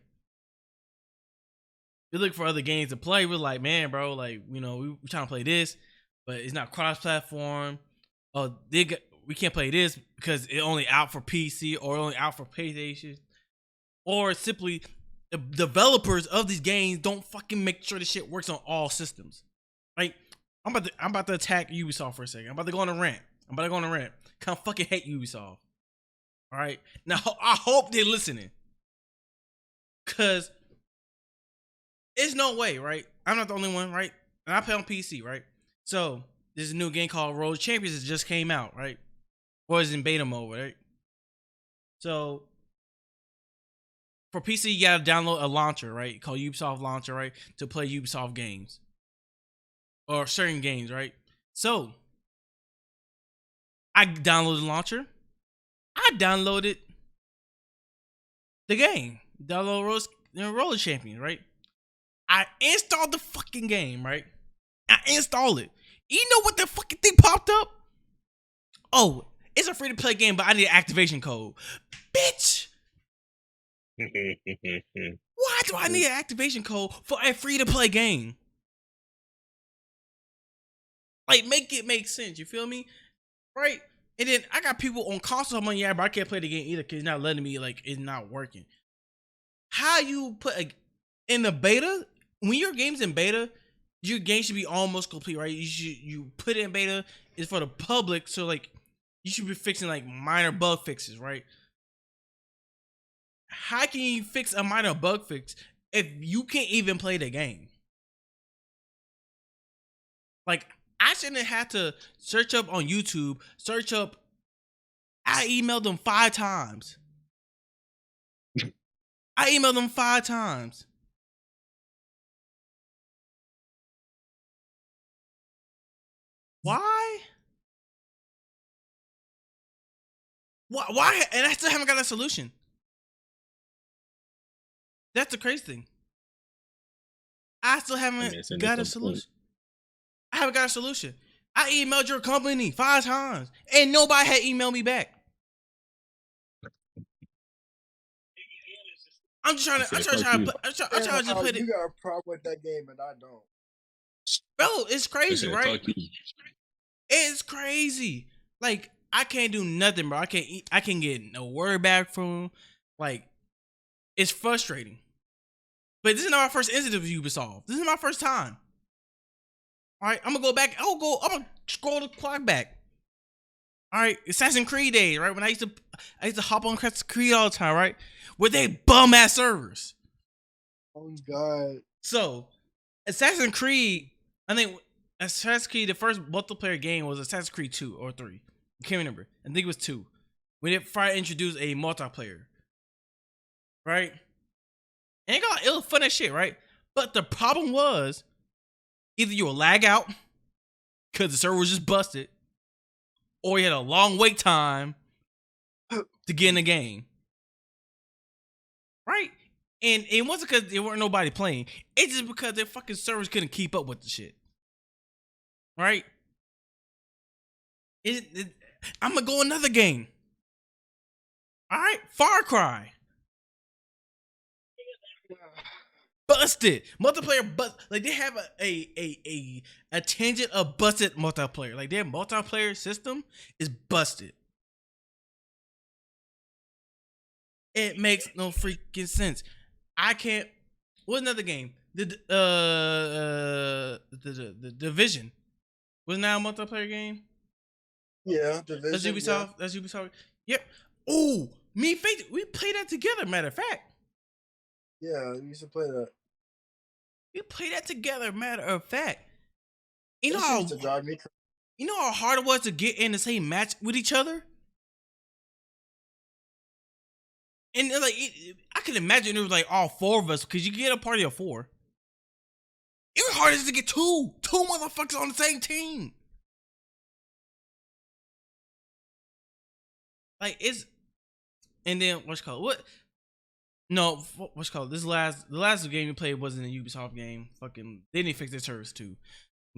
Speaker 2: We look for other games to play. We're like, man, bro, like, you know, we trying to play this, but it's not cross-platform. Oh, we can't play this because it's only out for PC or only out for PlayStation, or simply the developers of these games don't fucking make sure the shit works on all systems. Like, I'm about to attack Ubisoft for a second. I'm about to go on a rant. Cause I fucking hate Ubisoft. All right, now I hope they're listening, cause it's no way, right? I'm not the only one, right? And I play on PC, right? So there's a new game called Road to Champions that just came out, right? Or is in beta mode, right? So for PC, you gotta download a launcher, right? Called Ubisoft Launcher, right? To play Ubisoft games. Or certain games, right? So I downloaded the launcher. I downloaded the game. Download Roller Champions, right? I installed the fucking game, right? I installed it. You know what the fucking thing popped up? Oh, it's a free to play game, but I need an activation code. Bitch! Why do I need an activation code for a free to play game? Like, make it make sense. You feel me? Right? And then I got people on console. I'm like, yeah, but I can't play the game either because it's not letting me. Like, it's not working. How you put in the beta? When your game's in beta, your game should be almost complete, right? You put it in beta. It's for the public, so like you should be fixing like minor bug fixes, right? How can you fix a minor bug fix if you can't even play the game? Like, I shouldn't have to search up on YouTube, I emailed them 5 times. Why? Why? And I still haven't got a solution. That's the crazy thing. I still haven't got a solution. I haven't got a solution. I emailed your company 5 times, and nobody had emailed me back. I'm just trying to play it.
Speaker 1: You got a problem with that game, and I don't.
Speaker 2: Bro, it's crazy, right? It's crazy. Like, I can't do nothing, bro. I can't get no word back from him. Like, it's frustrating. But this is not my first incident with Ubisoft. This is my first time. All right, I'm gonna go back. I'm gonna scroll the clock back. All right, Assassin's Creed days, right? When I used to hop on Assassin's Creed all the time, right? Where they bum ass servers.
Speaker 1: Oh God.
Speaker 2: So, Assassin's Creed, I think Assassin's Creed, the first multiplayer game was Assassin's Creed 2 or 3. I can't remember. I think it was 2. When they finally introduced a multiplayer. Right? And it was fun as shit, right? But the problem was, either you would lag out because the server was just busted, or you had a long wait time to get in the game. Right? And it wasn't because there weren't nobody playing. It's just because their fucking servers couldn't keep up with the shit. Right? I'm gonna go another game. All right, Far Cry. Busted multiplayer, but like they have a tangent of busted multiplayer. Like their multiplayer system is busted. It makes no freaking sense. I can't. What's another game? The Division was now a multiplayer game.
Speaker 1: Yeah, Division.
Speaker 2: That's Ubisoft. Yeah. That's Ubisoft. Yep. Oh, me and Faith, we played that together. Matter of fact.
Speaker 1: Yeah, we used to play that.
Speaker 2: We played that together. Matter of fact. You know how hard it was to get in the same match with each other. And like, I can imagine it was like all 4 of us because you get a party of 4. It was hard to get two motherfuckers on the same team. Like it's, and then what's called what? No, what's it called? The last game we played wasn't a Ubisoft game. Fucking, they didn't fix their service too.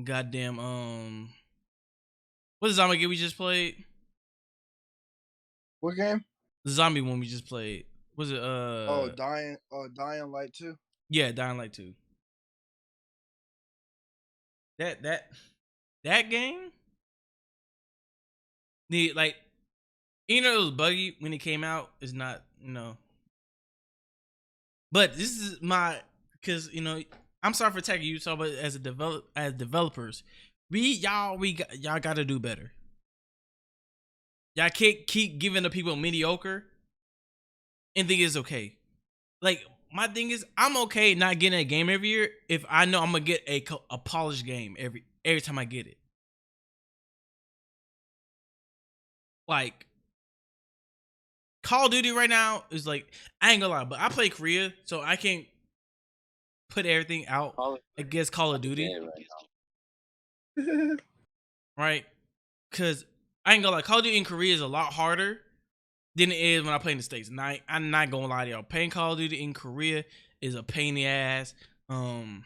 Speaker 2: Goddamn. What zombie game we just played?
Speaker 1: What game?
Speaker 2: The zombie one we just played. Was it
Speaker 1: Dying Light 2?
Speaker 2: Yeah, Dying Light 2. That game? The like, you know, it was buggy when it came out. It's not, you know. But this is my, because you know, I'm sorry for attacking you, so but as developers, y'all got to do better. Y'all can't keep giving the people mediocre and think it's okay. Like, my thing is, I'm okay not getting a game every year if I know I'm gonna get a polished game every time I get it. Like, Call of Duty right now is like, I ain't gonna lie, but I play Korea, so I can't put everything out against Call of Duty. Right? Because I ain't gonna lie, Call of Duty in Korea is a lot harder than it is when I play in the States. And I'm not gonna lie to y'all. Playing Call of Duty in Korea is a pain in the ass.
Speaker 3: You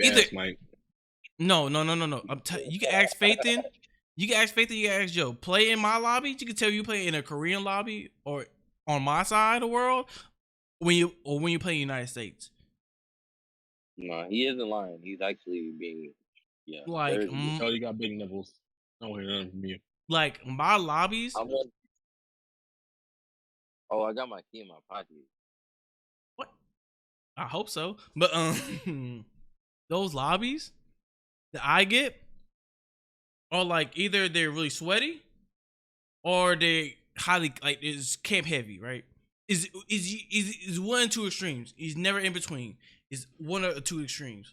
Speaker 3: ask Mike.
Speaker 2: No. You can ask Faithin. You can ask Joe. Play in my lobby. You can tell you play in a Korean lobby or on my side of the world when you play in the United States.
Speaker 4: No, he isn't lying. He's actually being
Speaker 2: like
Speaker 3: you got big nipples. I don't hear nothing from you.
Speaker 2: Like my lobbies.
Speaker 4: I got my key in my pocket.
Speaker 2: What? I hope so. But those lobbies that I get are like either they're really sweaty or they highly like is camp heavy, right? Is one or two extremes. He's never in between. Is one or two extremes.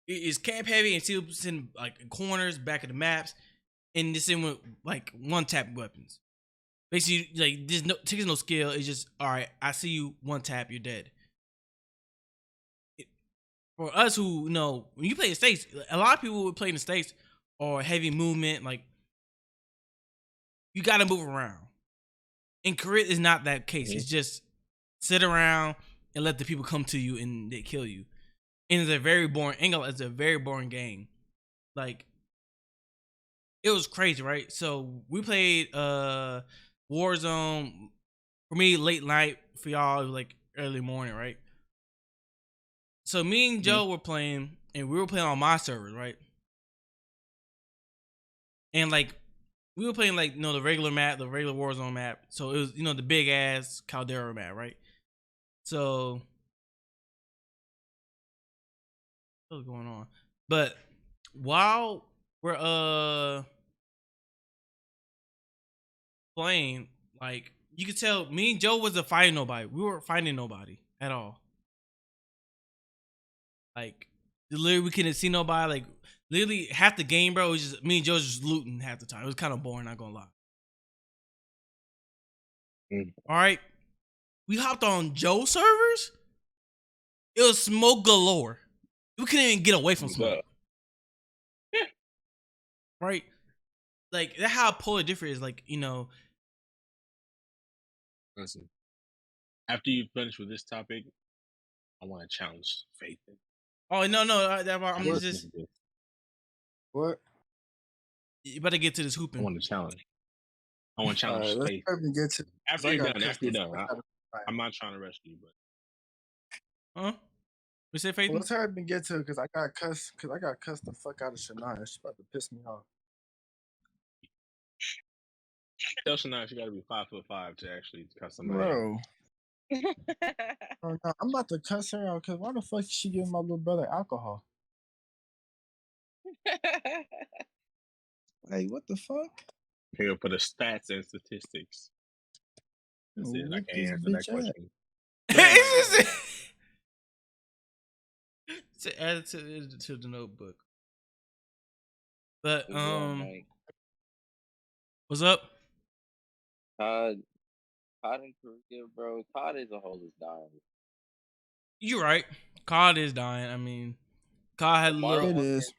Speaker 2: It is camp heavy and still in like corners, back of the maps, and this in with like one tap weapons. Basically, like there's no skill. It's just all right. I see you, one tap, you're dead. For us who know, when you play the States, a lot of people would play in the States or heavy movement. Like you got to move around. In Korea, is not that case. It's just sit around and let the people come to you and they kill you. And it's a very boring. It's a very boring game. Like it was crazy, right? So we played Warzone. For me, late night. For y'all, it was like early morning, right? So me and Joe were playing, and we were playing on my servers, right? And like we were playing like the regular map, the regular Warzone map. So it was the big ass Caldera map, right? So what's going on? But while we're playing, like you could tell, me and Joe wasn't fighting nobody. We weren't fighting nobody at all. Like literally, we couldn't see nobody. Like literally, half the game, bro, was just me and Joe just looting half the time. It was kind of boring, not gonna lie. All right, we hopped on Joe's servers. It was smoke galore. We couldn't even get away from smoke. Right? Like that's how polar different is. Like
Speaker 3: Listen, after you finish with this topic, I want to challenge Faith.
Speaker 2: Oh no! I'm just.
Speaker 1: What?
Speaker 2: You better get to this hooping.
Speaker 3: I want to challenge. Faith. After you're done. I'm not trying to rescue you, but.
Speaker 2: Huh? We say Faith.
Speaker 1: Let's hurry up and get to it because I got cussed the fuck out of Shania. She's about to piss me off.
Speaker 3: Tell Shania she got to be 5'5" to actually cuss somebody
Speaker 1: out. Oh, no, I'm about to cuss her out because why the fuck is she giving my little brother alcohol? Hey, what the fuck?
Speaker 3: Here for the stats and statistics. That's it. I can't answer that question.
Speaker 2: To add it to the notebook. But what's up?
Speaker 4: COD in Korea, bro. COD as a whole is dying.
Speaker 2: You're right. COD is dying. I mean, COD had a little.
Speaker 1: It is.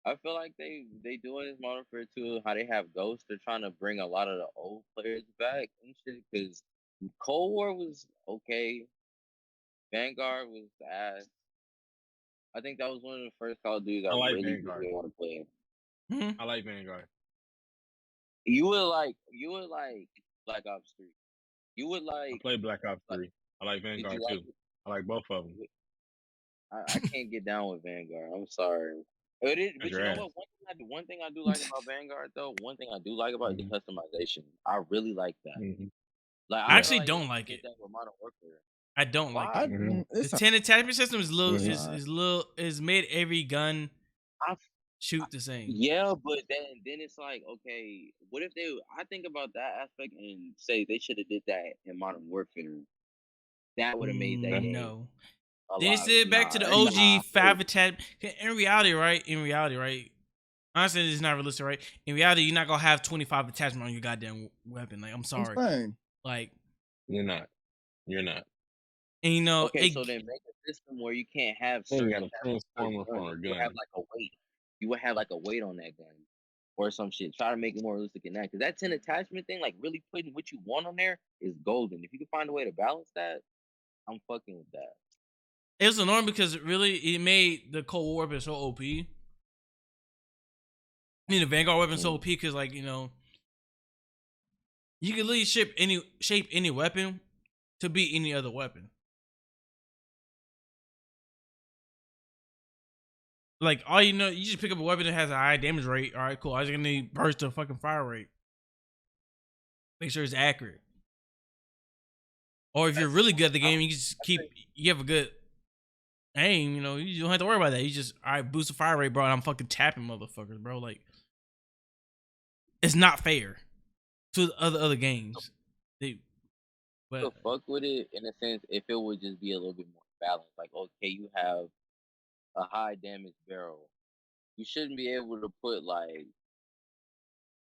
Speaker 4: I feel like they doing this Modern Warfare 2, how they have Ghosts. They're trying to bring a lot of the old players back and shit because Cold War was okay. Vanguard was ass. I think that was one of the first Call of Duty I
Speaker 3: I like
Speaker 4: really
Speaker 3: Vanguard.
Speaker 4: didn't want to play.
Speaker 2: Mm-hmm.
Speaker 3: I like Vanguard.
Speaker 4: You would like Black Ops 3. You would
Speaker 3: I
Speaker 4: like.
Speaker 3: played Black Ops 3. I like
Speaker 4: Did
Speaker 3: Vanguard
Speaker 4: you like
Speaker 3: too. I like both of them.
Speaker 4: it? I can't get down with Vanguard. I'm sorry. But
Speaker 3: That's
Speaker 4: you
Speaker 3: your
Speaker 4: know
Speaker 3: ass.
Speaker 4: what? One thing I do like about Vanguard though. One thing I do like about it is the customization. I really like that.
Speaker 3: Mm-hmm.
Speaker 4: Like
Speaker 2: I
Speaker 4: I
Speaker 3: Yeah.
Speaker 4: feel
Speaker 2: actually
Speaker 4: like they
Speaker 2: don't
Speaker 4: should
Speaker 2: like
Speaker 4: get
Speaker 2: it.
Speaker 4: that with Modern Warfare.
Speaker 2: I don't like
Speaker 4: Why?
Speaker 2: it. The
Speaker 1: It's
Speaker 2: 10 attachment system is little
Speaker 3: Mhm.
Speaker 2: is little is made every gun
Speaker 4: I
Speaker 2: shoot the same.
Speaker 4: Yeah, but then it's like, okay, what if they? I think about that aspect and say they should have did that in Modern Warfare. That would have made that game
Speaker 2: No.
Speaker 4: a
Speaker 2: Then
Speaker 4: lot.
Speaker 2: sit back to
Speaker 4: Nah,
Speaker 2: the
Speaker 4: that's not how I
Speaker 2: OG
Speaker 4: feel.
Speaker 2: 5 attachment. In reality, right? Honestly, it's not realistic, right? In reality, you're not gonna have 25 attachment on your goddamn weapon. Like, I'm sorry.
Speaker 1: fine.
Speaker 2: Like,
Speaker 3: You're not. You're not.
Speaker 2: and you know,
Speaker 4: Okay, so then make a system where you can't have
Speaker 3: Then you
Speaker 4: certain
Speaker 3: got a
Speaker 4: attachments per
Speaker 3: transformer
Speaker 4: gun.
Speaker 3: for a
Speaker 4: You would have
Speaker 3: gun.
Speaker 4: like a weight. You would have like a weight on that gun or some shit. Try to make it more realistic than that. Because that 10 attachment thing, like really putting what you want on there is golden. If you can find a way to balance that, I'm fucking with that.
Speaker 2: it was annoying because really it made the Cold War weapon so OP. I mean, the Vanguard weapon so OP because, like, you know, you can literally shape any weapon to beat any other weapon. Like, all you know, you just pick up a weapon that has a high damage rate. All right, cool. I just gonna need burst the fucking fire rate. Make sure it's accurate. Or if you're really good at the game, you just you have a good aim. You know, you don't have to worry about that. You just boost the fire rate, bro. And I'm fucking tapping motherfuckers, bro. Like, it's not fair to the other games.
Speaker 4: To fuck with it in a sense if it would just be a little bit more balanced. Like, okay, you have a high damage barrel. You shouldn't be able to put like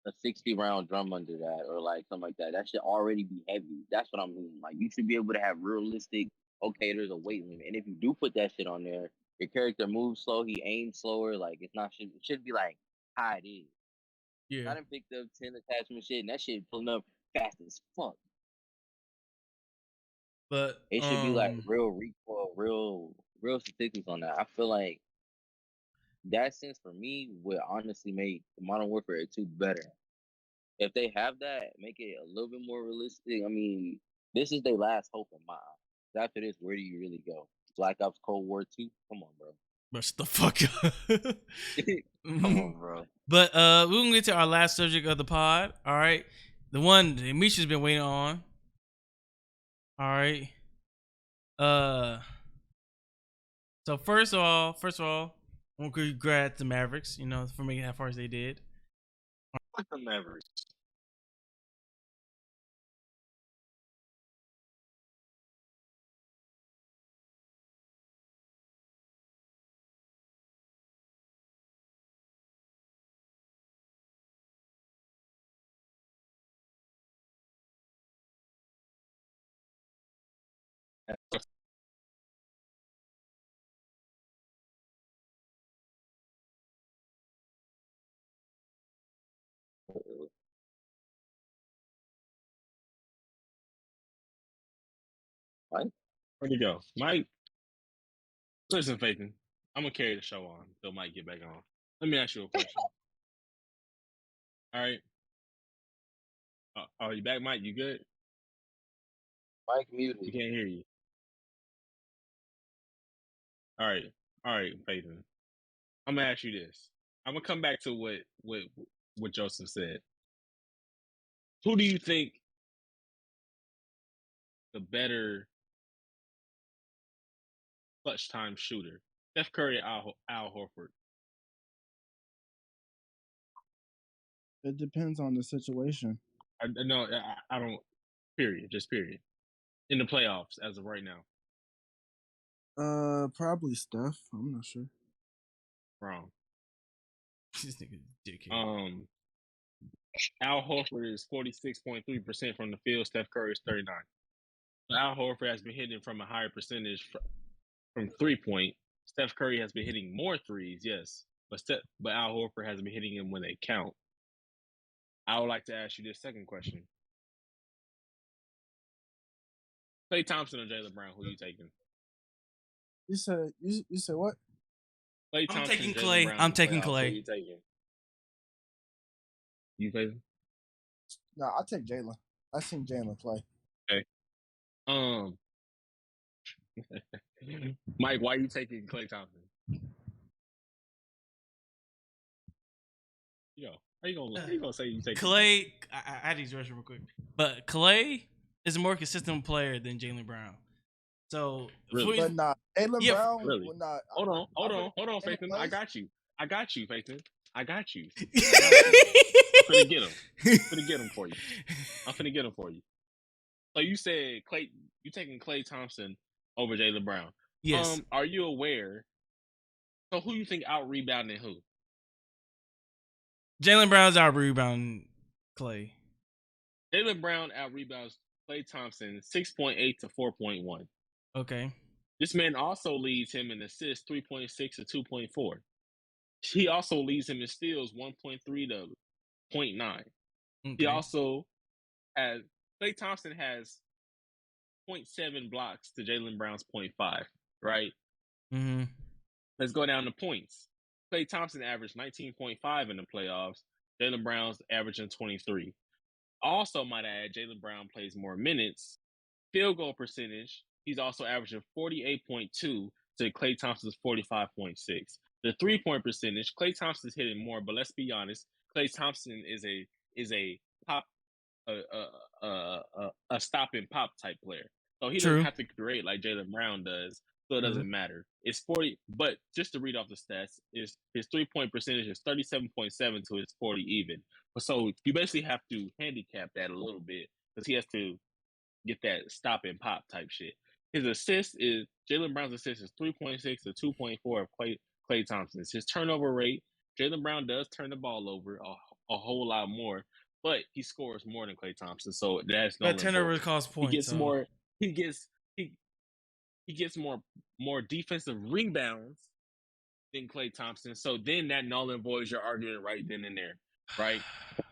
Speaker 4: a 60 round drum under that or like something like that. That should already be heavy. That's what I mean. Like, you should be able to have realistic, okay, there's a weight limit. And if you do put that shit on there, your character moves slow, he aims slower. Like, it should be like how it is.
Speaker 2: Yeah.
Speaker 4: I done picked up 10 attachment shit and that shit pulling up fast as fuck.
Speaker 2: But
Speaker 4: it should be like real recoil, real statistics on that. I feel like that sense for me would honestly make the Modern Warfare 2 better. If they have that, make it a little bit more realistic. I mean, this is their last hope in my eyes. After this, where do you really go? Black Ops Cold War 2? Come on, bro.
Speaker 2: shut the fuck up.
Speaker 4: Come on, bro.
Speaker 2: But we're gonna get to our last subject of the pod. All right, the one that Misha's been waiting on. All right. So first of all, I want to congrats the Mavericks. You know, for making it as far as they did.
Speaker 3: Fuck the Mavericks.
Speaker 4: Mike?
Speaker 3: Where'd you go? Mike? Listen, Faithin, I'm going to carry the show on until Mike get back on. Let me ask you a question. All right. Are you back, Mike? You good?
Speaker 4: Mike muted.
Speaker 3: We can't hear you. All right, Faithin. I'm gonna ask you this. I'm gonna come back to what Joseph said. Who do you think the better clutch time shooter? Steph Curry, or Al Horford?
Speaker 1: It depends on the situation.
Speaker 3: No, I don't. Period. Just period. In the playoffs, as of right now.
Speaker 1: Probably Steph. I'm not sure.
Speaker 3: Wrong.
Speaker 2: This nigga dickhead.
Speaker 3: Al Horford is 46.3% from the field. Steph Curry is 39. So Al Horford has been hitting from a higher percentage from 3-point. Steph Curry has been hitting more threes, yes, but Al Horford has been hitting them when they count. I would like to ask you this second question. Klay Thompson or Jaylen Brown, who you taking?
Speaker 1: You said what?
Speaker 3: Klay
Speaker 2: I'm
Speaker 3: Thompson,
Speaker 2: taking
Speaker 3: Jaylen
Speaker 2: Klay.
Speaker 3: Brown in
Speaker 2: I'm
Speaker 3: the
Speaker 2: taking
Speaker 3: playoffs. Who
Speaker 2: Klay.
Speaker 3: you taking? You taking?
Speaker 1: No, I take Jalen. I seen Jalen play.
Speaker 3: Okay. Mike, why are you taking Klay Thompson? Yo, how you gonna say you take
Speaker 2: Klay? I had these real quick, but Klay is a more consistent player than Jaylen Brown. So,
Speaker 3: really?
Speaker 1: But nah, Jalen
Speaker 2: Yeah,
Speaker 1: Brown
Speaker 3: Really?
Speaker 1: will not.
Speaker 3: Hold on,
Speaker 1: in the
Speaker 3: Faithin. I
Speaker 1: place.
Speaker 3: got you, Faithin. I got you. I'm finna get him. I'm finna get him for you. So you said Klay, you taking Klay Thompson over Jaylen Brown.
Speaker 2: Yes.
Speaker 3: Are you aware? So who you think out rebounding who?
Speaker 2: Jaylen Brown's out rebounding Klay.
Speaker 3: Jaylen Brown out rebounds Klay Thompson 6.8 to 4.1.
Speaker 2: Okay.
Speaker 3: This man also leads him in assists 3.6 to 2.4. He also leads him in steals 1.3 to 0.9.
Speaker 2: Okay.
Speaker 3: He also has Klay Thompson has 0.7 blocks to Jaylen Brown's 0.5, right?
Speaker 2: Mm-hmm.
Speaker 3: Let's go down to points. Klay Thompson averaged 19.5 in the playoffs. Jaylen Brown's averaging 23. Also, might add, Jaylen Brown plays more minutes. Field goal percentage, he's also averaging 48.2 to Klay Thompson's 45.6. The 3-point percentage, Klay Thompson's hitting more, but let's be honest, Klay Thompson is a pop a stop and pop type player. So he doesn't have to create like Jaylen Brown does. So it doesn't matter. It's 40, but just to read off the stats, is his 3-point percentage is 37.7 to his 40 even. So you basically have to handicap that a little bit because he has to get that stop and pop type shit. His assist is Jaylen Brown's assist is 3.6 to 2.4 of Klay Thompson's. His turnover rate, Jaylen Brown does turn the ball over a whole lot more, but he scores more than Klay Thompson. So that's no.
Speaker 2: But turnover costs points.
Speaker 3: He gets more. He gets more defensive rebounds than Klay Thompson. So then that null and voids your argument right then and there, right?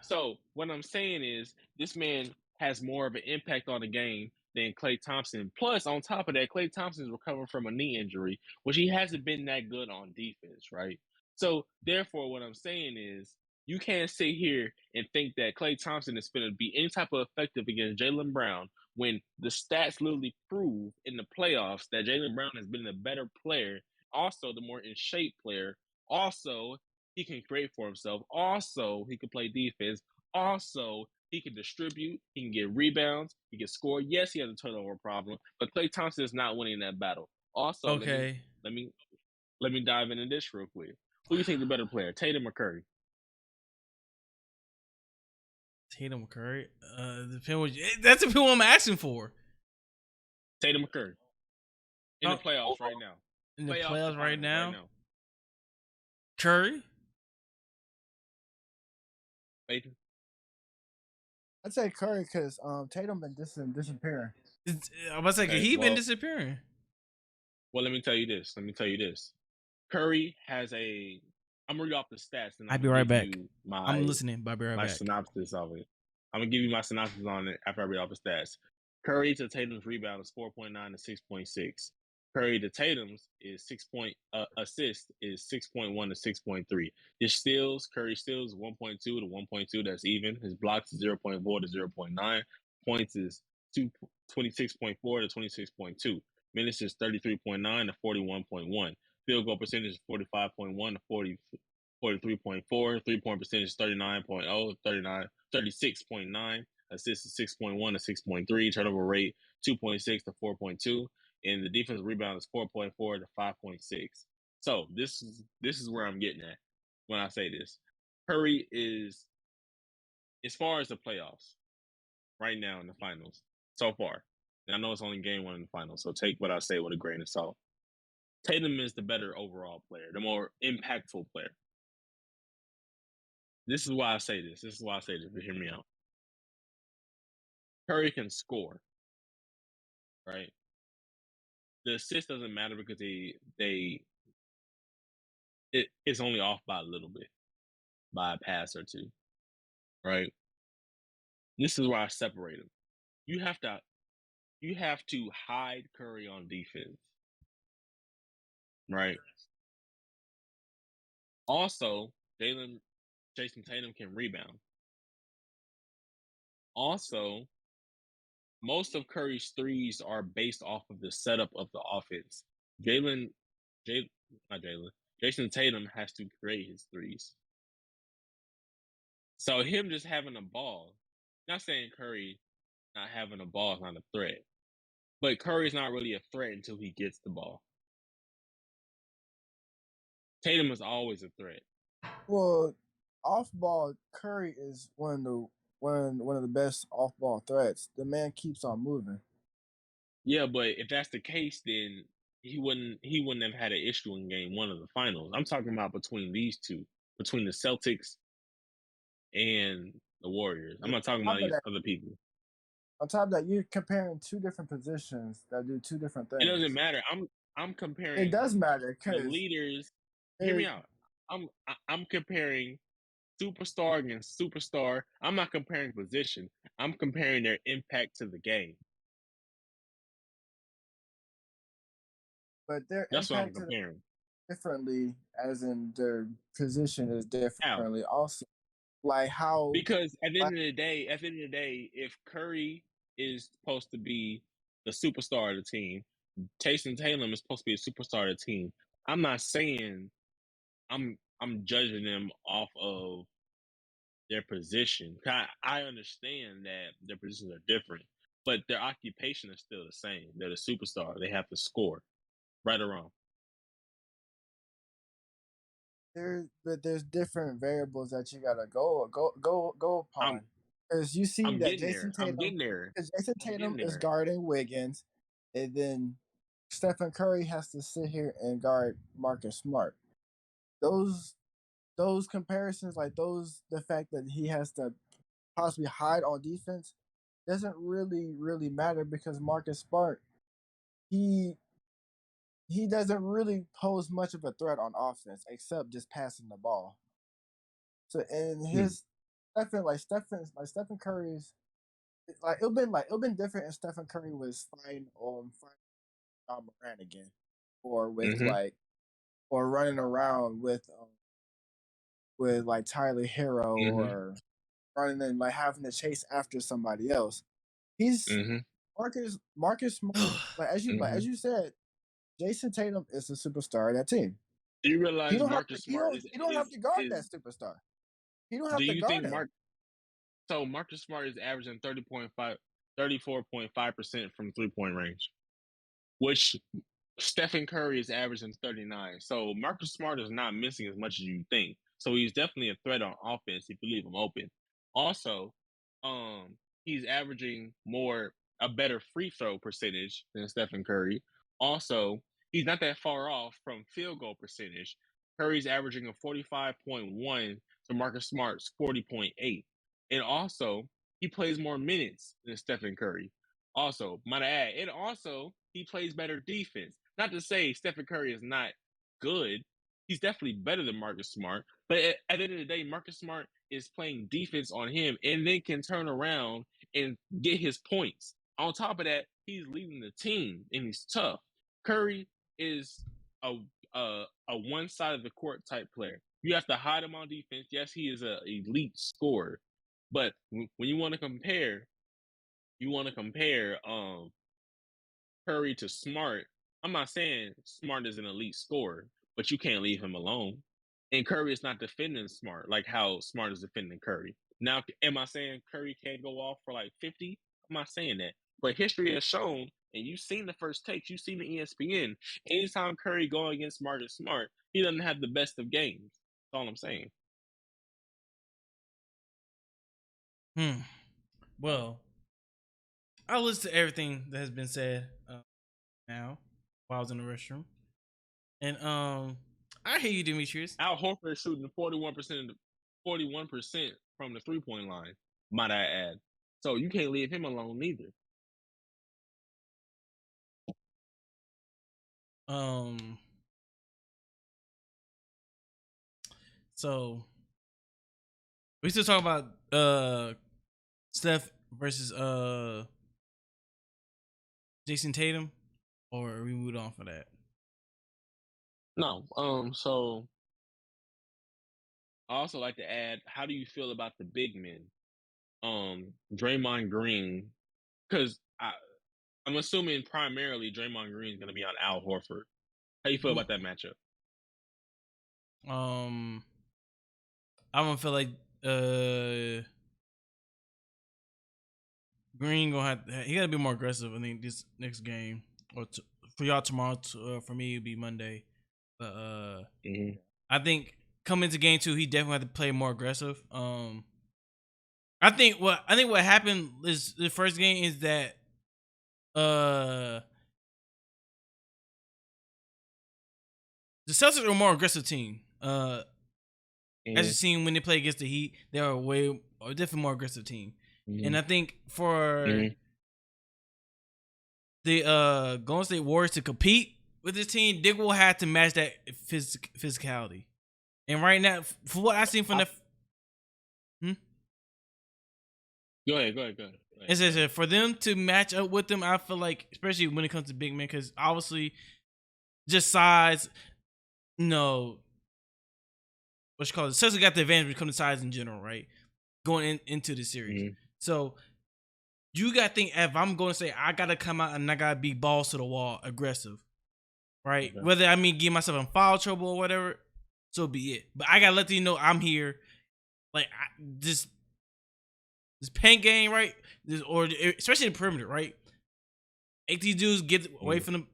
Speaker 3: So what I'm saying is this man has more of an impact on the game than Klay Thompson. Plus, on top of that, Klay Thompson is recovering from a knee injury, which he hasn't been that good on defense, right? So therefore, what I'm saying is you can't sit here and think that Klay Thompson is going to be any type of effective against Jaylen Brown when the stats literally prove in the playoffs that Jaylen Brown has been a better player, also the more in shape player. Also, he can create for himself. Also, he can play defense. Also, he can distribute. He can get rebounds. He can score. Yes, he has a turnover problem, but Klay Thompson is not winning that battle. Also,
Speaker 2: okay.
Speaker 3: let me dive into this real quick. Who do you think the better player, Tatum or Curry?
Speaker 2: Tatum or Curry? That's the people I'm asking for.
Speaker 3: Tatum or Curry? In the playoffs right now.
Speaker 2: In the playoffs right now?
Speaker 3: Curry?
Speaker 1: I'd say Curry because Tatum been disappearing.
Speaker 2: I was like, he been disappearing.
Speaker 3: Well, let me tell you this. Curry has a. I'm gonna read off the stats, and
Speaker 2: I'll be right back.
Speaker 3: I'm
Speaker 2: listening. But I'll be right back.
Speaker 3: Synopsis of it. I'm gonna give you my synopsis on it after I read off the stats. Curry to Tatum's rebound is 4.9 to 6.6. Curry to Tatum's is assist is 6.1 to 6.3. His steals, Curry steals 1.2 to 1.2. That's even. His blocks is 0.4 to 0.9. Points is 26.4 to 26.2. Minutes is 33.9 to 41.1. Field goal percentage is 45.1 to 43.4. 3-point percentage is 39.0, 36.9. Assists is 6.1 to 6.3. Turnover rate 2.6 to 4.2. And the defensive rebound is 4.4 to 5.6. So this is where I'm getting at when I say this. Curry is, as far as the playoffs, right now in the finals, so far. And I know it's only game one in the finals, so take what I say with a grain of salt. Tatum is the better overall player, the more impactful player. This is why I say this. But hear me out. Curry can score, right? The assist doesn't matter because it's only off by a little bit, by a pass or two, right? This is why I separate them. You have to you have to hide Curry on defense, right? Also, Jason Tatum can rebound. Also, most of Curry's threes are based off of the setup of the offense. Jalen, not Jalen, Jason Tatum has to create his threes. So him just having a ball, not saying Curry not having a ball is not a threat, but Curry's not really a threat until he gets the ball. Tatum is always a threat.
Speaker 1: Well, off ball, Curry is one of the best off ball threats. The man keeps on moving.
Speaker 3: Yeah, but if that's the case, then he wouldn't have had an issue in game one of the finals. I'm talking about between these two, between the Celtics and the Warriors. I'm not talking about these other people.
Speaker 1: On top of that, you're comparing two different positions that do two different things.
Speaker 3: It doesn't matter. I'm comparing.
Speaker 1: It does matter
Speaker 3: the
Speaker 1: because
Speaker 3: leaders. Hear me out. I'm comparing superstar against superstar. I'm not comparing position. I'm comparing their impact to the game.
Speaker 1: But their
Speaker 3: That's what I'm
Speaker 1: impact to
Speaker 3: comparing.
Speaker 1: differently, as in their position is differently. Also, like how
Speaker 3: because at the end of the day, if Curry is supposed to be the superstar of the team, Jason Tatum is supposed to be a superstar of the team. I'm not saying I'm judging them off of their position. I understand that their positions are different, but their occupation is still the same. They're the superstar. They have to score, right or wrong.
Speaker 1: There's different variables that you gotta go upon. Because you see that Jason Tatum is guarding Wiggins, and then Stephen Curry has to sit here and guard Marcus Smart. Those comparisons, like the fact that he has to possibly hide on defense doesn't really matter because Marcus Smart, he doesn't really pose much of a threat on offense except just passing the ball. So and his Stephen Curry's it'll been different if Stephen Curry was fighting John Moran again, or with or running around with like Tyler Hero, or running and like having to chase after somebody else. He's Marcus Smart, as you said, Jason Tatum is a superstar of that team.
Speaker 3: Do you realize Marcus Smart
Speaker 1: you don't have to guard that superstar. You don't have to guard him.
Speaker 3: So Marcus Smart is averaging 34.5% from 3-point range, which Stephen Curry is averaging 39. So Marcus Smart is not missing as much as you think. So he's definitely a threat on offense if you leave him open. Also, he's averaging a better free throw percentage than Stephen Curry. Also, he's not that far off from field goal percentage. Curry's averaging a 45.1 to Marcus Smart's 40.8. And also, he plays more minutes than Stephen Curry. Also, might I add, and also he plays better defense. Not to say Stephen Curry is not good. He's definitely better than Marcus Smart. But at the end of the day, Marcus Smart is playing defense on him and then can turn around and get his points. On top of that, he's leading the team and he's tough. Curry is a one side of the court type player. You have to hide him on defense. Yes, he is an elite scorer. But when you want to compare Curry to Smart. I'm not saying Smart is an elite scorer, but you can't leave him alone. And Curry is not defending Smart like how Smart is defending Curry. Now, am I saying Curry can't go off for like 50? I'm not saying that. But history has shown, and you've seen the first takes, you've seen the ESPN, anytime Curry going against Smart, he doesn't have the best of games. That's all I'm saying.
Speaker 2: Well, I'll listen to everything that has been said now while I was in the restroom. And I hear you, Demetrius.
Speaker 3: Al Horford is shooting 41% from the 3-point line, might I add. So you can't leave him alone neither.
Speaker 2: So we still talk about Steph versus Jason Tatum, or are we moved on for that?
Speaker 3: No. So I also like to add, how do you feel about the big men? Draymond Green, because I'm assuming primarily Draymond Green is going to be on Al Horford. How you feel about that matchup?
Speaker 2: I don't feel like Green gonna he gotta be more aggressive. I think this next game or for y'all tomorrow. For me, it'll be Monday. But I think coming into game 2, he definitely had to play more aggressive. I think what happened is the first game is that the Celtics are a more aggressive team. As you seen when they play against the Heat, they are a definitely more aggressive team. And I think for the Golden State Warriors to compete with this team, they will have to match that physicality. And right now, for what I've seen from the
Speaker 3: Go ahead.
Speaker 2: As I said, for them to match up with them, I feel like, especially when it comes to big men, because obviously, just size, what you call it, Celtics got the advantage when it comes to size in general, right? Going into the series, so you got to think, if I'm going to say I got to come out and I got to be balls to the wall, aggressive, right? Okay. Whether I mean get myself in foul trouble or whatever, so be it. But I got to let you know I'm here. Like this paint game, right? Or especially the perimeter, right? Make these dudes get away from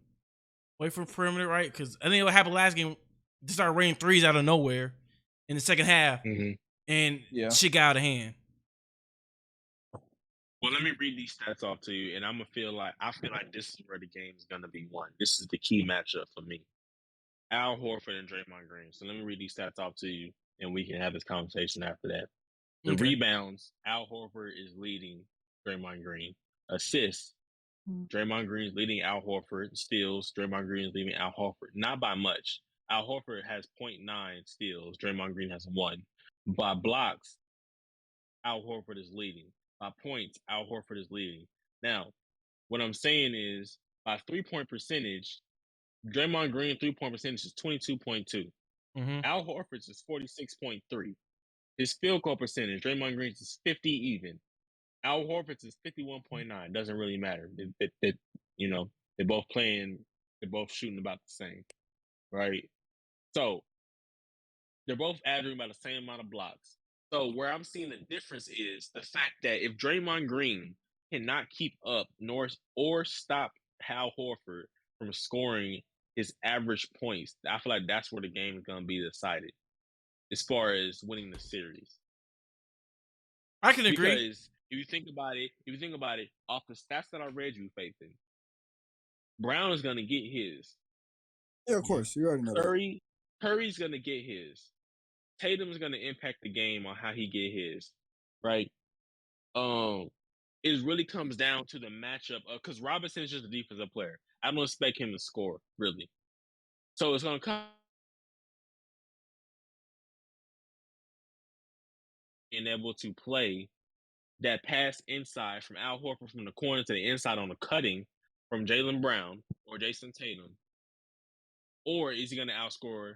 Speaker 2: perimeter, right? Because I think what happened last game, they started raining threes out of nowhere in the second half, and shit got out of hand.
Speaker 3: Well, let me read these stats off to you, and I feel like this is where the game is gonna be won. This is the key matchup for me. Al Horford and Draymond Green. So let me read these stats off to you, and we can have this conversation after that. The rebounds, Al Horford is leading Draymond Green. Assists, Draymond Green is leading Al Horford. Steals, Draymond Green is leading Al Horford. Not by much. Al Horford has 0.9 steals. Draymond Green has 1. By blocks, Al Horford is leading. By points, Al Horford is leading. Now, what I'm saying is, by 3-point percentage, Draymond Green 3-point percentage is 22.2. Al Horford's is 46.3. His field goal percentage, Draymond Green's is 50 even. Al Horford's is 51.9. Doesn't really matter. They're both shooting about the same, right? So they're both averaging about the same amount of blocks. So where I'm seeing the difference is the fact that if Draymond Green cannot keep up or stop Al Horford from scoring his average points, I feel like that's where the game is going to be decided as far as winning the series.
Speaker 2: I can agree.
Speaker 3: Because if you think about it, off the stats that I read you, Faithin, Brown is going to get his.
Speaker 1: Yeah, of course. You already know that.
Speaker 3: Curry's going to get his. Tatum's going to impact the game on how he get his, right? It really comes down to the matchup because Robinson is just a defensive player. I don't expect him to score, really. So it's going to come being able to play that pass inside from Al Horford from the corner to the inside on the cutting from Jaylen Brown or Jason Tatum, or is he going to outscore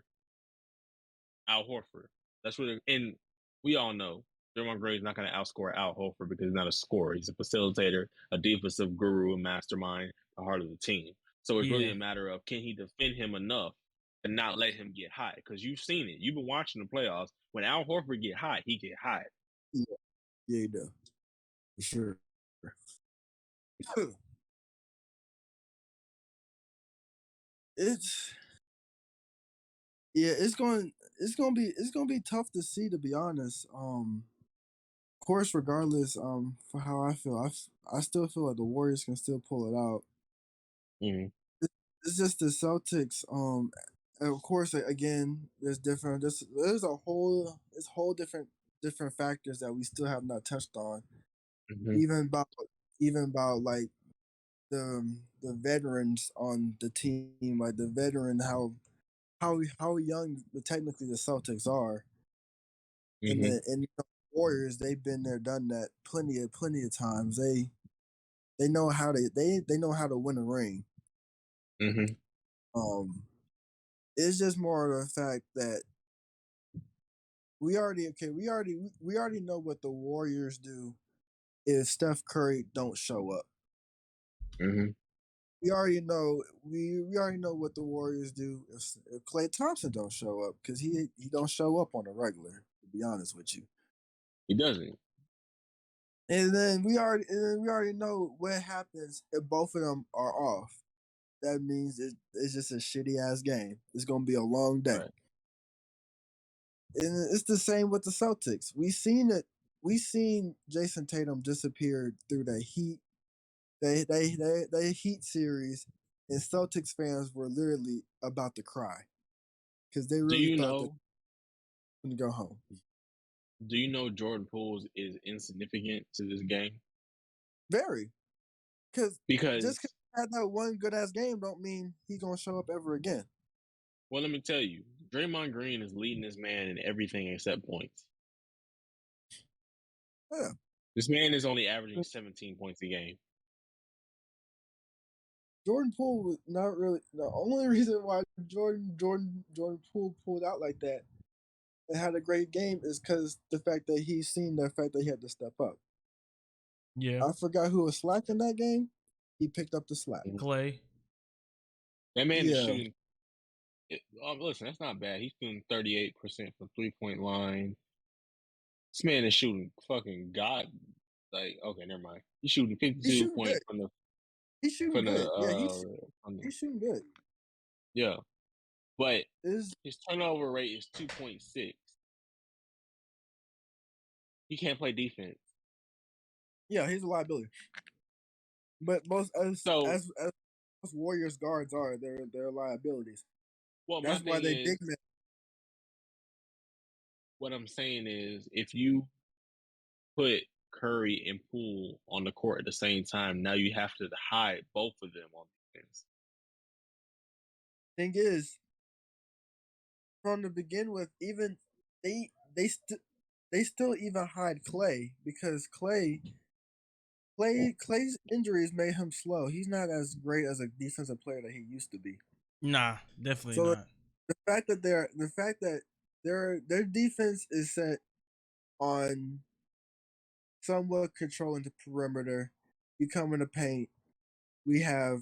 Speaker 3: Al Horford? That's what, and we all know Draymond Green is not going to outscore Al Horford because he's not a scorer. He's a facilitator, a defensive guru, a mastermind, the heart of the team. So it's really a matter of, can he defend him enough to not let him get hot? Because you've seen it. You've been watching the playoffs. When Al Horford get hot, he get hot.
Speaker 1: Yeah, he does. For sure. It's gonna be tough to see, to be honest. Of course, regardless, for how I feel, I still feel like the Warriors can still pull it out. It's just the Celtics. And of course, again, there's different. There's a whole different factors that we still have not touched on. Even about like the veterans on the team, like the veteran how young technically the Celtics are, and the Warriors, they've been there, done that plenty of times. They know how they know how to win a ring.
Speaker 3: Mm-hmm.
Speaker 1: It's just more of the fact that we already know what the Warriors do if Steph Curry don't show up.
Speaker 3: Mm-hmm.
Speaker 1: We already know what the Warriors do if Klay Thompson don't show up, because he don't show up on a regular, to be honest with you.
Speaker 3: He doesn't.
Speaker 1: And then we already know what happens if both of them are off. That means it's just a shitty ass game. It's gonna be a long day.
Speaker 3: Right.
Speaker 1: And it's the same with the Celtics. We seen Jason Tatum disappear through the Heat. They Heat series, and Celtics fans were literally about to cry because they really thought that they would go home.
Speaker 3: Do you know Jordan Poole is insignificant to this game?
Speaker 1: Very, because
Speaker 3: Because
Speaker 1: just because he had that one good ass game don't mean he's gonna show up ever again.
Speaker 3: well, let me tell you, Draymond Green is leading this man in everything except points.
Speaker 1: Yeah.
Speaker 3: This man is only averaging 17 points a game.
Speaker 1: Jordan Poole was not really the only reason why Jordan Poole pulled out like that and had a great game is because the fact that he had to step up.
Speaker 2: Yeah.
Speaker 1: I forgot who was slacking that game. He picked up the slack.
Speaker 2: Klay.
Speaker 3: That man is shooting. Listen, that's not bad. He's shooting 38% from 3-point line. This man is shooting fucking god. Like, okay, never mind. He's shooting 52 points from the.
Speaker 1: He's shooting good. He's shooting good.
Speaker 3: Yeah, but his turnover rate is 2.6. He can't play defense.
Speaker 1: Yeah, he's a liability. But most as Warriors guards are, they're liabilities.
Speaker 3: Well,
Speaker 1: that's why they big men.
Speaker 3: What I'm saying is, if you put Curry and Poole on the court at the same time, now you have to hide both of them on defense.
Speaker 1: Thing is, from the begin with, even they still even hide Klay because Klay's injuries made him slow. He's not as great as a defensive player that he used to be.
Speaker 2: Nah, definitely not.
Speaker 1: The fact that their defense is set on somewhat controlling the perimeter. You come in the paint, we have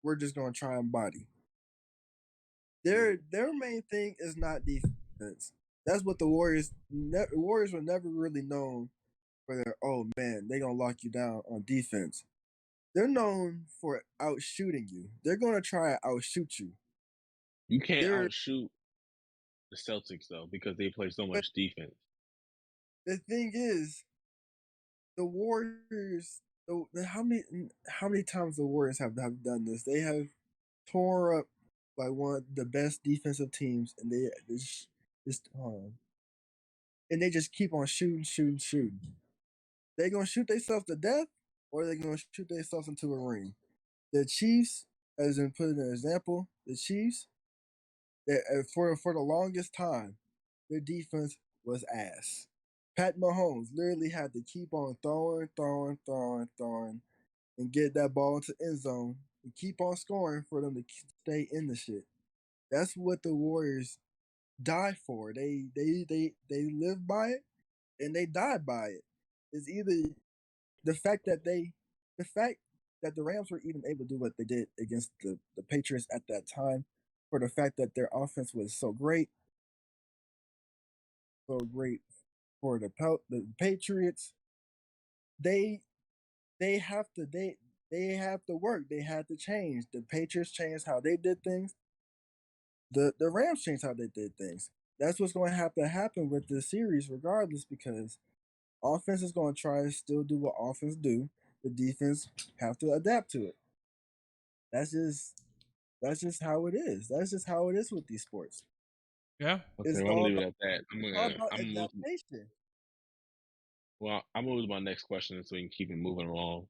Speaker 1: we're just gonna try and body. Their main thing is not defense. That's what the Warriors were never really known for their, oh man, they gonna lock you down on defense. They're known for outshooting you. They're gonna try to outshoot you.
Speaker 3: You can't outshoot the Celtics though because they play so much defense.
Speaker 1: The thing is, the Warriors. How many times the Warriors have done this? They have tore up like one of the best defensive teams, and they and they just keep on shooting. They gonna shoot themselves to death, or they gonna shoot themselves into a ring. The Chiefs, as in put an example, the Chiefs, for the longest time, their defense was ass. Pat Mahomes literally had to keep on throwing, and get that ball into end zone and keep on scoring for them to stay in the shit. That's what the Warriors die for. They live by it and they die by it. It's either the fact that the Rams were even able to do what they did against the Patriots at that time, for the fact that their offense was so great for the Patriots. They have to work. They had to change. The Patriots changed how they did things. The Rams changed how they did things. That's what's going to have to happen with this series, regardless, because offense is going to try to still do what offense do. The defense have to adapt to it. That's just how it is. That's just how it is with these sports.
Speaker 2: Yeah.
Speaker 3: Okay, I'm gonna leave it at that. I'm
Speaker 1: adaptation.
Speaker 3: Well, I'm gonna move to my next question so we can keep it moving along.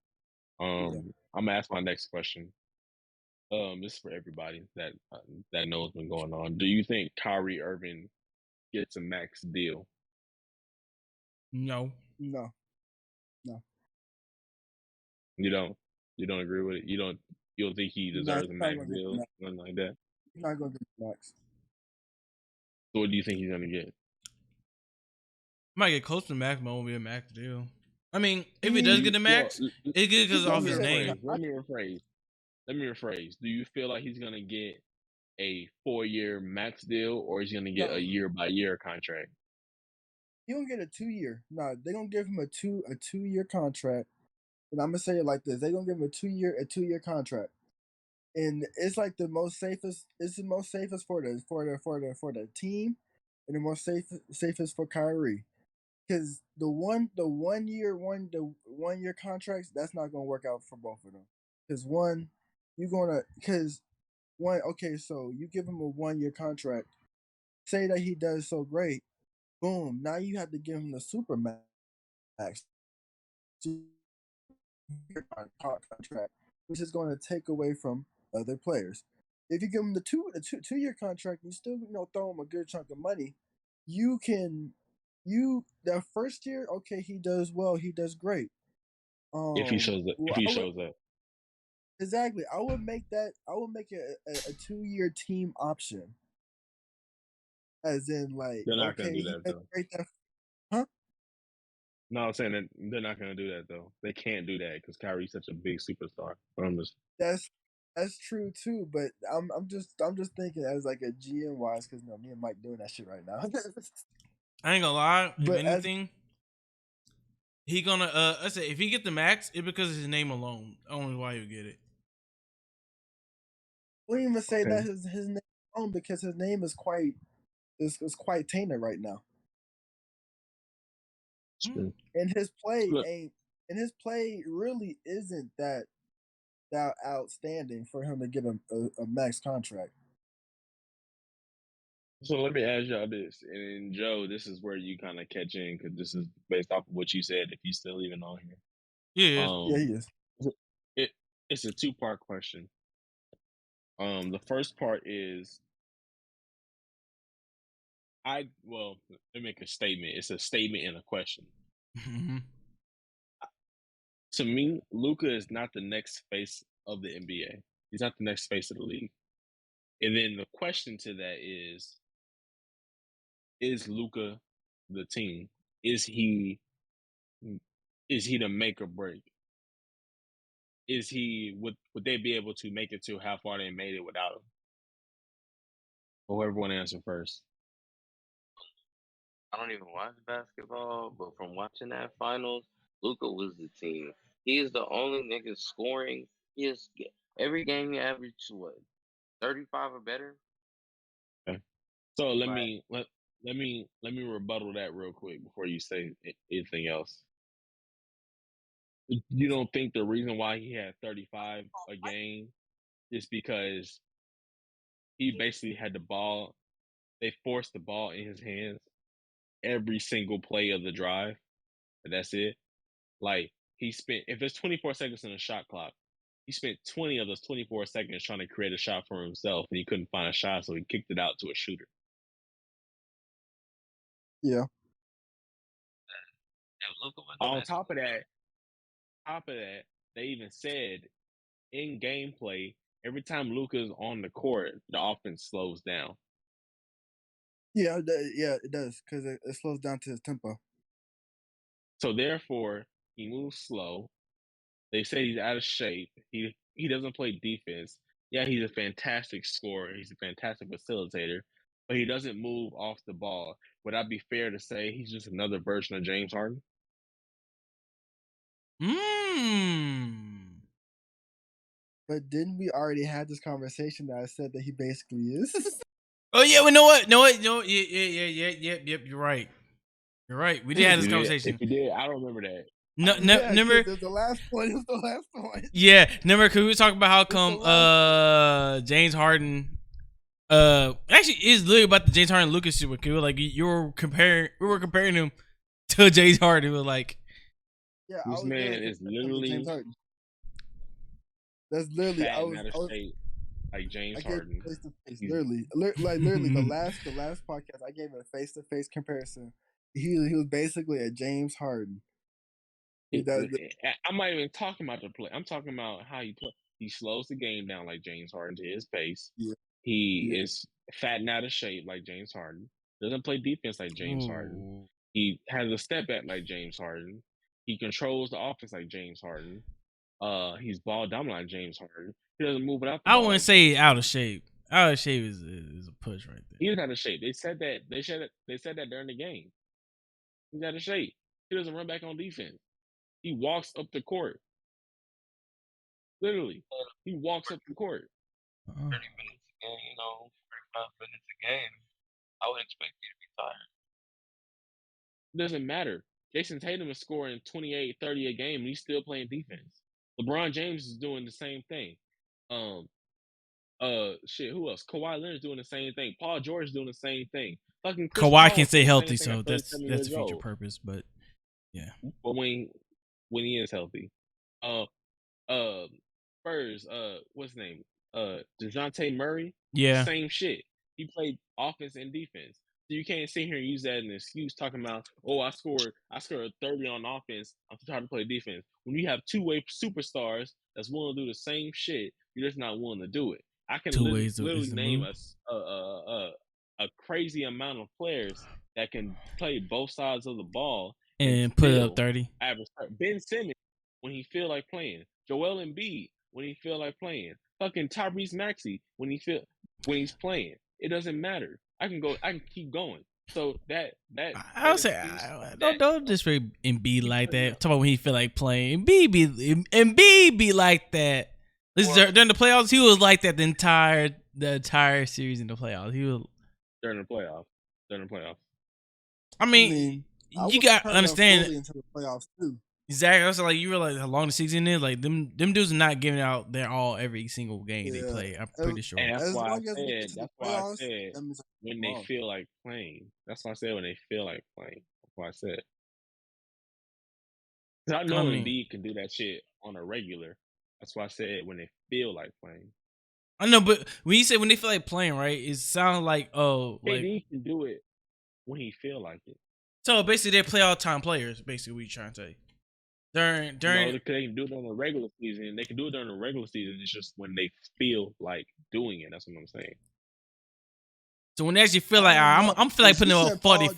Speaker 3: I'm gonna ask my next question. This is for everybody that knows what's been going on. Do you think Kyrie Irving gets a max deal?
Speaker 2: No.
Speaker 3: You don't agree with it. You don't think he deserves a
Speaker 1: He's not
Speaker 3: max
Speaker 1: going to get the
Speaker 3: deal,
Speaker 1: max.
Speaker 3: nothing like that.
Speaker 1: He's not going to get the max.
Speaker 3: So what do you think he's gonna get?
Speaker 2: Might get close to max, but won't be a max deal. I mean, if he does get the max, it's good because off his name.
Speaker 3: Let me rephrase. Do you feel like he's gonna get a 4-year max deal, or he's gonna get a year-by-year contract?
Speaker 1: He gonna get a 2-year. No, they're gonna give him a 2-year contract. And I'm gonna say it like this: they're gonna give him a 2-year contract. And it's like the most safest. It's the most safest for the team, and the most safest for Kyrie. Because the 1 year contracts, that's not gonna work out for both of them. Because okay, so you give him a 1-year contract. Say that he does so great, boom. Now you have to give him the super max contract, which is going to take away from other players. If you give him the 2-year contract, you still throw him a good chunk of money. You can that first year, okay, he does well, he does great.
Speaker 3: If he shows up.
Speaker 1: Exactly. I would make it a 2-year team option. As in, like,
Speaker 3: They're not
Speaker 1: okay,
Speaker 3: gonna do
Speaker 1: he
Speaker 3: that
Speaker 1: does
Speaker 3: though.
Speaker 1: great huh?
Speaker 3: No, I'm saying that they're not gonna do that though. They can't do that because Kyrie's such a big superstar.
Speaker 1: That's true too, but I'm just thinking as like a GM wise, because me and Mike doing that shit right now.
Speaker 2: I ain't gonna lie. If
Speaker 1: But
Speaker 2: anything, he gonna I say if he get the max, it's because of his name alone. Only why you get it.
Speaker 1: I wouldn't even say that his name alone, because his name is quite tainted right now. And his play really isn't that outstanding for him to get a max contract.
Speaker 3: So let me ask y'all this, and Joe, this is where you kind of catch in because this is based off of what you said. If he's still even on here,
Speaker 2: yeah,
Speaker 1: he is.
Speaker 3: It's a 2-part question. The first part is, let me make a statement. It's a statement and a question.
Speaker 2: Mm-hmm.
Speaker 3: To me, Luka is not the next face of the NBA. He's not the next face of the league. And then the question to that is Luka the team? Is he the make or break? Is he would they be able to make it to how far they made it without him? Whoever want to answer first.
Speaker 4: I don't even watch basketball, but from watching that finals, Luca was the team. He is the only nigga scoring. He is every game he averaged 35 or better.
Speaker 3: Okay. So let me rebuttal that real quick before you say anything else. You don't think the reason why he had 35 a game is because he basically had the ball? They forced the ball in his hands every single play of the drive, and that's it. Like, he spent, if there's 24 seconds in a shot clock, he spent 20 of those 24 seconds trying to create a shot for himself, and he couldn't find a shot, so he kicked it out to a shooter.
Speaker 1: Yeah.
Speaker 3: On top of that, they even said in gameplay, every time Luka's on the court, the offense slows down.
Speaker 1: Yeah, it does, because it slows down to his tempo.
Speaker 3: So therefore, he moves slow. They say he's out of shape. He doesn't play defense. Yeah, he's a fantastic scorer. He's a fantastic facilitator, but he doesn't move off the ball. Would that be fair to say he's just another version of James Harden?
Speaker 1: But didn't we already have this conversation that I said that he basically is?
Speaker 2: Oh yeah, well, know what? Yeah. You're right. You're right. We did have this conversation.
Speaker 3: If you did, I don't remember that.
Speaker 2: Remember
Speaker 1: the last point. It was the last point.
Speaker 2: Yeah, remember because we were talking about how come James Harden actually is literally about the James Harden Lucas shit. We were like we were comparing him to James Harden. We were like,
Speaker 1: yeah,
Speaker 3: this man is literally
Speaker 1: James Harden. That's literally
Speaker 3: fat and out of shape, like James Harden.
Speaker 1: Face to face, literally the last podcast I gave him a face to face comparison. He was basically a James Harden.
Speaker 3: I'm not even talking about the play. I'm talking about how he play. He slows the game down like James Harden to his pace.
Speaker 1: Yeah.
Speaker 3: He is fat and out of shape like James Harden. Doesn't play defense like James Harden. He has a step back like James Harden. He controls the offense like James Harden. He's ball dominant like James Harden. He doesn't move it out the
Speaker 2: I
Speaker 3: ball
Speaker 2: wouldn't
Speaker 3: like
Speaker 2: say
Speaker 3: James
Speaker 2: out of shape. Out of shape is a push right there.
Speaker 3: He is out of shape. They said that. They said that during the game. He's out of shape. He doesn't run back on defense. He walks up the court. Literally, he walks up the court.
Speaker 4: 30 minutes a game, 45 minutes a game. I would expect you to be tired.
Speaker 3: It doesn't matter. Jason Tatum is scoring 28, 30 a game, and he's still playing defense. LeBron James is doing the same thing. Who else? Kawhi Leonard's doing the same thing. Paul George is doing the same thing. Fucking Chris
Speaker 2: Kawhi
Speaker 3: Paul
Speaker 2: can stay
Speaker 3: doing the
Speaker 2: healthy,
Speaker 3: same thing
Speaker 2: so
Speaker 3: at
Speaker 2: that's
Speaker 3: 37
Speaker 2: the
Speaker 3: years
Speaker 2: future
Speaker 3: old.
Speaker 2: purpose. But yeah,
Speaker 3: But when he is healthy, Spurs, what's his name? DeJounte Murray.
Speaker 2: yeah.
Speaker 3: Same shit. He played offense and defense. So you can't sit here and use that as an excuse talking about, oh, I scored 30 on offense. I'm trying to play defense. When you have two-way superstars that's willing to do the same shit, you're just not willing to do it. I can
Speaker 2: Two ways
Speaker 3: literally
Speaker 2: is the
Speaker 3: name
Speaker 2: move.
Speaker 3: a crazy amount of players that can play both sides of the ball
Speaker 2: and put it up 30.
Speaker 3: Average. Ben Simmons when he feel like playing. Joel Embiid when he feel like playing. Fucking Tyrese Maxey when he's playing. It doesn't matter. I can keep going. So that
Speaker 2: I would say don't disrespect Embiid like that. Talk about when he feel like playing. Embiid be like that. During the playoffs, he was like that the entire series in the playoffs. He was
Speaker 3: during the playoffs.
Speaker 2: I mean you got to understand
Speaker 1: into the playoffs too.
Speaker 2: Exactly. I was like, you realize how long the season is. Like them dudes are not giving out their all every single game they play. I'm pretty sure.
Speaker 3: And that's why I said when they feel like playing. That's why I said when they feel like playing. That's why I said. Because I know Embiid can do that shit on a regular. That's why I said when they feel like playing.
Speaker 2: I know, but when you say when they feel like playing, right? It sounds like
Speaker 3: he can do it when he feel like it.
Speaker 2: So basically, they're playoff time players. Basically, what you trying to say? During
Speaker 3: no, they can do it during the regular season. They can do it during the regular season. It's just when they feel like doing it. That's what I'm saying.
Speaker 2: So when they actually feel like I'm feel like putting in a 40.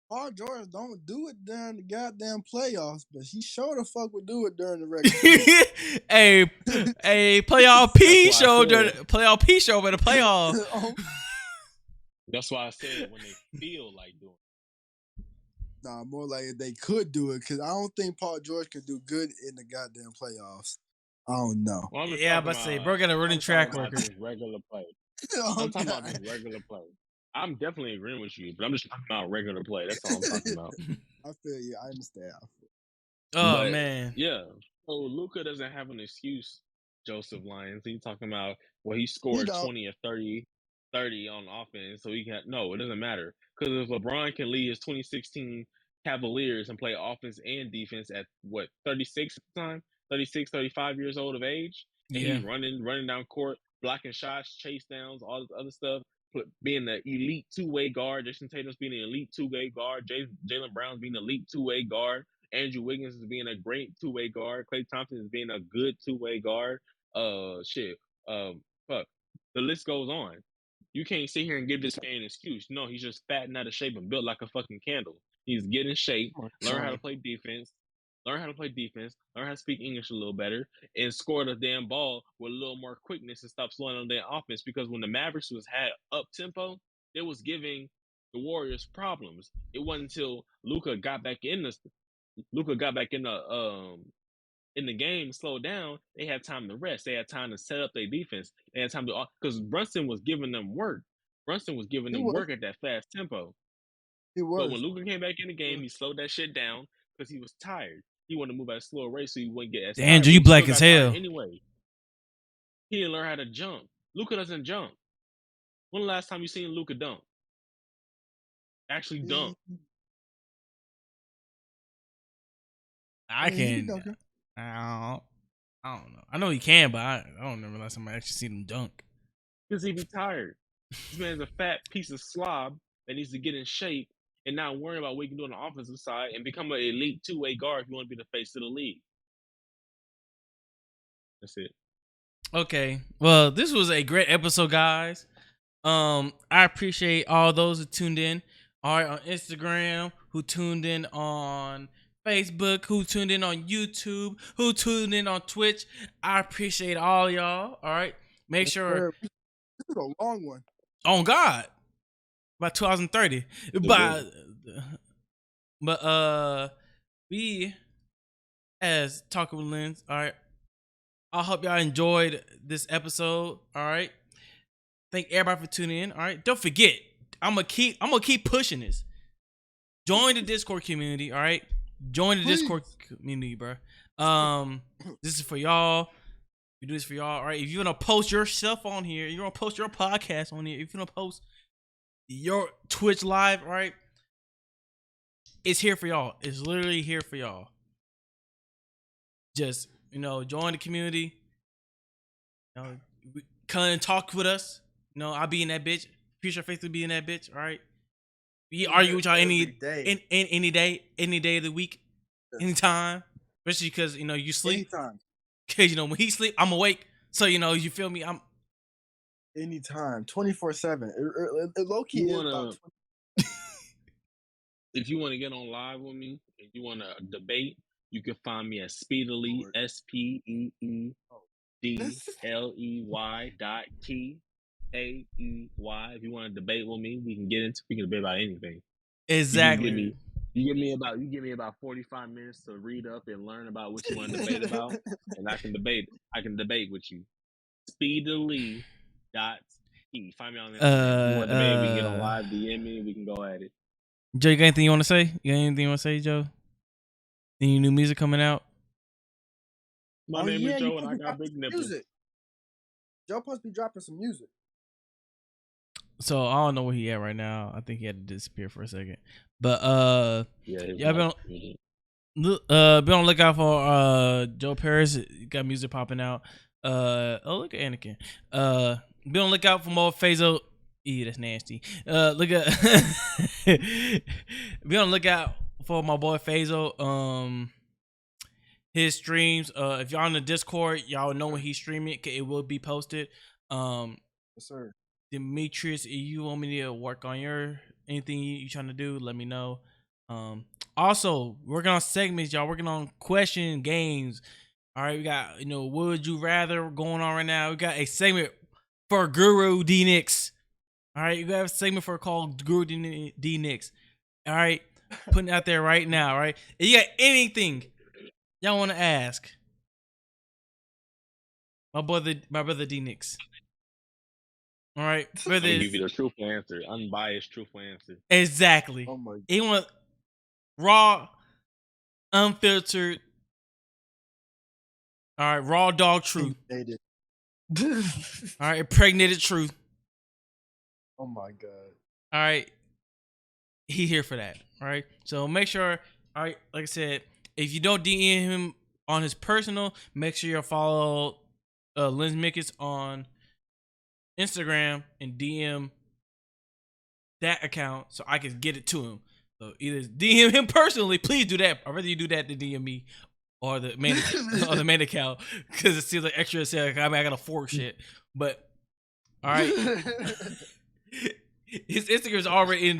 Speaker 1: Paul George don't do it during the goddamn playoffs, but he sure the fuck would do it during the regular season.
Speaker 2: a playoff P show during playoff P show, but a playoff.
Speaker 3: That's why I said when they feel like doing it.
Speaker 1: Nah, more like they could do it because I don't think Paul George can do good in the goddamn playoffs. I don't know.
Speaker 2: Well, but say bro got a running track record.
Speaker 3: Regular play. I'm talking about this regular play. I'm definitely agreeing with you, but I'm just talking about regular play. That's all I'm talking about.
Speaker 1: I feel you. I understand.
Speaker 2: Man.
Speaker 3: Yeah. So Luka doesn't have an excuse, Joseph Lyons. He's talking about he scored 20 or 30 on offense, so he got it doesn't matter. Because if LeBron can lead his 2016 Cavaliers and play offense and defense at 36 at the time, 36, 35 years old of age, and he's running down court, blocking shots, chase downs, all this other stuff, being the elite two-way guard, Jason Tatum's being an elite two-way guard, Jaylen Brown's being an elite two-way guard, Andrew Wiggins is being a great two-way guard, Klay Thompson is being a good two-way guard. The list goes on. You can't sit here and give this man an excuse. No, he's just fat and out of shape and built like a fucking candle. He's getting shape, learn how to play defense, learn how to speak English a little better, and score the damn ball with a little more quickness and stop slowing on their offense. Because when the Mavericks had up tempo, it was giving the Warriors problems. It wasn't until Luka got back in the game, slowed down, they had time to rest. They had time to set up their defense. They had time to, because Brunson was giving them work. Brunson was giving them work at that fast tempo.
Speaker 1: He was.
Speaker 3: But when Luka came back in the game, he slowed that shit down because he was tired. He wanted to move at a slower rate so he wouldn't get as tired.
Speaker 2: Andrew, you black as hell.
Speaker 3: Anyway, he didn't learn how to jump. Luka doesn't jump. When the last time you seen Luka dunk? Actually dunk.
Speaker 2: I don't know. I know he can, but I don't remember last time I actually seen him dunk.
Speaker 3: Because he be tired. This man's a fat piece of slob that needs to get in shape and not worrying about what you can do on the offensive side and become an elite two-way guard if you want to be the face of the league. That's it.
Speaker 2: Okay. Well, this was a great episode, guys. I appreciate all those who tuned in. All right, on Instagram, who tuned in on Facebook, who tuned in on YouTube, who tuned in on Twitch. I appreciate all y'all. All right. Make sure.
Speaker 1: This is a long one.
Speaker 2: On God. By 2030. But we as Talking with Lens, all right. I hope y'all enjoyed this episode. All right. Thank everybody for tuning in. All right. Don't forget, I'm gonna keep pushing this. Join the Discord community. All right. Join the Discord community, bro. This is for y'all. We do this for y'all. All right. If you wanna post yourself on here, you wanna post your podcast on here. If you wanna post your Twitch live, all right, it's here for y'all. It's literally here for y'all. Just join the community. Come and talk with us. I'll be in that bitch. Future Faith will be in that bitch. All right. We argue with y'all any day, any day of the week, anytime. Especially because you sleep.
Speaker 1: Anytime.
Speaker 2: Because when he sleep, I'm awake. So you feel me? I'm
Speaker 1: anytime, 24/7. Low key is about 20.
Speaker 3: If you want to get on live with me, if you want to debate, you can find me at Speedily, SPEEDLEY.TAEY. If you want to debate with me, we can debate about anything.
Speaker 2: Exactly.
Speaker 3: You give me about 45 minutes to read up and learn about what you want to debate about, and I can debate with you. Speedily.T. Find me on Instagram. If you want to debate, we can get on live, DM me, we can go at it.
Speaker 2: Joe, you got anything you want to say? Joe? Any new music coming out?
Speaker 3: My name is Joe, and I got big nipples.
Speaker 1: Music. Joe supposed to be dropping some music.
Speaker 2: So I don't know where he at right now. I think he had to disappear for a second. But be on the lookout for Joe Paris. Got music popping out. Look at Anakin. Be on the lookout for more Fazo. Ew, that's nasty. Be on the lookout for my boy Fazo. His streams. If y'all on the Discord, y'all know when he's streaming. It will be posted.
Speaker 1: Yes, sir.
Speaker 2: Demetrius, if you want me to work on anything you trying to do, let me know. Also working on segments, y'all. Working on question games. All right, we got would you rather going on right now. We got a segment for Guru D Nix. All right, you got a segment for called Guru D Nix. All right, putting it out there right now. All right, if you got anything y'all want to ask my brother D Nix. All right,
Speaker 3: I'm gonna give you the truthful answer, unbiased truthful answer.
Speaker 2: Exactly.
Speaker 1: Oh my God.
Speaker 2: You want raw, unfiltered. All right, raw dog truth. All right, impregnated truth.
Speaker 1: Oh my God.
Speaker 2: All right, he here for that. All right, so make sure. All right, like I said, if you don't DM him on his personal, make sure you follow Lens Mickens on Instagram and DM that account so I can get it to him. So either DM him personally, please do that. I'd rather you do that than DM me or the main account because it seems like extra. I got a fork shit, but all right. His Instagram is already in